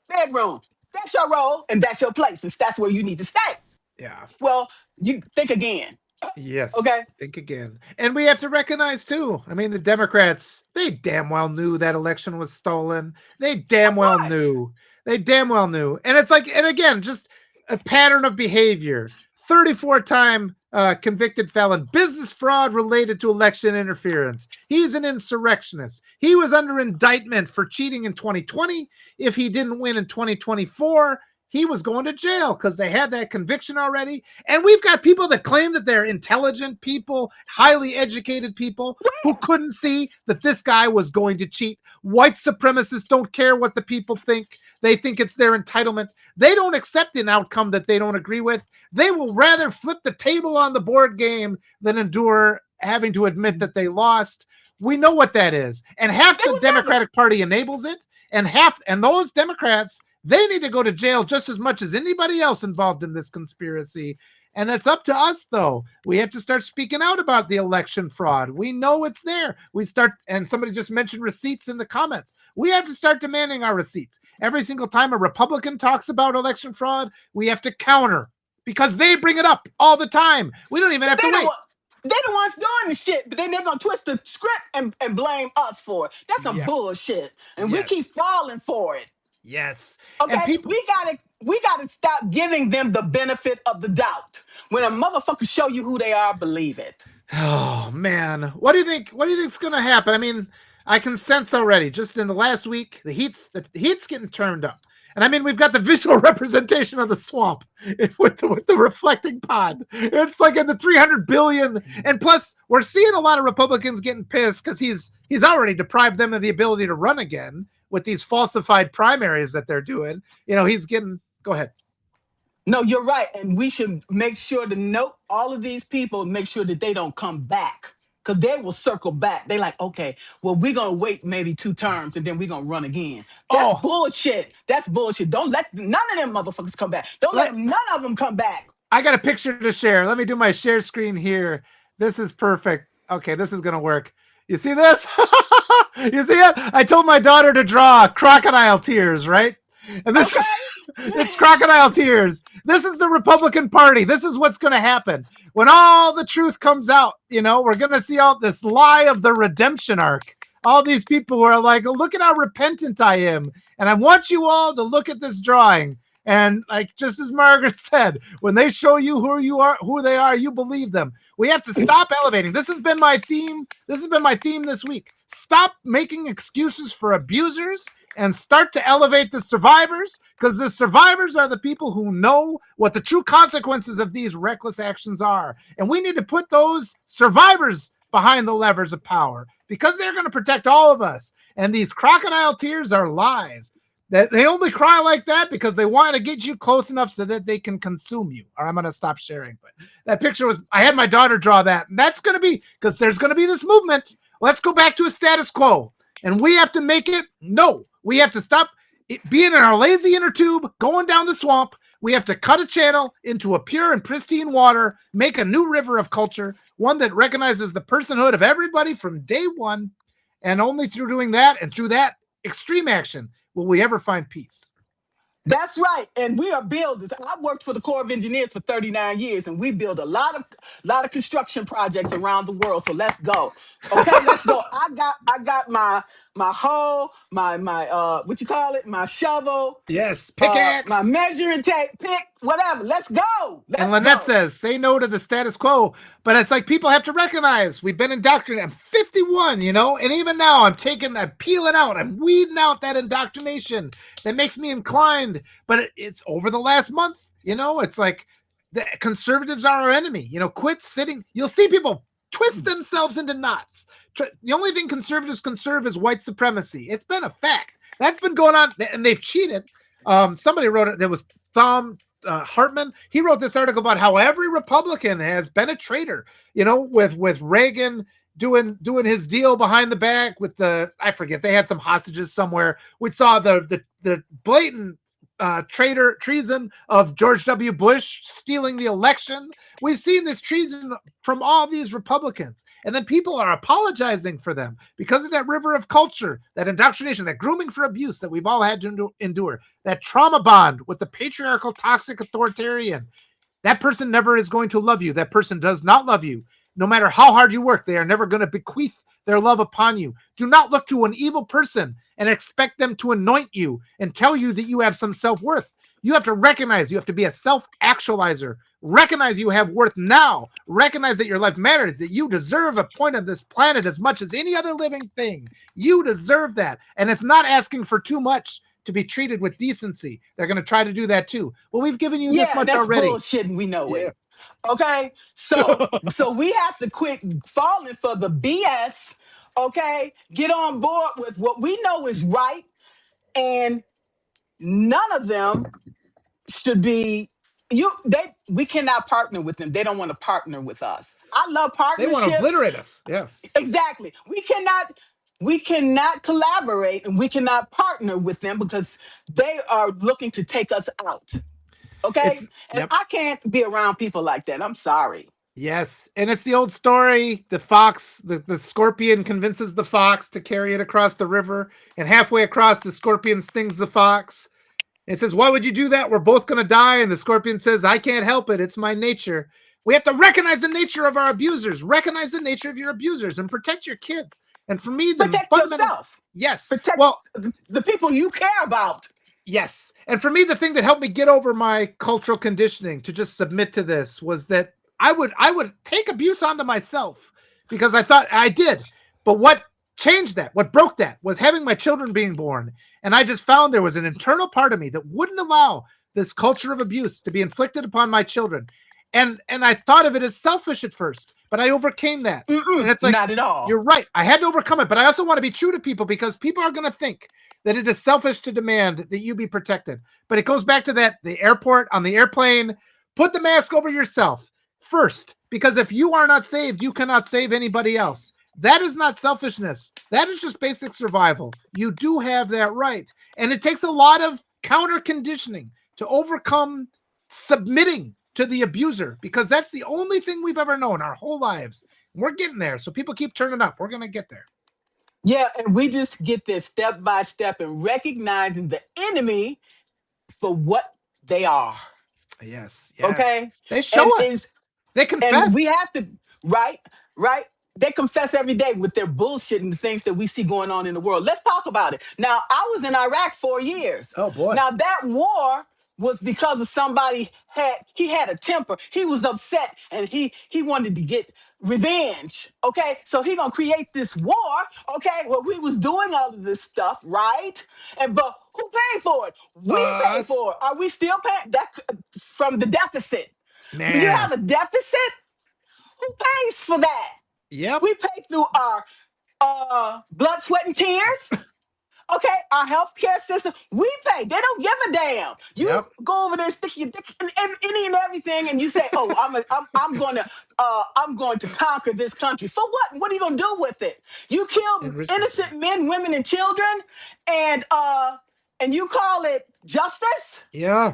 [SPEAKER 3] bedroom. That's your role and that's your place, and that's where you need to stay.
[SPEAKER 1] Yeah.
[SPEAKER 3] Well, you think again.
[SPEAKER 1] Yes.
[SPEAKER 3] Okay.
[SPEAKER 1] Think again. And we have to recognize too. I mean, the Democrats, they damn well knew that election was stolen. They damn well knew. They damn well knew. And it's like, and again, just a pattern of behavior. 34-time convicted felon, business fraud related to election interference. He's an insurrectionist. He was under indictment for cheating in 2020. If he didn't win in 2024, he was going to jail because they had that conviction already. And we've got people that claim that they're intelligent people, highly educated people who couldn't see that this guy was going to cheat. White supremacists don't care what the people think. They think it's their entitlement. They don't accept an outcome that they don't agree with. They will rather flip the table on the board game than endure having to admit that they lost. We know what that is. And half the Democratic Party enables it. And those Democrats, they need to go to jail just as much as anybody else involved in this conspiracy. And it's up to us, though. We have to start speaking out about the election fraud. We know it's there. And somebody just mentioned receipts in the comments. We have to start demanding our receipts. Every single time a Republican talks about election fraud, we have to counter because they bring it up all the time. We don't even have to wait.
[SPEAKER 3] They're the ones doing the shit, but then they're going to twist the script and blame us for it. That's some bullshit. And we keep falling for it.
[SPEAKER 1] Yes.
[SPEAKER 3] Okay, and we gotta stop giving them the benefit of the doubt. When a motherfucker show you who they are, believe it.
[SPEAKER 1] Oh man, what do you think? What do you think's gonna happen? I mean, I can sense already, just in the last week, the heat's getting turned up. And I mean, we've got the visual representation of the swamp with the reflecting pond. It's like in the 300 billion. And plus, we're seeing a lot of Republicans getting pissed because he's already deprived them of the ability to run again with these falsified primaries that they're doing. You know, he's getting, go ahead.
[SPEAKER 3] No, you're right. And we should make sure to note all of these people, make sure that they don't come back. Because they will circle back. They like, okay, well, we're going to wait maybe 2 terms and then we're going to run again. That's bullshit. That's bullshit. Don't let none of them motherfuckers come back. Don't let none of them come back.
[SPEAKER 1] I got a picture to share. Let me do my share screen here. This is perfect. Okay, this is going to work. You see this? You see it? I told my daughter to draw crocodile tears, right? And this is it's crocodile tears. This is the Republican Party. This is what's going to happen. When all the truth comes out, you know, we're going to see all this lie of the redemption arc. All these people who are like, oh, look at how repentant I am. And I want you all to look at this drawing. And like, just as Margaret said, when they show you who they are, you believe them. We have to stop elevating. This has been my theme. This has been my theme this week. Stop making excuses for abusers and start to elevate the survivors, because the survivors are the people who know what the true consequences of these reckless actions are. And we need to put those survivors behind the levers of power because they're going to protect all of us. And these crocodile tears are lies. That they only cry like that because they want to get you close enough so that they can consume you. Or I'm going to stop sharing. But that picture was, I had my daughter draw that. And that's going to be, because there's going to be this movement. Let's go back to a status quo. And we have to make it, no, we have to stop being in our lazy inner tube, going down the swamp. We have to cut a channel into a pure and pristine water, make a new river of culture, one that recognizes the personhood of everybody from day one. And only through doing that and through that extreme action will we ever find peace.
[SPEAKER 3] That's right. And we are builders. I worked for the Corps of Engineers for 39 years, and we build a lot of construction projects around the world. So let's go. Okay, let's go. I got my hoe, my what you call it? My shovel.
[SPEAKER 1] Yes, pickaxe.
[SPEAKER 3] My measuring tape, pick, whatever. Let's go.
[SPEAKER 1] And Lynette says, say no to the status quo. But it's like people have to recognize we've been indoctrinated. I'm 51, you know, and even now I'm peeling out, I'm weeding out that indoctrination that makes me inclined. But it's over the last month, you know, it's like the conservatives are our enemy. You know, quit sitting. You'll see people twist themselves into knots. The only thing conservatives conserve is white supremacy. It's been a fact. That's been going on, and they've cheated. Somebody wrote it. There was Thom Hartman. He wrote this article about how every Republican has been a traitor, with Reagan doing his deal behind the back with I forget, they had some hostages somewhere. We saw the blatant treason of George W. Bush stealing the election. We've seen this treason from all these Republicans, and then people are apologizing for them because of that river of culture, that indoctrination, that grooming for abuse that we've all had to endure, that trauma bond with the patriarchal, toxic authoritarian. That person never is going to love you. That person does not love you. No matter how hard you work, they are never going to bequeath their love upon you. Do not look to an evil person and expect them to anoint you and tell you that you have some self-worth. You have to recognize, you have to be a self-actualizer. Recognize you have worth now. Recognize that your life matters, that you deserve a point on this planet as much as any other living thing. You deserve that. And it's not asking for too much to be treated with decency. They're going to try to do that too. Well, we've given you this much already.
[SPEAKER 3] Yeah, that's bullshit, and we know it. Okay, so we have to quit falling for the BS. Okay, get on board with what we know is right, and none of them should be. We cannot partner with them. They don't want to partner with us. I love partnerships.
[SPEAKER 1] They want to obliterate us. Yeah,
[SPEAKER 3] exactly. We cannot collaborate, and we cannot partner with them because they are looking to take us out. Okay, I can't be around people like that. I'm sorry.
[SPEAKER 1] Yes, and it's the old story. The fox, the scorpion convinces the fox to carry it across the river, and halfway across, the scorpion stings the fox. And says, "Why would you do that? We're both going to die." And the scorpion says, "I can't help it. It's my nature." We have to recognize the nature of our abusers. Recognize the nature of your abusers and protect your kids. And for me,
[SPEAKER 3] protect yourself.
[SPEAKER 1] Yes,
[SPEAKER 3] protect the people you care about.
[SPEAKER 1] Yes, and for me, the thing that helped me get over my cultural conditioning to just submit to this was that I would take abuse onto myself because I thought I did. But what changed that, what broke that, was having my children being born. And I just found there was an internal part of me that wouldn't allow this culture of abuse to be inflicted upon my children. And I thought of it as selfish at first, but I overcame that. And it's like,
[SPEAKER 3] not at all.
[SPEAKER 1] You're right. I had to overcome it, but I also want to be true to people because people are going to think that it is selfish to demand that you be protected. But it goes back to that, the airport, on the airplane, put the mask over yourself first, because if you are not saved, you cannot save anybody else. That is not selfishness. That is just basic survival. You do have that right. And it takes a lot of counter conditioning to overcome submitting to the abuser, because that's the only thing we've ever known our whole lives. We're getting there. So people keep turning up. We're going to get there.
[SPEAKER 3] Yeah, and we just get there step by step and recognizing the enemy for what they are.
[SPEAKER 1] Yes.
[SPEAKER 3] Okay?
[SPEAKER 1] They show us. They confess.
[SPEAKER 3] And we have to, right? They confess every day with their bullshit and the things that we see going on in the world. Let's talk about it. Now, I was in Iraq 4 years.
[SPEAKER 1] Oh, boy.
[SPEAKER 3] Now, that war was because of somebody had a temper. He was upset and he wanted to get revenge. Okay, so he gonna create this war. Okay, well, we was doing all of this stuff, right? But who paid for it? We paid for it. Are we still paying that from the deficit?
[SPEAKER 1] Man.
[SPEAKER 3] When you have a deficit, who pays for that?
[SPEAKER 1] Yep.
[SPEAKER 3] We pay through our blood, sweat, and tears. Okay, our healthcare system, we pay. They don't give a damn. You go over there, stick your dick in any and everything, and you say, "Oh, I'm going to conquer this country." For what? What are you going to do with it? You kill innocent men, women, and children, and you call it justice?
[SPEAKER 1] Yeah,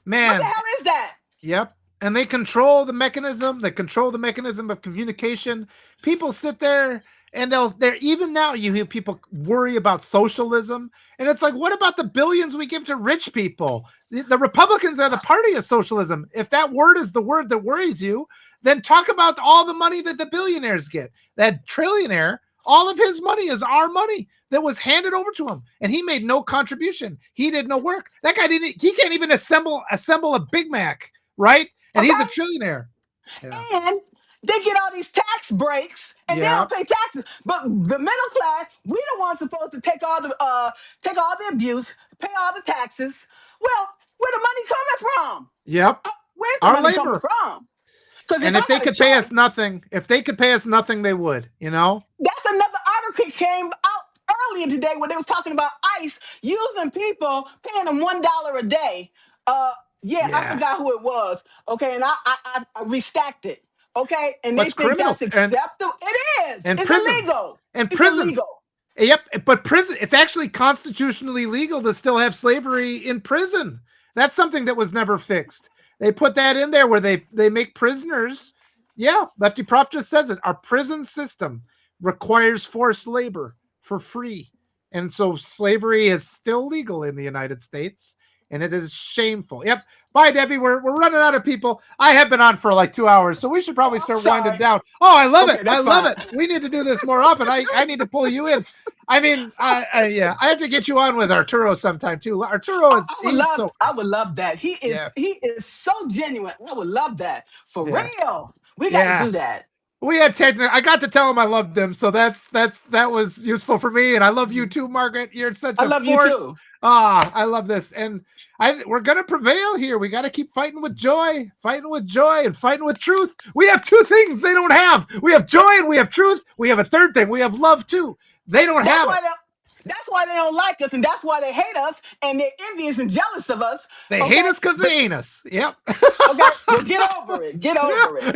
[SPEAKER 1] man.
[SPEAKER 3] What the hell is that?
[SPEAKER 1] Yep. And they control the mechanism. They control the mechanism of communication. People sit there. And they're even now you hear people worry about socialism. And it's like, what about the billions we give to rich people? The Republicans are the party of socialism. If that word is the word that worries you, then talk about all the money that the billionaires get. That trillionaire, all of his money is our money that was handed over to him. And he made no contribution. He did no work. That guy he can't even assemble a Big Mac, right? And he's a trillionaire.
[SPEAKER 3] Yeah. And they get all these tax breaks and they don't pay taxes. But the middle class, we the ones supposed to take all the abuse, pay all the taxes. Well, where the money coming from?
[SPEAKER 1] Yep.
[SPEAKER 3] Where's the money coming from?
[SPEAKER 1] And if they could pay us nothing, they would, you know?
[SPEAKER 3] That's another article came out earlier today where they was talking about ICE using people, paying them $1 a day. I forgot who it was. Okay, and I restacked it. Okay, and they think that's acceptable. It is. It's illegal.
[SPEAKER 1] And prisons. Yep, but prison. It's actually constitutionally legal to still have slavery in prison. That's something that was never fixed. They put that in there where they make prisoners. Yeah, Lefty Prof just says it. Our prison system requires forced labor for free. And so slavery is still legal in the United States, and it is shameful. Yep. Bye, Debbie. We're running out of people. I have been on for like 2 hours, so we should probably start winding down. Oh, I love it. I love it. We need to do this more often. I need to pull you in. I mean, I have to get you on with Arturo sometime too. Arturo is
[SPEAKER 3] I would love that. He is so genuine. I would love that. For real. We gotta do that.
[SPEAKER 1] We had I got to tell him I loved him, so that was useful for me. And I love you too, Margaret. You're such a force.
[SPEAKER 3] You too.
[SPEAKER 1] I love this. And we're gonna prevail here. We got to keep fighting with joy, and fighting with truth. We have two things they don't have. We have joy and we have truth. We have a third thing. We have love too. They don't have it.
[SPEAKER 3] That's why they don't like us, and that's why they hate us, and they're envious and jealous of us.
[SPEAKER 1] They hate us because they ain't us. Yep.
[SPEAKER 3] Okay, well, get over it.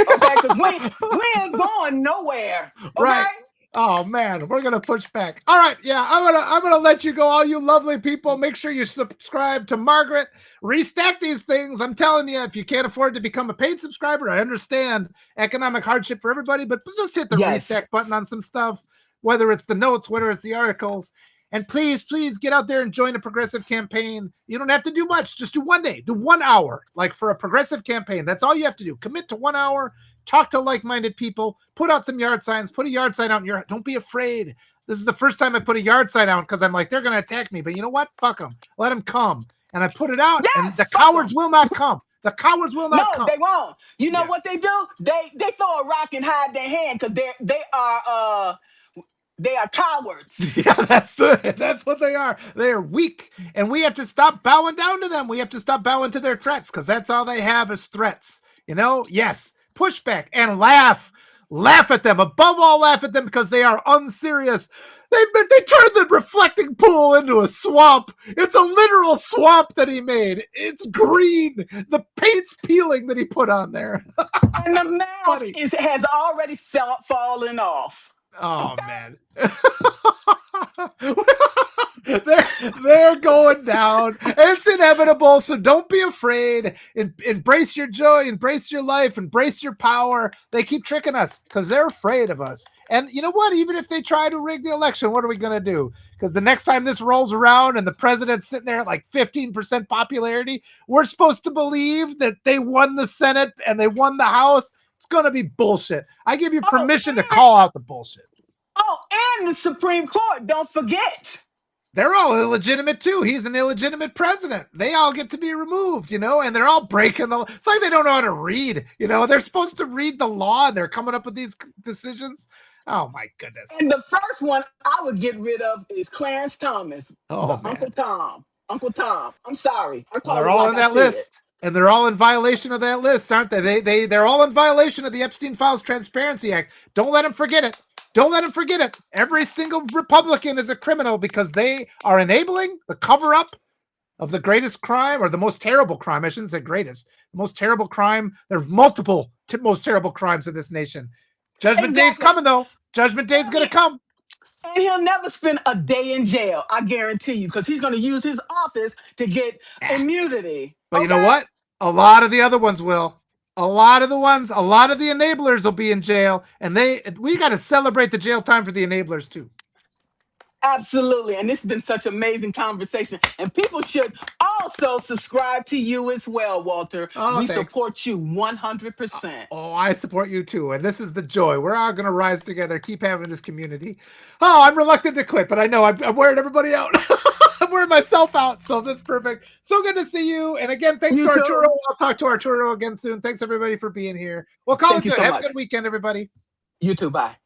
[SPEAKER 3] Okay, because we ain't going nowhere. Okay?
[SPEAKER 1] Right. Oh man, we're gonna push back. All right, yeah, I'm gonna let you go. All you lovely people, make sure you subscribe to Margaret. Restack these things. I'm telling you, if you can't afford to become a paid subscriber, I understand economic hardship for everybody, but just hit the restack button on some stuff, whether it's the notes, whether it's the articles. And please get out there and join a progressive campaign. You don't have to do much. Just do 1 day. Do 1 hour, like for a progressive campaign. That's all you have to do. Commit to 1 hour. Talk to like-minded people. Put out some yard signs. Put a yard sign out in your. Don't be afraid. This is the first time I put a yard sign out because I'm like, they're going to attack me. But you know what? Fuck them. Let them come. And I put it out, and the cowards will not come. The cowards will not come.
[SPEAKER 3] No, they won't. You know what they do? They throw a rock and hide their hand because they are cowards.
[SPEAKER 1] Yeah, that's what they are. They are weak, and we have to stop bowing down to them. We have to stop bowing to their threats because that's all they have is threats. You know, yes, push back and laugh at them. Above all, laugh at them because they are unserious. They turned the reflecting pool into a swamp. It's a literal swamp that he made. It's green. The paint's peeling that he put on there.
[SPEAKER 3] And the mask has already fallen off.
[SPEAKER 1] Oh man. they're going down. It's inevitable, so don't be afraid. Embrace your joy, embrace your life, embrace your power. They keep tricking us because they're afraid of us. And you know what? Even if they try to rig the election, what are we going to do? Because the next time this rolls around and the president's sitting there at like 15% popularity, we're supposed to believe that they won the Senate and they won the House. It's going to be bullshit. I give you permission to call out the bullshit.
[SPEAKER 3] Oh, and the Supreme Court, don't forget.
[SPEAKER 1] They're all illegitimate too. He's an illegitimate president. They all get to be removed, you know, and they're all breaking the law. It's like they don't know how to read, you know. They're supposed to read the law and they're coming up with these decisions. Oh my goodness.
[SPEAKER 3] And the first one I would get rid of is Clarence Thomas.
[SPEAKER 1] Oh,
[SPEAKER 3] Uncle Tom. I'm sorry.
[SPEAKER 1] They're all on that list. And they're all in violation of that list, aren't they? They're all in violation of the Epstein Files Transparency Act. Don't let them forget it. Don't let them forget it. Every single Republican is a criminal because they are enabling the cover-up of the greatest crime, or the most terrible crime. I shouldn't say greatest. The most terrible crime. There's multiple most terrible crimes in this nation. Judgment Day's coming, though. Judgment Day's going to come.
[SPEAKER 3] And he'll never spend a day in jail, I guarantee you, because he's going to use his office to get immunity.
[SPEAKER 1] But you know what? A lot of the other ones will. A lot of the enablers will be in jail, and we got to celebrate the jail time for the enablers too.
[SPEAKER 3] Absolutely. And this has been such amazing conversation. And people should also subscribe to you as well, Walter. We support you 100%.
[SPEAKER 1] Oh, I support you too. And this is the joy. We're all going to rise together, keep having this community. Oh, I'm reluctant to quit, but I know I'm wearing everybody out. I'm wearing myself out, so that's perfect. So good to see you. And again, thanks to Arturo. I'll talk to Arturo again soon. Thanks everybody for being here. We'll call it good. Have a good weekend, everybody.
[SPEAKER 3] You too. Bye.